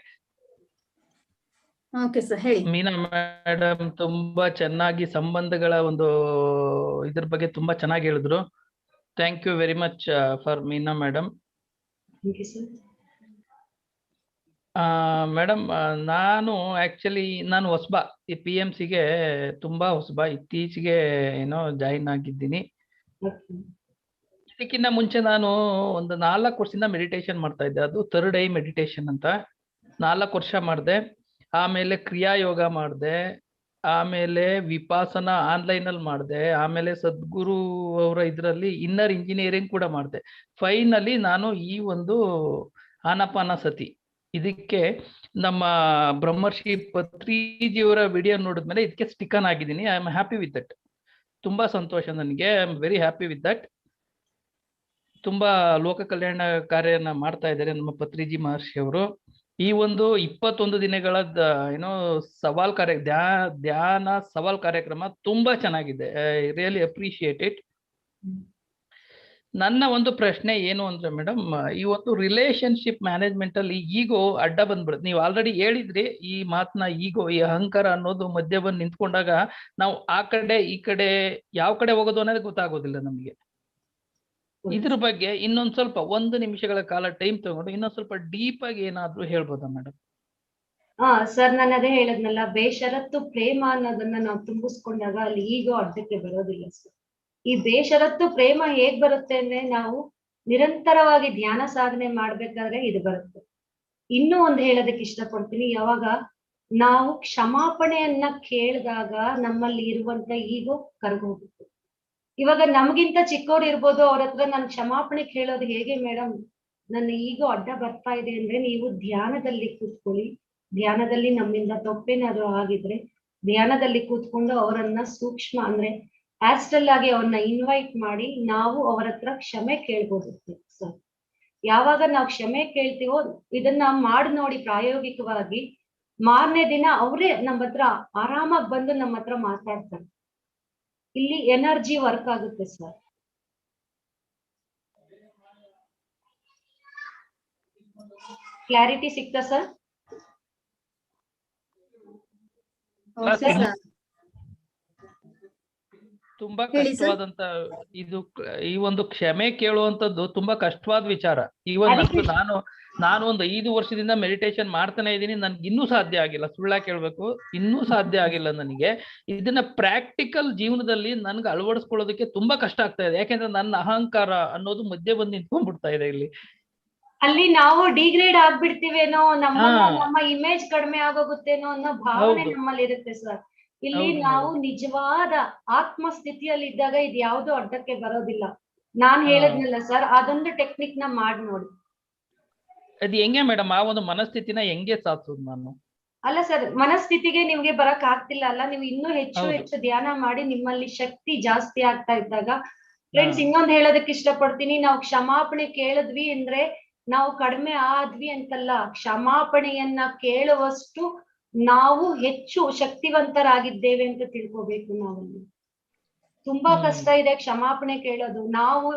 ಓಕೆ ಸರ್, ಹೇಳಿ. ಮೀನಾ ಮೇಡಮ್ ತುಂಬಾ ಚೆನ್ನಾಗಿ ಸಂಬಂಧಗಳ ಒಂದು ಇದ್ರ ಬಗ್ಗೆ ತುಂಬಾ ಚೆನ್ನಾಗಿ ಹೇಳಿದ್ರು. Thank you very much for Meena madam. Madam, ನಾನು ಹೊಸಬ, ಈ PMCಗೆ ತುಂಬಾ ಹೊಸಬ, ಇತ್ತೀಚೆಗೆ ಏನೋ ಜಾಯಿನ್ ಆಗಿದ್ದೀನಿ. ಇದಕ್ಕಿಂತ ಮುಂಚೆ ನಾನು ಒಂದು 4 ವರ್ಷದಿಂದ ಮೆಡಿಟೇಷನ್ ಮಾಡ್ತಾ ಇದ್ದೆ. ಅದು 3rd ಐ ಮೆಡಿಟೇಷನ್ ಅಂತ 4 ವರ್ಷ ಮಾಡಿದೆ. ಆಮೇಲೆ ಕ್ರಿಯಾ ಯೋಗ ಮಾಡಿದೆ, ಆಮೇಲೆ ವಿಪಾಸನ ಆನ್ಲೈನ್ ಅಲ್ಲಿ ಮಾಡಿದೆ, ಆಮೇಲೆ ಸದ್ಗುರು ಅವರ ಇದರಲ್ಲಿ ಇನ್ನರ್ ಇಂಜಿನಿಯರಿಂಗ್ ಕೂಡ ಮಾಡಿದೆ. ಫೈನಲಿ ನಾನು ಈ ಒಂದು ಆನಾಪಾನಸತಿ ಇದಕ್ಕೆ ನಮ್ಮ ಬ್ರಹ್ಮರ್ಷಿ ಪತ್ರಿಜಿಯವರ ವಿಡಿಯೋ ನೋಡಿದ್ಮೇಲೆ ಇದಕ್ಕೆ ಸ್ಟಿಕನ್ ಆಗಿದ್ದೀನಿ. I am happy with that. ತುಂಬಾ ಸಂತೋಷ ನನಗೆ. I am very happy with that. ತುಂಬಾ ಲೋಕ ಕಲ್ಯಾಣ ಕಾರ್ಯನ ಮಾಡ್ತಾ ಇದ್ದಾರೆ ನಮ್ಮ ಪತ್ರಿಜಿ ಮಹರ್ಷಿ ಅವರು. ಈ ಒಂದು 21 ದಿನಗಳ ಏನೋ ಸವಾಲ್ ಧ್ಯಾನ ಸವಾಲ್ ಕಾರ್ಯಕ್ರಮ ತುಂಬಾ ಚೆನ್ನಾಗಿದೆ. I really appreciate it. ನನ್ನ ಒಂದು ಪ್ರಶ್ನೆ ಏನು ಅಂದ್ರೆ ಮೇಡಮ್, ಈ ಒಂದು ರಿಲೇಶನ್ಶಿಪ್ ಮ್ಯಾನೇಜ್ಮೆಂಟ್ ಅಲ್ಲಿ ಈಗೋ ಅಡ್ಡ ಬಂದ್ಬಿಡುತ್ತೆ. ನೀವು ಆಲ್ರೆಡಿ ಹೇಳಿದ್ರಿ ಈ ಮಾತನ್ನ. ಈಗೋ, ಈ ಅಹಂಕಾರ ಅನ್ನೋದು ಮಧ್ಯ ಬಂದು ನಿಂತ್ಕೊಂಡಾಗ ನಾವು ಆ ಕಡೆ ಈ ಕಡೆ ಯಾವ ಕಡೆ ಹೋಗೋದು ಅನ್ನೋದು ಗೊತ್ತಾಗೋದಿಲ್ಲ ನಮಗೆ. ಇದ್ರ ಬಗ್ಗೆ ಇನ್ನೊಂದ್ ಸ್ವಲ್ಪ 1 ನಿಮಿಷಗಳ ಕಾಲ ಟೈಮ್ ತಗೊಂಡು ಇನ್ನೊಂದ್ ಸ್ವಲ್ಪ ಡೀಪ್ ಆಗಿ ಏನಾದ್ರು ಹೇಳ್ಬೋದಾ ಮೇಡಮ್? ಸರ್, ನಾನು ಅದೇ ಹೇಳದ್ನಲ್ಲ, ಬೇಷರತ್ತು ಪ್ರೇಮ ಅನ್ನೋದನ್ನ ನಾವು ತುಂಬಿಸ್ಕೊಂಡಾಗ ಅಲ್ಲಿ ಈಗೋ ಅಡ್ಡಕ್ಕೆ ಬರೋದಿಲ್ಲ ಸರ್. ಈ ಬೇಷರತ್ತು ಪ್ರೇಮ ಹೇಗ್ ಬರುತ್ತೆ ಅಂದ್ರೆ, ನಾವು ನಿರಂತರವಾಗಿ ಧ್ಯಾನ ಸಾಧನೆ ಮಾಡ್ಬೇಕಾದ್ರೆ ಇದು ಬರುತ್ತೆ. ಇನ್ನೂ ಒಂದು ಹೇಳೋದಕ್ಕೆ ಇಷ್ಟಪಡ್ತೀನಿ, ಯಾವಾಗ ನಾವು ಕ್ಷಮಾಪಣೆಯನ್ನ ಕೇಳಿದಾಗ ನಮ್ಮಲ್ಲಿ ಇರುವಂತ ಈಗೋ ಕರಗೋಗುತ್ತೆ. ಇವಾಗ ನಮ್ಗಿಂತ ಚಿಕ್ಕವ್ರು ಇರ್ಬೋದು, ಅವ್ರ ಹತ್ರ ನಾನು ಕ್ಷಮಾಪಣೆ ಕೇಳೋದು ಹೇಗೆ ಮೇಡಮ್, ನನ್ನ ಈಗೋ ಅಡ್ಡ ಬರ್ತಾ ಇದೆ ಅಂದ್ರೆ ನೀವು ಧ್ಯಾನದಲ್ಲಿ ಕೂತ್ಕೊಳ್ಳಿ. ಧ್ಯಾನದಲ್ಲಿ ನಮ್ಮಿಂದ ತಪ್ಪೇನಾದ್ರು ಆಗಿದ್ರೆ ಧ್ಯಾನದಲ್ಲಿ ಕೂತ್ಕೊಂಡು ಅವರನ್ನ ಸೂಕ್ಷ್ಮ ಅಂದ್ರೆ ಆಸ್ಟ್ರಲ್ ಆಗಿ ಅವ್ರನ್ನ ಇನ್ವೈಟ್ ಮಾಡಿ ನಾವು ಅವರ ಹತ್ರ ಕ್ಷಮೆ ಕೇಳ್ಬೋದು ಸರ್. ಯಾವಾಗ ನಾವು ಕ್ಷಮೆ ಕೇಳ್ತೀವೋ, ಇದನ್ನ ಮಾಡಿ ನೋಡಿ ಪ್ರಾಯೋಗಿಕವಾಗಿ, ಮಾರನೇ ದಿನ ಅವರೇ ನಮ್ಮ ಹತ್ರ ಆರಾಮಾಗಿ ಬಂದು ನಮ್ಮ ಹತ್ರ ಮಾತಾಡ್ತಾರೆ. ಇಲ್ಲಿ ಎನರ್ಜಿ ವರ್ಕ್ ಆಗುತ್ತೆ ಸರ್. ಕ್ಲಾರಿಟಿ ಸಿಗ್ತಾ ಸರ್? ತುಂಬಾ ಕಷ್ಟವಾದಂತ ಇದು. ಈ ಒಂದು ಕ್ಷಮೆ ಕೇಳುವಂತದ್ದು ತುಂಬಾ ಕಷ್ಟವಾದ ವಿಚಾರ. ಇವನ್ ನಾನು ಒಂದು 5 ವರ್ಷದಿಂದ ಮೆಡಿಟೇಷನ್ ಮಾಡ್ತಾನೆ ಇದ್ದೀನಿ, ನನ್ಗೆ ಇನ್ನೂ ಸಾಧ್ಯ ಆಗಿಲ್ಲ. ಸುಳ್ಳಾಗಿ ಹೇಳ್ಬೇಕು, ಇನ್ನೂ ಸಾಧ್ಯ ಆಗಿಲ್ಲ ನನಗೆ. ಇದನ್ನ ಪ್ರಾಕ್ಟಿಕಲ್ ಜೀವನದಲ್ಲಿ ನನ್ಗೆ ಅಳವಡಿಸ್ಕೊಳ್ಳೋದಕ್ಕೆ ತುಂಬಾ ಕಷ್ಟ ಆಗ್ತಾ ಇದೆ. ಯಾಕೆಂದ್ರೆ ನನ್ನ ಅಹಂಕಾರ ಅನ್ನೋದು ಮಧ್ಯೆ ಬಂದು ನಿಂತ್ಕೊಂಡ್ಬಿಡ್ತಾ ಇದೆ ಇಲ್ಲಿ. ಅಲ್ಲಿ ನಾವು ಡಿಗ್ರೇಡ್ ಆಗ್ಬಿಡ್ತೀವೇನೋ, ನಮ್ಮ ಇಮೇಜ್ ಕಡಿಮೆ ಆಗೋಗುತ್ತೇನೋ ಅನ್ನೋ ಭಾವನೆ ನಮ್ಮಲ್ಲಿ ಇರುತ್ತೆ ಸರ್. ಇಲ್ಲಿ ನಾವು ನಿಜವಾದ ಆತ್ಮ ಸ್ಥಿತಿಯಲ್ಲಿ ಇದ್ದಾಗ ಇದು ಯಾವ್ದು ಅಡ್ಡಕ್ಕೆ ಬರೋದಿಲ್ಲ. ನಾನ್ ಹೇಳಿದ್ನಲ್ಲ ಸರ್, ಅದೊಂದು ಟೆಕ್ನಿಕ್ ನ ಮಾಡಿ ನೋಡಿ. ಅದು ಹೆಂಗೆ ಮೇಡಮ್, ಆ ಒಂದು ಮನಸ್ಥಿತಿನ ಹೆಂಗೆ ಸಾಧಿಸೋದು ನಾನು? ಅಲ್ಲ ಸರ್, ಮನಸ್ಥಿತಿಗೆ ನಿಮ್ಗೆ ಬರಕ್ ಆಗ್ತಿಲ್ಲ ಅಲ್ಲ, ನೀವು ಇನ್ನೂ ಹೆಚ್ಚು ಧ್ಯಾನ ಮಾಡಿ ನಿಮ್ಮಲ್ಲಿ ಶಕ್ತಿ ಜಾಸ್ತಿ ಆಗ್ತಾ ಇದ್ದಾಗ. ಫ್ರೆಂಡ್ಸ್, ಇನ್ನೊಂದು ಹೇಳೋದಕ್ಕೆ ಇಷ್ಟಪಡ್ತೀನಿ, ನಾವು ಕ್ಷಮಾಪಣೆ ಕೇಳಿದ್ವಿ ಅಂದ್ರೆ ನಾವು ಕಡಿಮೆ ಆದ್ವಿ ಅಂತಲ್ಲ. ಕ್ಷಮಾಪಣೆಯನ್ನ ಕೇಳುವಷ್ಟು ನಾವು ಹೆಚ್ಚು ಶಕ್ತಿವಂತರಾಗಿದ್ದೇವೆ ಅಂತ ತಿಳ್ಕೋಬೇಕು. ನಾವಲ್ಲಿ ತುಂಬಾ ಕಷ್ಟ ಇದೆ ಕ್ಷಮಾಪಣೆ ಕೇಳೋದು. ನಾವು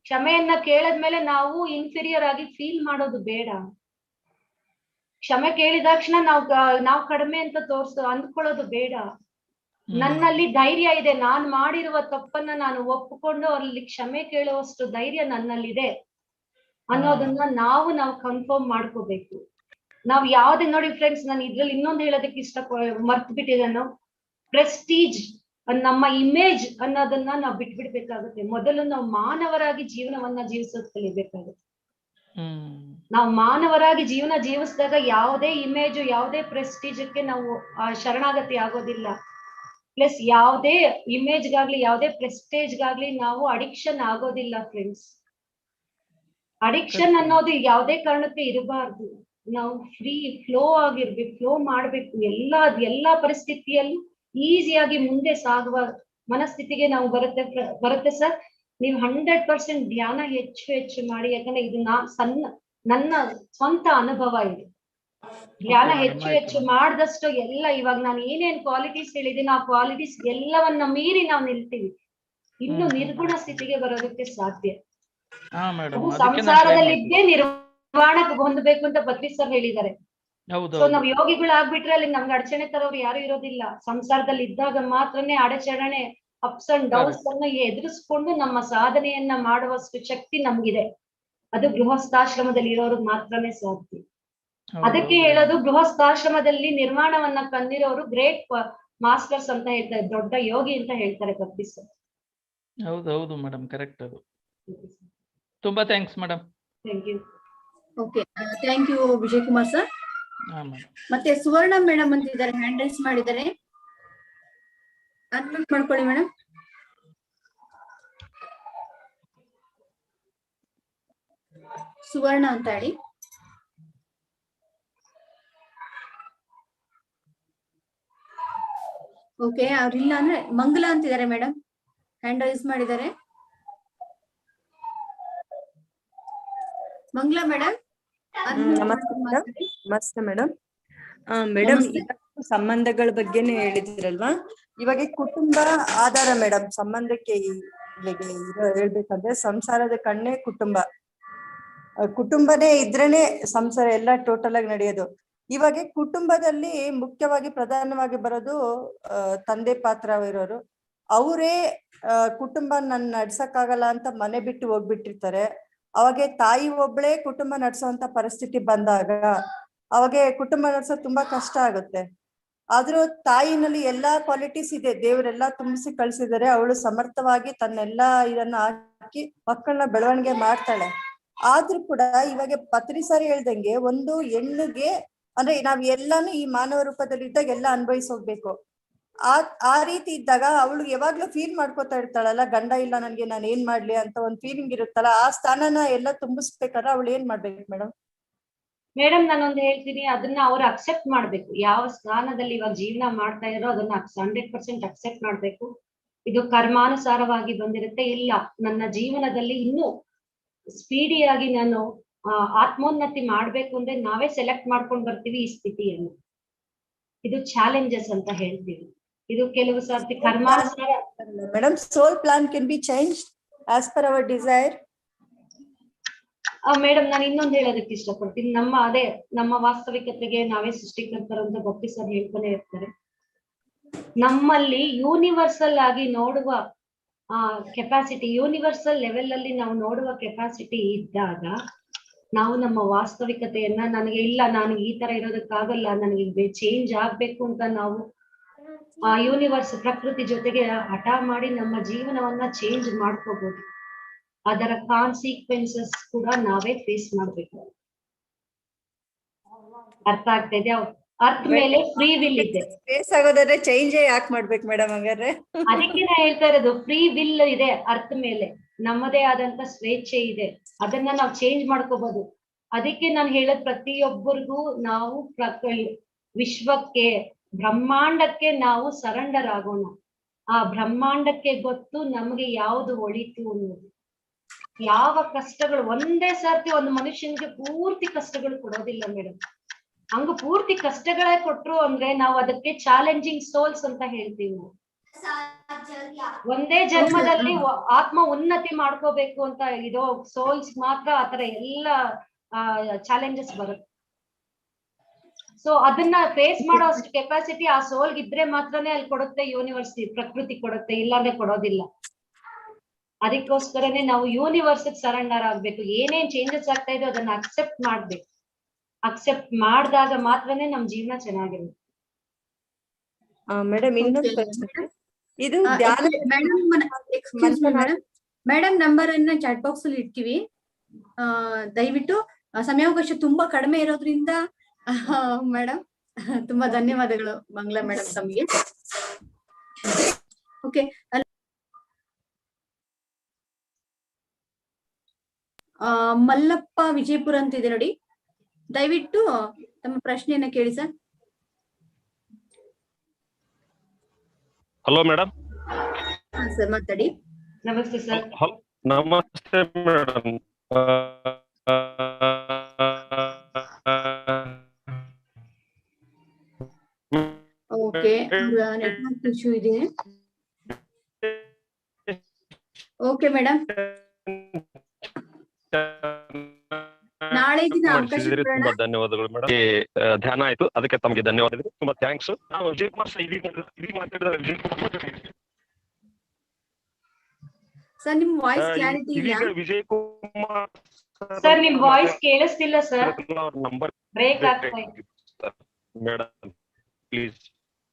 ಕ್ಷಮೆಯನ್ನ ಕೇಳದ್ಮೇಲೆ ನಾವು ಇನ್ಫೀರಿಯರ್ ಆಗಿ ಫೀಲ್ ಮಾಡೋದು ಬೇಡ. ಕ್ಷಮೆ ಕೇಳಿದ ತಕ್ಷಣ ನಾವು ಕಡಿಮೆ ಅಂತ ಅಂದ್ಕೊಳ್ಳೋದು ಬೇಡ. ನನ್ನಲ್ಲಿ ಧೈರ್ಯ ಇದೆ, ನಾನ್ ಮಾಡಿರುವ ತಪ್ಪನ್ನ ನಾನು ಒಪ್ಪಿಕೊಂಡು ಅಲ್ಲಿ ಕ್ಷಮೆ ಕೇಳುವಷ್ಟು ಧೈರ್ಯ ನನ್ನಲ್ಲಿದೆ ಅನ್ನೋದನ್ನ ನಾವು ಕನ್ಫರ್ಮ್ ಮಾಡ್ಕೋಬೇಕು. ನಾವ್ ಯಾವ್ದೇ ನೋಡಿ ಫ್ರೆಂಡ್ಸ್, ನಾನು ಇದ್ರಲ್ಲಿ ಇನ್ನೊಂದು ಹೇಳೋದಕ್ಕೆ ಮರ್ತು ಬಿಟ್ಟಿದ್ದೇನು, ಪ್ರೆಸ್ಟೀಜ್ ನಮ್ಮ ಇಮೇಜ್ ಅನ್ನೋದನ್ನ ನಾವು ಬಿಟ್ಬಿಡ್ಬೇಕಾಗುತ್ತೆ. ಮೊದಲು ನಾವು ಮಾನವರಾಗಿ ಜೀವನವನ್ನ ಜೀವಿಸೋದ್ ಕಲಿಬೇಕಾಗುತ್ತೆ. ನಾವು ಮಾನವರಾಗಿ ಜೀವನ ಜೀವಿಸಿದಾಗ ಯಾವುದೇ ಇಮೇಜ್, ಯಾವುದೇ ಪ್ರೆಸ್ಟೀಜಕ್ಕೆ ನಾವು ಶರಣಾಗತಿ ಆಗೋದಿಲ್ಲ. ಪ್ಲಸ್ ಯಾವುದೇ ಇಮೇಜ್ಗಾಗ್ಲಿ ಯಾವುದೇ ಪ್ರೆಸ್ಟೇಜ್ಗಾಗ್ಲಿ ನಾವು ಅಡಿಕ್ಷನ್ ಆಗೋದಿಲ್ಲ ಫ್ರೆಂಡ್ಸ್. ಅಡಿಕ್ಷನ್ ಅನ್ನೋದು ಯಾವುದೇ ಕಾರಣಕ್ಕೆ ಇರಬಾರ್ದು. ನಾವು ಫ್ರೀ ಫ್ಲೋ ಆಗಿರ್ಬೇಕು, ಫ್ಲೋ ಮಾಡ್ಬೇಕು. ಎಲ್ಲಾ ಪರಿಸ್ಥಿತಿಯಲ್ಲೂ ಈಸಿಯಾಗಿ ಮುಂದೆ ಸಾಗುವ ಮನಸ್ಥಿತಿಗೆ ನಾವು ಬರುತ್ತೆ ಸರ್. ನೀವು 100% ಧ್ಯಾನ ಹೆಚ್ಚು ಮಾಡಿ. ಯಾಕಂದ್ರೆ ಇದು ನನ್ನ ಸ್ವಂತ ಅನುಭವ ಇದೆ. ಧ್ಯಾನ ಹೆಚ್ಚು ಮಾಡಿದಷ್ಟು ಎಲ್ಲ, ಇವಾಗ ನಾನು ಏನೇನ್ ಕ್ವಾಲಿಟೀಸ್ ಹೇಳಿದೀನಿ ಆ ಕ್ವಾಲಿಟೀಸ್ ಎಲ್ಲವನ್ನ ಮೀರಿ ನಾವು ನಿಲ್ತೀವಿ. ಇನ್ನು ನಿರ್ಗುಣ ಸ್ಥಿತಿಗೆ ಬರೋದಕ್ಕೆ ಸಾಧ್ಯ. ಸಂಸಾರದಲ್ಲಿದ್ದೇ ನಿರ್ವಾಣಕ್ಕೆ ಹೊಂದಬೇಕು ಅಂತ ಪತ್ರಿ ಸರ್ ಹೇಳಿದ್ದಾರೆ. ಸೊ ನಾವ್ ಯೋಗಿಗಳಾಗ್ಬಿಟ್ರೆ ಅಲ್ಲಿ ನಮ್ಗೆ ಅಡಚಣೆ ತರೋರು ಯಾರು ಇರೋದಿಲ್ಲ. ಸಂಸಾರದಲ್ಲಿ ಇದ್ದಾಗ ಮಾತ್ರನೇ ಅಡಚಣೆ, ಅಪ್ಸ್ ಅಂಡ್ ಡೌನ್ಸ್ ಅನ್ನ ಎದುರಿಸ್ಕೊಂಡು ನಮ್ಮ ಸಾಧನೆಯನ್ನ ಮಾಡುವಷ್ಟು ಶಕ್ತಿ ನಮ್ಗಿದೆ. ಅದು ಗೃಹಸ್ಥಾಶ್ರಮದಲ್ಲಿ ಇರೋರು ಮಾತ್ರನೇ ಸಾಧ್ಯ. ಅದಕ್ಕೆ ಹೇಳೋದು, ಗೃಹಸ್ಥಾಶ್ರಮದಲ್ಲಿ ನಿರ್ಮಾಣವನ್ನ ಕಂದಿರೋರು ಗ್ರೇಟ್ ಮಾಸ್ಟರ್ಸ್ ಅಂತ ಹೇಳ್ತಾರೆ, ದೊಡ್ಡ ಯೋಗಿ ಅಂತ ಹೇಳ್ತಾರೆ ಪತ್ರಿ ಸರ್. ಹೌದು ಮೇಡಮ್, ಕರೆಕ್ಟ್. ಅದು ತುಂಬಾ thanks madam. Thank you. Okay, thank you Vijay Kumar sir. ಮತ್ತೆ ಸುವರ್ಣ ಮೇಡಮ್ ಅಂತ ಇದ್ದಾರೆ, ಹ್ಯಾಂಡ್ ರೈಸ್ ಮಾಡಿದ್ದಾರೆ. ಅನ್ಮ್ಯೂಟ್ ಮಾಡ್ಕೊಳ್ಳಿ ಮೇಡಮ್. ಸುವರ್ಣ ಅಂತ ಹೇಳಿ. ಓಕೆ, ಅವ್ರಿಲ್ಲ ಅಂದ್ರೆ ಮಂಗಲ ಅಂತಿದ್ದಾರೆ ಮೇಡಮ್, ಹ್ಯಾಂಡ್ ರೈಸ್ ಮಾಡಿದ್ದಾರೆ. ಮಂಗ್ಲಾ ಮೇಡಮ್. ನಮಸ್ತೆ ಮೇಡಮ್. ನಮಸ್ತೆ ಮೇಡಮ್. ಮೇಡಮ್, ಸಂಬಂಧಗಳ ಬಗ್ಗೆನೇ ಹೇಳಿದ್ರಲ್ವಾ, ಇವಾಗ ಕುಟುಂಬ ಆಧಾರ ಮೇಡಮ್. ಸಂಬಂಧಕ್ಕೆ ಹೇಳ್ಬೇಕಂದ್ರೆ ಸಂಸಾರದ ಕಣ್ಣೇ ಕುಟುಂಬ. ಕುಟುಂಬನೇ ಇದ್ರೇನೆ ಸಂಸಾರ ಎಲ್ಲ ಟೋಟಲ್ ಆಗಿ ನಡೆಯೋದು. ಇವಾಗ ಕುಟುಂಬದಲ್ಲಿ ಮುಖ್ಯವಾಗಿ ಪ್ರಧಾನವಾಗಿ ಬರೋದು ತಂದೆ ಪಾತ್ರ ಇರೋರು. ಅವರೇ ಕುಟುಂಬ ನನ್ನ ನಡ್ಸಕ್ಕಾಗಲ್ಲ ಅಂತ ಮನೆ ಬಿಟ್ಟು ಹೋಗ್ಬಿಟ್ಟಿರ್ತಾರೆ. ಅವಾಗ ತಾಯಿ ಒಬ್ಳೆ ಕುಟುಂಬ ನಡ್ಸೋಂತ ಪರಿಸ್ಥಿತಿ ಬಂದಾಗ ಅವಾಗ ಕುಟುಂಬ ನಡ್ಸೋದು ತುಂಬಾ ಕಷ್ಟ ಆಗುತ್ತೆ. ಆದ್ರೂ ತಾಯಿನಲ್ಲಿ ಎಲ್ಲಾ ಕ್ವಾಲಿಟೀಸ್ ಇದೆ, ದೇವರೆಲ್ಲಾ ತುಂಬಿಸಿ ಕಳ್ಸಿದ್ದಾರೆ. ಅವಳು ಸಮರ್ಥವಾಗಿ ತನ್ನೆಲ್ಲಾ ಇದನ್ನ ಹಾಕಿ ಮಕ್ಕಳನ್ನ ಬೆಳವಣಿಗೆ ಮಾಡ್ತಾಳೆ. ಆದ್ರೂ ಕೂಡ ಇವಾಗ ಪತ್ರಿ ಸಾರಿ ಹೇಳ್ದಂಗೆ ಒಂದು ಹೆಣ್ಣಿಗೆ ಅಂದ್ರೆ ನಾವ್ ಎಲ್ಲಾನು ಈ ಮಾನವ ರೂಪದಲ್ಲಿ ಇದ್ದಾಗ ಎಲ್ಲ ಅನ್ಭವಿಸೋಗ್ಬೇಕು. ಆ ರೀತಿ ಇದ್ದಾಗ ಅವಳು ಯಾವಾಗ್ಲೂ ಫೀಲ್ ಮಾಡ್ಕೊತಾ ಇರ್ತಾಳಲ್ಲ, ಗಂಡ ಇಲ್ಲ ನನ್ಗೆ, ನಾನು ಏನ್ ಮಾಡ್ಲಿ ಅಂತ ಒಂದ್ ಫೀಲಿಂಗ್ ಇರುತ್ತಲ್ಲ, ಆ ಸ್ಥಾನನ ಎಲ್ಲ ತುಂಬಿಸ್ಬೇಕಾದ್ರೆ ಅವಳು ಏನ್ ಮಾಡ್ಬೇಕು ಮೇಡಮ್? ಮೇಡಮ್, ನಾನೊಂದು ಹೇಳ್ತೀನಿ, ಅದನ್ನ ಅವ್ರು ಅಕ್ಸೆಪ್ಟ್ ಮಾಡ್ಬೇಕು. ಯಾವ ಸ್ಥಾನದಲ್ಲಿ ಇವಾಗ ಜೀವನ ಮಾಡ್ತಾ ಇರೋ ಅದನ್ನ 100% ಅಕ್ಸೆಪ್ಟ್ ಮಾಡ್ಬೇಕು. ಇದು ಕರ್ಮಾನುಸಾರವಾಗಿ ಬಂದಿರುತ್ತೆ. ಇಲ್ಲ, ನನ್ನ ಜೀವನದಲ್ಲಿ ಇನ್ನೂ ಸ್ಪೀಡಿಯಾಗಿ ನಾನು ಆತ್ಮೋನ್ನತಿ ಮಾಡ್ಬೇಕು ಅಂದ್ರೆ ನಾವೇ ಸೆಲೆಕ್ಟ್ ಮಾಡ್ಕೊಂಡ್ ಬರ್ತೀವಿ ಈ ಸ್ಥಿತಿಯನ್ನು. ಇದು ಚಾಲೆಂಜಸ್ ಅಂತ ಹೇಳ್ತೀವಿ. ಇದು ಕೆಲವು ಸರ್ತಿ ಕರ್ಮಾನುಸಾರ. Madam, soul plan can be changed as per our desire. Madam, ನಾನು ಇನ್ನೊಂದು ಹೇಳೋದಕ್ಕೆ ಇಷ್ಟಪಡ್ತೀನಿ. ನಮ್ಮ ವಾಸ್ತವಿಕತೆಗೆ ನಾವೇ ಸೃಷ್ಟಿಕರ್ತರು ಅಂತ ಭಕ್ತಿ ಸರ್ ಹೇಳ್ತಾನೆ ಇರ್ತಾರೆ. ನಮ್ಮಲ್ಲಿ ಯೂನಿವರ್ಸಲ್ ಆಗಿ ನೋಡುವ ಕೆಪಾಸಿಟಿ, ಯೂನಿವರ್ಸಲ್ ಲೆವೆಲ್ ಅಲ್ಲಿ ನಾವು ನೋಡುವ ಕೆಪಾಸಿಟಿ ಇದ್ದಾಗ ನಾವು ನಮ್ಮ ವಾಸ್ತವಿಕತೆಯನ್ನ, ನನಗೆ ಇಲ್ಲ, ನಾನು ಈ ತರ ಇರೋದಕ್ಕಾಗಲ್ಲ, ನನಗೆ ಚೇಂಜ್ ಆಗ್ಬೇಕು ಅಂತ ನಾವು ಆ ಯೂನಿವರ್ಸ್ ಪ್ರಕೃತಿ ಜೊತೆಗೆ ಹಠ ಮಾಡಿ ನಮ್ಮ ಜೀವನವನ್ನ ಚೇಂಜ್ ಮಾಡ್ಕೋಬಹುದು. ಅದರ ಕಾನ್ಸಿಕ್ವೆನ್ಸಸ್ ಕೂಡ ನಾವೇ ಫೇಸ್ ಮಾಡ್ಬೇಕು. ಅರ್ಥ ಆಗ್ತಾ ಇದೆಯಾ? ಅರ್ಥ ಮೇಲೆ ಫ್ರೀ ವಿಲ್ ಇದೆ. ಫೇಸ್ ಆಗೋದಾದ್ರೆ ಚೇಂಜ್ ಯಾಕೆ ಮಾಡ್ಬೇಕು ಮೇಡಮ್? ಹಂಗಾದ್ರೆ ಅದಕ್ಕೆ ನಾ ಹೇಳ್ತಾ ಇರೋದು, ಫ್ರೀ ವಿಲ್ ಇದೆ ಅರ್ಥ ಮೇಲೆ, ನಮ್ಮದೇ ಆದಂತ ಸ್ವೇಚ್ಛೆ ಇದೆ, ಅದನ್ನ ನಾವು ಚೇಂಜ್ ಮಾಡ್ಕೋಬಹುದು. ಅದಕ್ಕೆ ನಾನು ಹೇಳೋದ್ ಪ್ರತಿಯೊಬ್ಬರಿಗೂ ನಾವು ವಿಶ್ವಕ್ಕೆ, ಬ್ರಹ್ಮಾಂಡಕ್ಕೆ ನಾವು ಸರೆಂಡರ್ ಆಗೋಣ. ಆ ಬ್ರಹ್ಮಾಂಡಕ್ಕೆ ಗೊತ್ತು ನಮ್ಗೆ ಯಾವ್ದು ಒಳಿತು ಅನ್ನೋದು. ಯಾವ ಕಷ್ಟಗಳು ಒಂದೇ ಸರ್ತಿ ಒಂದು ಮನುಷ್ಯನಿಗೆ ಪೂರ್ತಿ ಕಷ್ಟಗಳು ಕೊಡೋದಿಲ್ಲ ಮೇಡಮ್. ಹಂಗ ಪೂರ್ತಿ ಕಷ್ಟಗಳೇ ಕೊಟ್ರು ಅಂದ್ರೆ ನಾವು ಅದಕ್ಕೆ ಚಾಲೆಂಜಿಂಗ್ ಸೋಲ್ಸ್ ಅಂತ ಹೇಳ್ತೀವಿ. ಒಂದೇ ಜನ್ಮದಲ್ಲಿ ಆತ್ಮ ಉನ್ನತಿ ಮಾಡ್ಕೋಬೇಕು ಅಂತ ಇರೋ ಸೋಲ್ಸ್ ಮಾತ್ರ ಆತರ ಎಲ್ಲ ಚಾಲೆಂಜಸ್ ಬರುತ್ತೆ. ಸೊ ಅದನ್ನ ಫೇಸ್ ಮಾಡೋ ಅಷ್ಟು ಕೆಪಾಸಿಟಿ ಆ ಸೋಲ್ಗೆ ಇದ್ರೆ ಮಾತ್ರನೇ ಅಲ್ಲಿ ಕೊಡುತ್ತೆ ಯೂನಿವರ್ಸ್, ಪ್ರಕೃತಿ ಕೊಡುತ್ತೆ, ಇಲ್ಲಾಂದ್ರೆ ಕೊಡೋದಿಲ್ಲ. ಅದಕ್ಕೋಸ್ಕರನೇ ನಾವು ಯೂನಿವರ್ಸ್ ಸರೆಂಡರ್ ಆಗ್ಬೇಕು. ಏನೇನ್ ಚೇಂಜಸ್ ಆಗ್ತಾ ಇದೆ ಅದನ್ನ ಅಕ್ಸೆಪ್ಟ್ ಮಾಡ್ಬೇಕು. ಅಕ್ಸೆಪ್ಟ್ ಮಾಡಿದಾಗ ಮಾತ್ರನೇ ನಮ್ ಜೀವನ ಚೆನ್ನಾಗಿರುತ್ತೆ. ಮೇಡಮ್, ಇನ್ನೊಂದು ಪ್ರಶ್ನೆ. ಇದು ಮೇಡಮ್ ನಂಬರ್ ಅನ್ನ ಚಾಟ್ ಬಾಕ್ಸ್ ಅಲ್ಲಿ ಇಡ್ತೀವಿ. ದಯವಿಟ್ಟು ಸಮಯಾವಕಾಶ ತುಂಬಾ ಕಡಿಮೆ ಇರೋದ್ರಿಂದ ಮೇಡಮ್ ತುಂಬಾ ಧನ್ಯವಾದಗಳು ಮಂಗ್ಲಾ ಮೇಡಮ್ ತಮಗೆ. ಓಕೆ, ಮಲ್ಲಪ್ಪ ವಿಜಯಪುರ ಅಂತ ಇದೆ ನೋಡಿ, ದಯವಿಟ್ಟು ತಮ್ಮ ಪ್ರಶ್ನೆಯನ್ನ ಕೇಳಿ ಸರ್. Hello madam. ಸರ್ ಮಾತಾಡಿ. ನಮಸ್ತೆ ಸರ್. ನಮಸ್ತೆ ಮೇಡಮ್. ಓಕೆ, ನೆಟ್ವರ್ಕ್ ಇಶ್ಯೂ ಇದೆ. ಓಕೆ ಮೇಡಮ್, ನಾಳೆ ದಿನ ಅವಕಾಶ ತುಂಬಾ ಧನ್ಯವಾದಗಳು ಮೇಡಮ್. ಧ್ಯಾನ ಆಯ್ತು, ಅದಕ್ಕೆ ತಮಗೆ ಧನ್ಯವಾದಗಳು, ತುಂಬಾ ಥ್ಯಾಂಕ್ಸ್. ನಾವು ವಿಜಯ್ ಕುಮಾರ್ ಸರ್, ನಿಮ್ ವಾಯ್ಸ್ ಕ್ಲಾರಿಟಿ ಇಲ್ಲ. ವಿಜಯ್ ಕುಮಾರ್ ಸರ್, ನಿಮ್ ವಾಯ್ಸ್ ಕೇಳಿಸ್ತಿಲ್ಲ ಸರ್, ನಂಬರ್ ಬ್ರೇಕ್ ಆಗ್ತಾ ಇದೆ ಮೇಡಮ್, ಪ್ಲೀಸ್.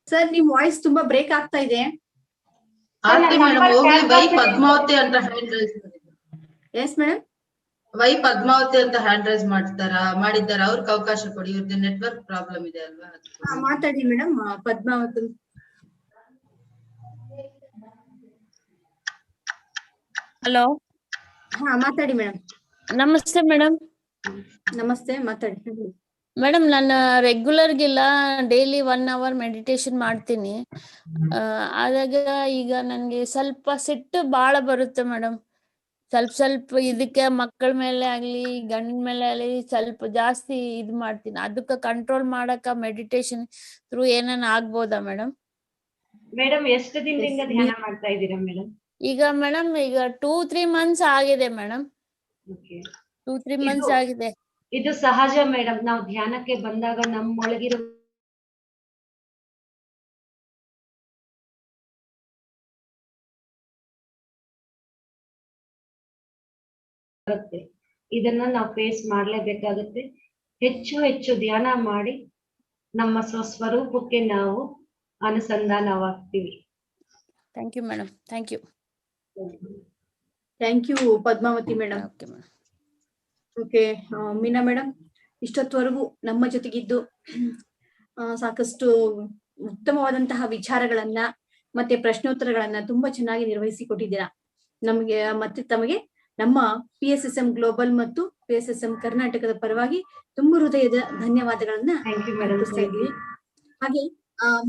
ಸರ್, ನಿಮ್ ವಾಯ್ಸ್ ತುಂಬಾ ಬ್ರೇಕ್ ಆಗ್ತಾ ಇದೆ. ಪದ್ಮಾವತಿ ಅಂತ hand raise yes madam. Y Padmavathi ಅಂತ ಹ್ಯಾಂಡ್ ರೈಸ್ ಮಾಡಿದ್ದಾರೆ, ಅವ್ರಿಗೆ ಅವಕಾಶ ಕೊಡಿ. ಇವ್ರದ್ದು ನೆಟ್ವರ್ಕ್ ಪ್ರಾಬ್ಲಮ್ ಇದೆ ಅಲ್ವಾ? ಮಾತಾಡಿ ಮೇಡಮ್. ಪದ್ಮಾವತಿ. ಹಲೋ. ಹಾ, ಮಾತಾಡಿ ಮೇಡಮ್. ನಮಸ್ತೆ ಮೇಡಮ್. ನಮಸ್ತೆ, ಮಾತಾಡಿ ಮೇಡಮ್. ನಾನು ರೆಗ್ಯುಲರ್ಗಿಲ್ಲ, ಡೈಲಿ 1 hour ಮೆಡಿಟೇಷನ್ ಮಾಡ್ತೀನಿ. ಆದಾಗ ಈಗ ನನ್ಗೆ ಸ್ವಲ್ಪ ಸಿಟ್ಟು ಬಾಳ ಬರುತ್ತೆ ಮೇಡಮ್. ಸ್ವಲ್ಪ ಇದಕ್ಕೆ ಮಕ್ಕಳ ಮೇಲೆ ಆಗ್ಲಿ ಗಂಡನ ಮೇಲೆ ಆಗ್ಲಿ ಸ್ವಲ್ಪ ಜಾಸ್ತಿ ಇದ್ ಮಾಡ್ತೀನಿ. ಅದಕ್ಕ ಕಂಟ್ರೋಲ್ ಮಾಡಕ ಮೆಡಿಟೇಷನ್ ಥ್ರೂ ಏನಾನ ಆಗ್ಬೋದಾ ಮೇಡಮ್? ಮೇಡಮ್ ಎಷ್ಟು ದಿನದಿಂದ ಧ್ಯಾನ ಮಾಡ್ತಾ ಇದ್ದೀರಾ ಮೇಡಮ್? ಈಗ ಮೇಡಮ್ ಈಗ 2-3 months ಆಗಿದೆ ಮೇಡಮ್. 2-3 months ಆಗಿದೆ. ಇದು ಸಹಜ ಮೇಡಮ್. ನಾವು ಧ್ಯಾನಕ್ಕೆ ಬಂದಾಗ ನಮ್ಮೊಳಗಿರೋ ಇದನ್ನ ನಾವು ಫೇಸ್ ಮಾಡ್ಲೇಬೇಕಾಗುತ್ತೆ. ಹೆಚ್ಚು ಹೆಚ್ಚು ಧ್ಯಾನ ಮಾಡಿ ನಮ್ಮ ಸ್ವಸ್ವರೂಪಕ್ಕೆ ನಾವು ಅನುಸಂಧಾನವಾಗ್ತೀವಿ. Thank you madam. Thank you. Thank you Padmavati madam. Okay madam. Okay Meena madam, ಇಷ್ಟೊತ್ತವರೆಗೂ ನಮ್ಮ ಜೊತೆಗಿದ್ದು ಸಾಕಷ್ಟು ಉತ್ತಮವಾದಂತಹ ವಿಚಾರಗಳನ್ನ ಮತ್ತೆ ಪ್ರಶ್ನೋತ್ತರಗಳನ್ನ ತುಂಬಾ ಚೆನ್ನಾಗಿ ನಿರ್ವಹಿಸಿಕೊಟ್ಟಿದ್ದೀರಾ ನಮಗೆ. ಮತ್ತೆ ತಮಗೆ ನಮ್ಮ PSSM ಗ್ಲೋಬಲ್ ಮತ್ತು PSSM ಕರ್ನಾಟಕದ ಪರವಾಗಿ ತುಂಬ ಹೃದಯದ ಧನ್ಯವಾದಗಳನ್ನ ಅರ್ಪಿಸ್ತಾ ಇದ್ದೀವಿ. ಹಾಗೆ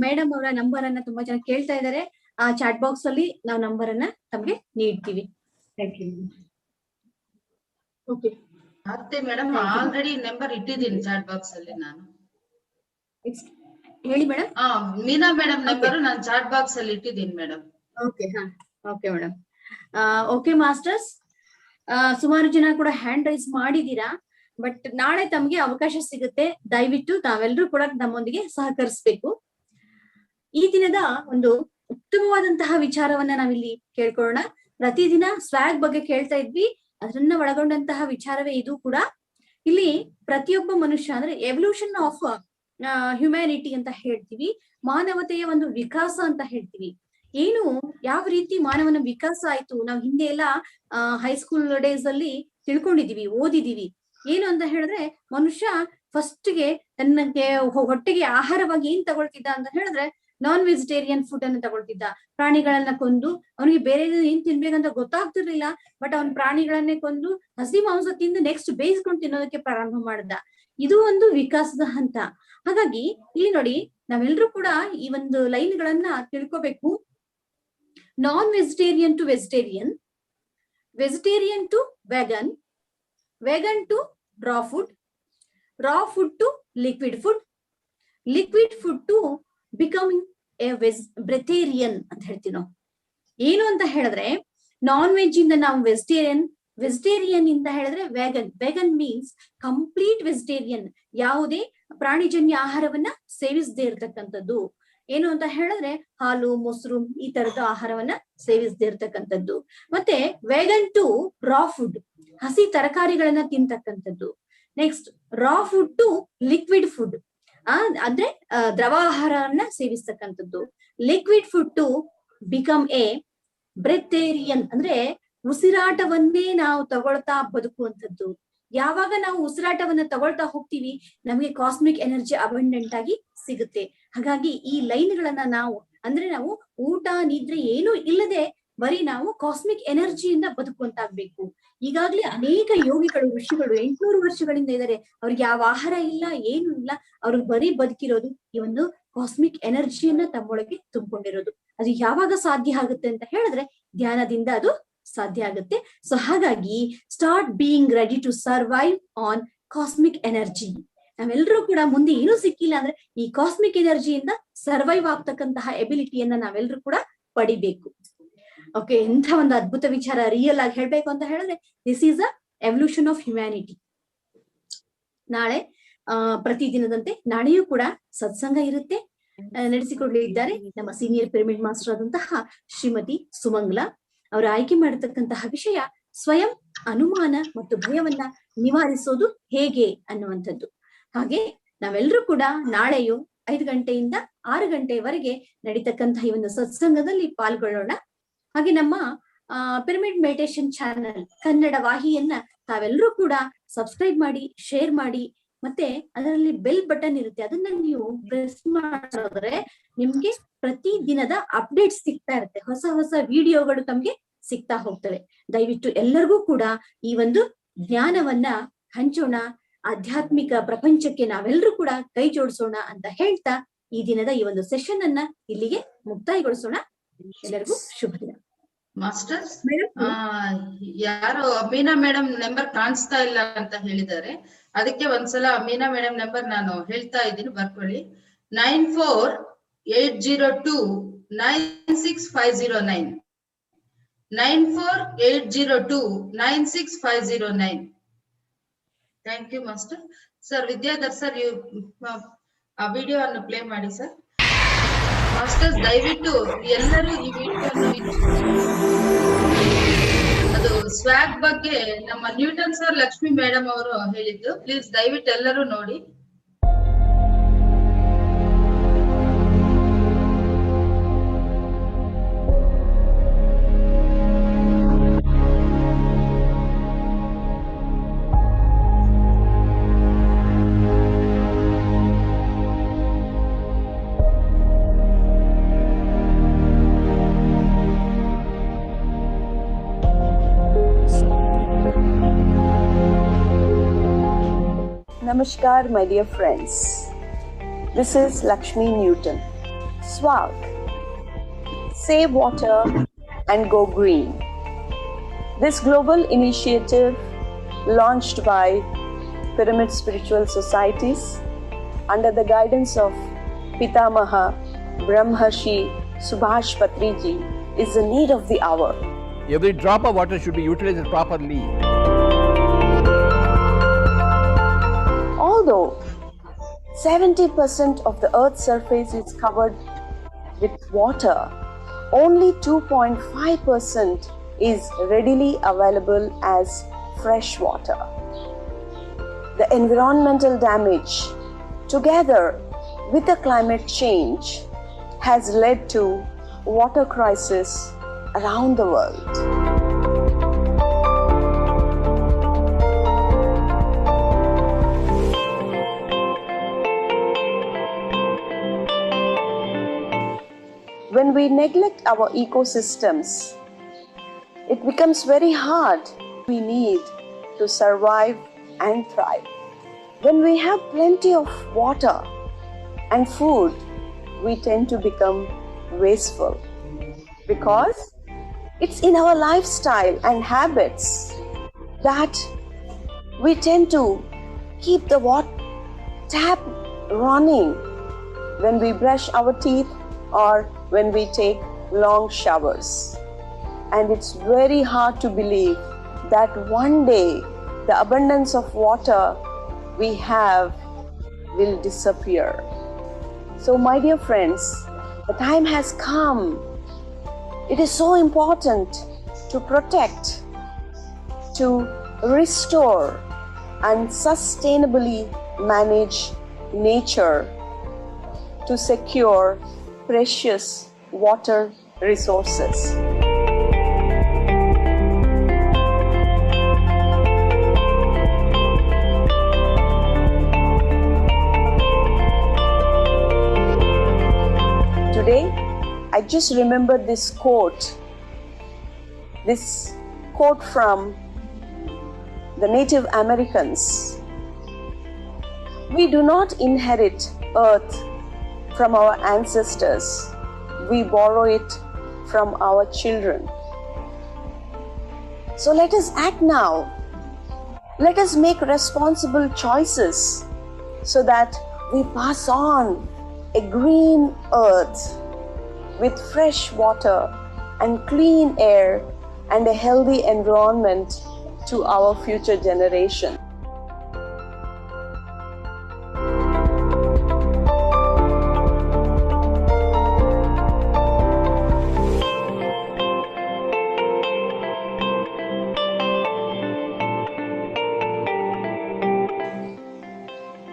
ಮೇಡಮ್ ಅವರ ನಂಬರ್ ಅನ್ನ ತುಂಬಾ ಜನ ಕೇಳ್ತಾ ಇದ್ದಾರೆ. ಆ ಚಾಟ್ ಬಾಕ್ಸ್ ಅಲ್ಲಿ ನಾವು ನಂಬರ್ ಅನ್ನ ತಮಗೆ ನೀಡ್ತೀವಿ. ಓಕೆ ಮತ್ತೆ ಮೇಡಮ್ ಆಲ್ರೆಡಿ ನಂಬರ್ ಇಟ್ಟಿದ್ದೀನಿ ಚಾಟ್ ಬಾಕ್ಸ್ ಅಲ್ಲಿ ನಾನು. ಹೇಳಿ ಮೇಡಮ್. ಮೀನಾ ಮೇಡಮ್ ನಂಬರ್ ನಾನು ಚಾಟ್ ಬಾಕ್ಸ್ ಅಲ್ಲಿ ಇಟ್ಟಿದ್ದೀನಿ madam. Okay okay madam. Okay masters, ಸುಮಾರು ಜನ ಕೂಡ ಹ್ಯಾಂಡ್ ರೈಸ್ ಮಾಡಿದೀರಾ. ಬಟ್ ನಾಳೆ ತಮ್ಗೆ ಅವಕಾಶ ಸಿಗುತ್ತೆ. ದಯವಿಟ್ಟು ತಾವೆಲ್ಲರೂ ಕೂಡ ನಮ್ಮೊಂದಿಗೆ ಸಹಕರಿಸಬೇಕು. ಈ ದಿನದ ಒಂದು ಉತ್ತಮವಾದಂತಹ ವಿಚಾರವನ್ನ ನಾವಿಲ್ಲಿ ಕೇಳ್ಕೊಳ್ಳೋಣ. ಪ್ರತಿದಿನ ಸ್ವ್ಯಾಗ್ ಬಗ್ಗೆ ಕೇಳ್ತಾ ಇದ್ವಿ, ಅದನ್ನ ಒಳಗೊಂಡಂತಹ ವಿಚಾರವೇ ಇದು ಕೂಡ. ಇಲ್ಲಿ ಪ್ರತಿಯೊಬ್ಬ ಮನುಷ್ಯ ಅಂದ್ರೆ ಎವಲ್ಯೂಷನ್ ಆಫ್ ಹ್ಯುಮ್ಯಾನಿಟಿ ಅಂತ ಹೇಳ್ತೀವಿ, ಮಾನವತೆಯ ಒಂದು ವಿಕಾಸ ಅಂತ ಹೇಳ್ತೀವಿ. ಏನು ಯಾವ ರೀತಿ ಮಾನವನ ವಿಕಾಸ ಆಯ್ತು ನಾವು ಹಿಂದೆ ಎಲ್ಲ ಹೈಸ್ಕೂಲ್ ಡೇಸ್ ಅಲ್ಲಿ ತಿಳ್ಕೊಂಡಿದೀವಿ, ಓದಿದೀವಿ. ಏನು ಅಂತ ಹೇಳಿದ್ರೆ ಮನುಷ್ಯ ಫಸ್ಟ್ಗೆ ತನ್ನಕ್ಕೆ ಹೊಟ್ಟೆಗೆ ಆಹಾರವಾಗಿ ಏನ್ ತಗೊಳ್ತಿದ್ದ ಅಂತ ಹೇಳಿದ್ರೆ ನಾನ್ ವೆಜಿಟೇರಿಯನ್ ಫುಡ್ ಅನ್ನು ತಗೊಳ್ತಿದ್ದ. ಪ್ರಾಣಿಗಳನ್ನ ಕೊಂದು ಅವನಿಗೆ ಬೇರೆ ಏನ್ ತಿನ್ಬೇಕಂತ ಗೊತ್ತಾಗ್ತಿರ್ಲಿಲ್ಲ. ಬಟ್ ಅವನ್ ಪ್ರಾಣಿಗಳನ್ನೇ ಕೊಂದು ಹಸಿ ಮಾಂಸ ತಿಂದು ನೆಕ್ಸ್ಟ್ ಬೇಯಿಸ್ಕೊಂಡು ತಿನ್ನೋದಕ್ಕೆ ಪ್ರಾರಂಭ ಮಾಡ್ದ. ಇದು ಒಂದು ವಿಕಾಸದ ಹಂತ. ಹಾಗಾಗಿ ಇಲ್ಲಿ ನೋಡಿ, ನಾವೆಲ್ಲರೂ ಕೂಡ ಈ ಒಂದು ಲೈನ್ ಗಳನ್ನ ತಿಳ್ಕೋಬೇಕು. Non vegetarian to vegetarian, vegetarian to vegan, vegan to raw food to liquid food, liquid food to becoming a breatharian ಅಂತ ಹೇಳ್ತೀವಿ ನಾವು. ಏನು ಅಂತ ಹೇಳಿದ್ರೆ ನಾನ್ ವೆಜ್ ಇಂದ ನಾವು ವೆಜಿಟೇರಿಯನ್, ವೆಜಿಟೇರಿಯನ್ ಇಂದ ಹೇಳಿದ್ರೆ vegan. Vegan means complete vegetarian, ಯಾವುದೇ ಪ್ರಾಣಿಜನ್ಯ ಆಹಾರವನ್ನ ಸೇವಿಸದೇ ಇರ್ತಕ್ಕಂಥದ್ದು. ಏನು ಅಂತ ಹೇಳಿದ್ರೆ ಹಾಲು, ಮೊಸರು ಈ ತರದ ಆಹಾರವನ್ನ ಸೇವಿಸದೇ ಇರ್ತಕ್ಕಂಥದ್ದು. ಮತ್ತೆ ವೆಗನ್ ಟು ರಾ ಫುಡ್, ಹಸಿ ತರಕಾರಿಗಳನ್ನ ತಿಂತಕ್ಕಂಥದ್ದು. Next raw food to liquid food, ಅಂದ್ರೆ ದ್ರವ ಆಹಾರವನ್ನ ಸೇವಿಸ್ತಕ್ಕಂಥದ್ದು. Liquid food to become a breatharian, ಅಂದ್ರೆ ಉಸಿರಾಟವನ್ನೇ ನಾವು ತಗೊಳ್ತಾ ಬದುಕುವಂಥದ್ದು. ಯಾವಾಗ ನಾವು ಉಸಿರಾಟವನ್ನ ತಗೊಳ್ತಾ ಹೋಗ್ತೀವಿ ನಮಗೆ ಕಾಸ್ಮಿಕ್ ಎನರ್ಜಿ ಅಬಂಡೆಂಟ್ ಆಗಿ ಸಿಗುತ್ತೆ. ಹಾಗಾಗಿ ಈ ಲೈನ್ ಗಳನ್ನ ನಾವು ಅಂದ್ರೆ ನಾವು ಊಟ ನಿದ್ರೆ ಏನೂ ಇಲ್ಲದೆ ಬರೀ ನಾವು ಕಾಸ್ಮಿಕ್ ಎನರ್ಜಿಯಿಂದ ಬದುಕುವಂತಾಗ್ಬೇಕು. ಈಗಾಗ್ಲೇ ಅನೇಕ ಯೋಗಿಗಳು, ಋಷಿಗಳು 800 ವರ್ಷಗಳಿಂದ ಇದ್ದಾರೆ. ಅವ್ರಿಗೆ ಯಾವ ಆಹಾರ ಇಲ್ಲ, ಏನು ಇಲ್ಲ, ಅವ್ರು ಬರೀ ಬದುಕಿರೋದು ಈ ಒಂದು ಕಾಸ್ಮಿಕ್ ಎನರ್ಜಿಯನ್ನ ತಮ್ಮೊಳಗೆ ತುಂಬಿಕೊಂಡಿರೋದು. ಅದು ಯಾವಾಗ ಸಾಧ್ಯ ಆಗುತ್ತೆ ಅಂತ ಹೇಳಿದ್ರೆ ಧ್ಯಾನದಿಂದ ಅದು ಸಾಧ್ಯ ಆಗುತ್ತೆ. ಸೊ ಹಾಗಾಗಿ start being ready to survive on cosmic energy. ನಾವೆಲ್ಲರೂ ಕೂಡ ಮುಂದೆ ಏನೂ ಸಿಕ್ಕಿಲ್ಲ ಅಂದ್ರೆ ಈ ಕಾಸ್ಮಿಕ್ ಎನರ್ಜಿಯಿಂದ ಸರ್ವೈವ್ ಆಗ್ತಕ್ಕಂತಹ ಎಬಿಲಿಟಿಯನ್ನ ನಾವೆಲ್ಲರೂ ಕೂಡ ಪಡಿಬೇಕು. ಓಕೆ, ಎಂಥ ಒಂದು ಅದ್ಭುತ ವಿಚಾರ. ರಿಯಲ್ ಆಗಿ ಹೇಳ್ಬೇಕು ಅಂತ ಹೇಳಿದ್ರೆ this is a evolution of humanity. ನಾಳೆ ಪ್ರತಿದಿನದಂತೆ ನಾಳೆಯೂ ಕೂಡ ಸತ್ಸಂಗ ಇರುತ್ತೆ. ನಡೆಸಿಕೊಡ್ಲಿದ್ದಾರೆ ನಮ್ಮ ಸೀನಿಯರ್ ಪಿರಮಿಡ್ ಮಾಸ್ಟರ್ ಆದಂತಹ ಶ್ರೀಮತಿ ಸುಮಂಗ್ಲಾ. ಅವರು ಆಯ್ಕೆ ಮಾಡತಕ್ಕಂತಹ ವಿಷಯ ಸ್ವಯಂ ಅನುಮಾನ ಮತ್ತು ಭಯವನ್ನ ನಿವಾರಿಸೋದು ಹೇಗೆ ಅನ್ನುವಂಥದ್ದು. ಹಾಗೆ ನಾವೆಲ್ಲರೂ ಕೂಡ ನಾಳೆಯು 5 ಗಂಟೆಯಿಂದ 6 ಗಂಟೆಯವರೆಗೆ ನಡೀತಕ್ಕಂತಹ ಈ ಒಂದು ಸತ್ಸಂಗದಲ್ಲಿ ಪಾಲ್ಗೊಳ್ಳೋಣ. ಹಾಗೆ ನಮ್ಮ ಪಿರಮಿಡ್ ಮೆಡಿಟೇಷನ್ ಚಾನೆಲ್ ಕನ್ನಡ ವಾಹಿನಿಯನ್ನ ತಾವೆಲ್ಲರೂ ಕೂಡ ಸಬ್ಸ್ಕ್ರೈಬ್ ಮಾಡಿ, ಶೇರ್ ಮಾಡಿ. ಮತ್ತೆ ಅದರಲ್ಲಿ ಬೆಲ್ ಬಟನ್ ಇರುತ್ತೆ, ಅದನ್ನ ನೀವು ಪ್ರೆಸ್ ಮಾಡಿದ್ರೆ ನಿಮ್ಗೆ ಪ್ರತಿ ದಿನದ ಅಪ್ಡೇಟ್ ಸಿಗ್ತಾ ಇರುತ್ತೆ. ಹೊಸ ಹೊಸ ವಿಡಿಯೋಗಳು ತಮ್ಗೆ ಸಿಗ್ತಾ ಹೋಗ್ತವೆ. ದಯವಿಟ್ಟು ಎಲ್ಲರಿಗೂ ಕೂಡ ಈ ಒಂದು ಜ್ಞಾನವನ್ನ ಹಂಚೋಣ. ಆಧ್ಯಾತ್ಮಿಕ ಪ್ರಪಂಚಕ್ಕೆ ನಾವೆಲ್ಲರೂ ಕೂಡ ಕೈ ಜೋಡಿಸೋಣ ಅಂತ ಹೇಳ್ತಾ ಈ ದಿನದ ಈ ಒಂದು ಸೆಷನ್ ಅನ್ನ ಇಲ್ಲಿಗೆ ಮುಕ್ತಾಯಗೊಳಿಸೋಣ. ಎಲ್ಲರಿಗೂ ಶುಭ ದಿನ. ಮಾಸ್ಟರ್ಸ್ ಮೇಡಮ್ ಯಾರು ಮೀನಾ ಮೇಡಮ್ ನಂಬರ್ ಕಾಣಿಸ್ತಾ ಇಲ್ಲ ಅಂತ ಹೇಳಿದ್ದಾರೆ. ಅದಕ್ಕೆ ಒಂದ್ಸಲ ಮೀನಾ ಮೇಡಮ್ ನಂಬರ್ ನಾನು ಹೇಳ್ತಾ ಇದ್ದೀನಿ, ಬರ್ಕೊಳ್ಳಿ. 9480296509 9480296509. Thank you master. Sir Vidyadhar sir, ಆ ವಿಡಿಯೋ ಅನ್ನು ಪ್ಲೇ ಮಾಡಿ ಸರ್. ಮಾಸ್ಟರ್ಸ್ ದಯವಿಟ್ಟು ಎಲ್ಲರೂ ಈ ವಿಡಿಯೋವನ್ನು ಅದು ಸ್ವಾಗ್ ಬಗ್ಗೆ ನಮ್ಮ ನ್ಯೂಟನ್ ಸರ್ ಲಕ್ಷ್ಮಿ ಮೇಡಮ್ ಅವರು ಹೇಳಿದ್ದು. ಪ್ಲೀಸ್ ದಯವಿಟ್ಟು ಎಲ್ಲರೂ ನೋಡಿ. Namaskar, my dear friends. This is Lakshmi Newton. SWAG. Save water and go green. This global initiative, launched by Pyramid Spiritual Societies under the guidance of Pitamaha Brahmarshi Subhash Patriji, is the need of the hour. Every drop of water should be utilized properly. Although 70% of the Earth's surface is covered with water, only 2.5% is readily available as fresh water. The environmental damage, together with the climate change, has led to water crisis around the world. When we neglect our ecosystems, it becomes very hard. We need to survive and thrive. When we have plenty of water and food, we tend to become wasteful because it's in our lifestyle and habits that we tend to keep the tap running when we brush our teeth or when we take long showers. And it's very hard to believe that one day the abundance of water we have will disappear. So my dear friends, the time has come. It is so important to protect, to restore and sustainably manage nature to secure precious water resources. Today, I just remembered this quote from the Native Americans. We do not inherit earth from our ancestors, we borrow it from our children. So let us act now. Let us make responsible choices so that we pass on a green earth with fresh water and clean air and a healthy environment to our future generation.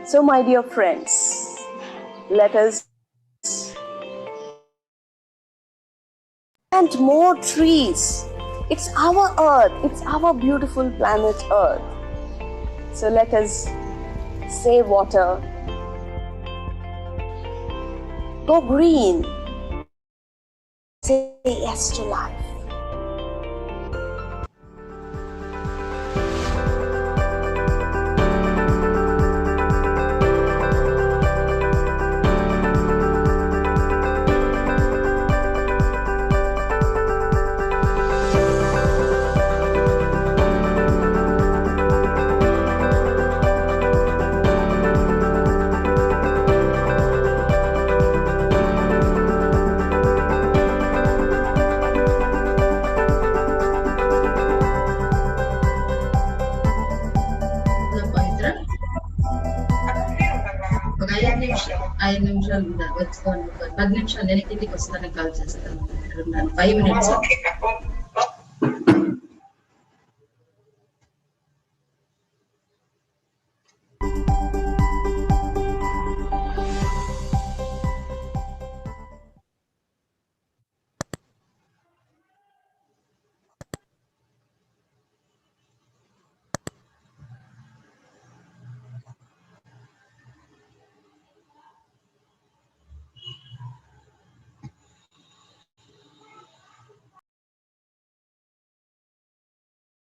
So my dear friends, let us plant more trees. It's our earth, it's our beautiful planet Earth. So let us save water, go green, say yes to life. 5 నిమిషాలు వచ్చుకోండి, 10 నిమిషాలు నేను కిందికి వస్తాను, కాల్ చేస్తాను. 5 minutes.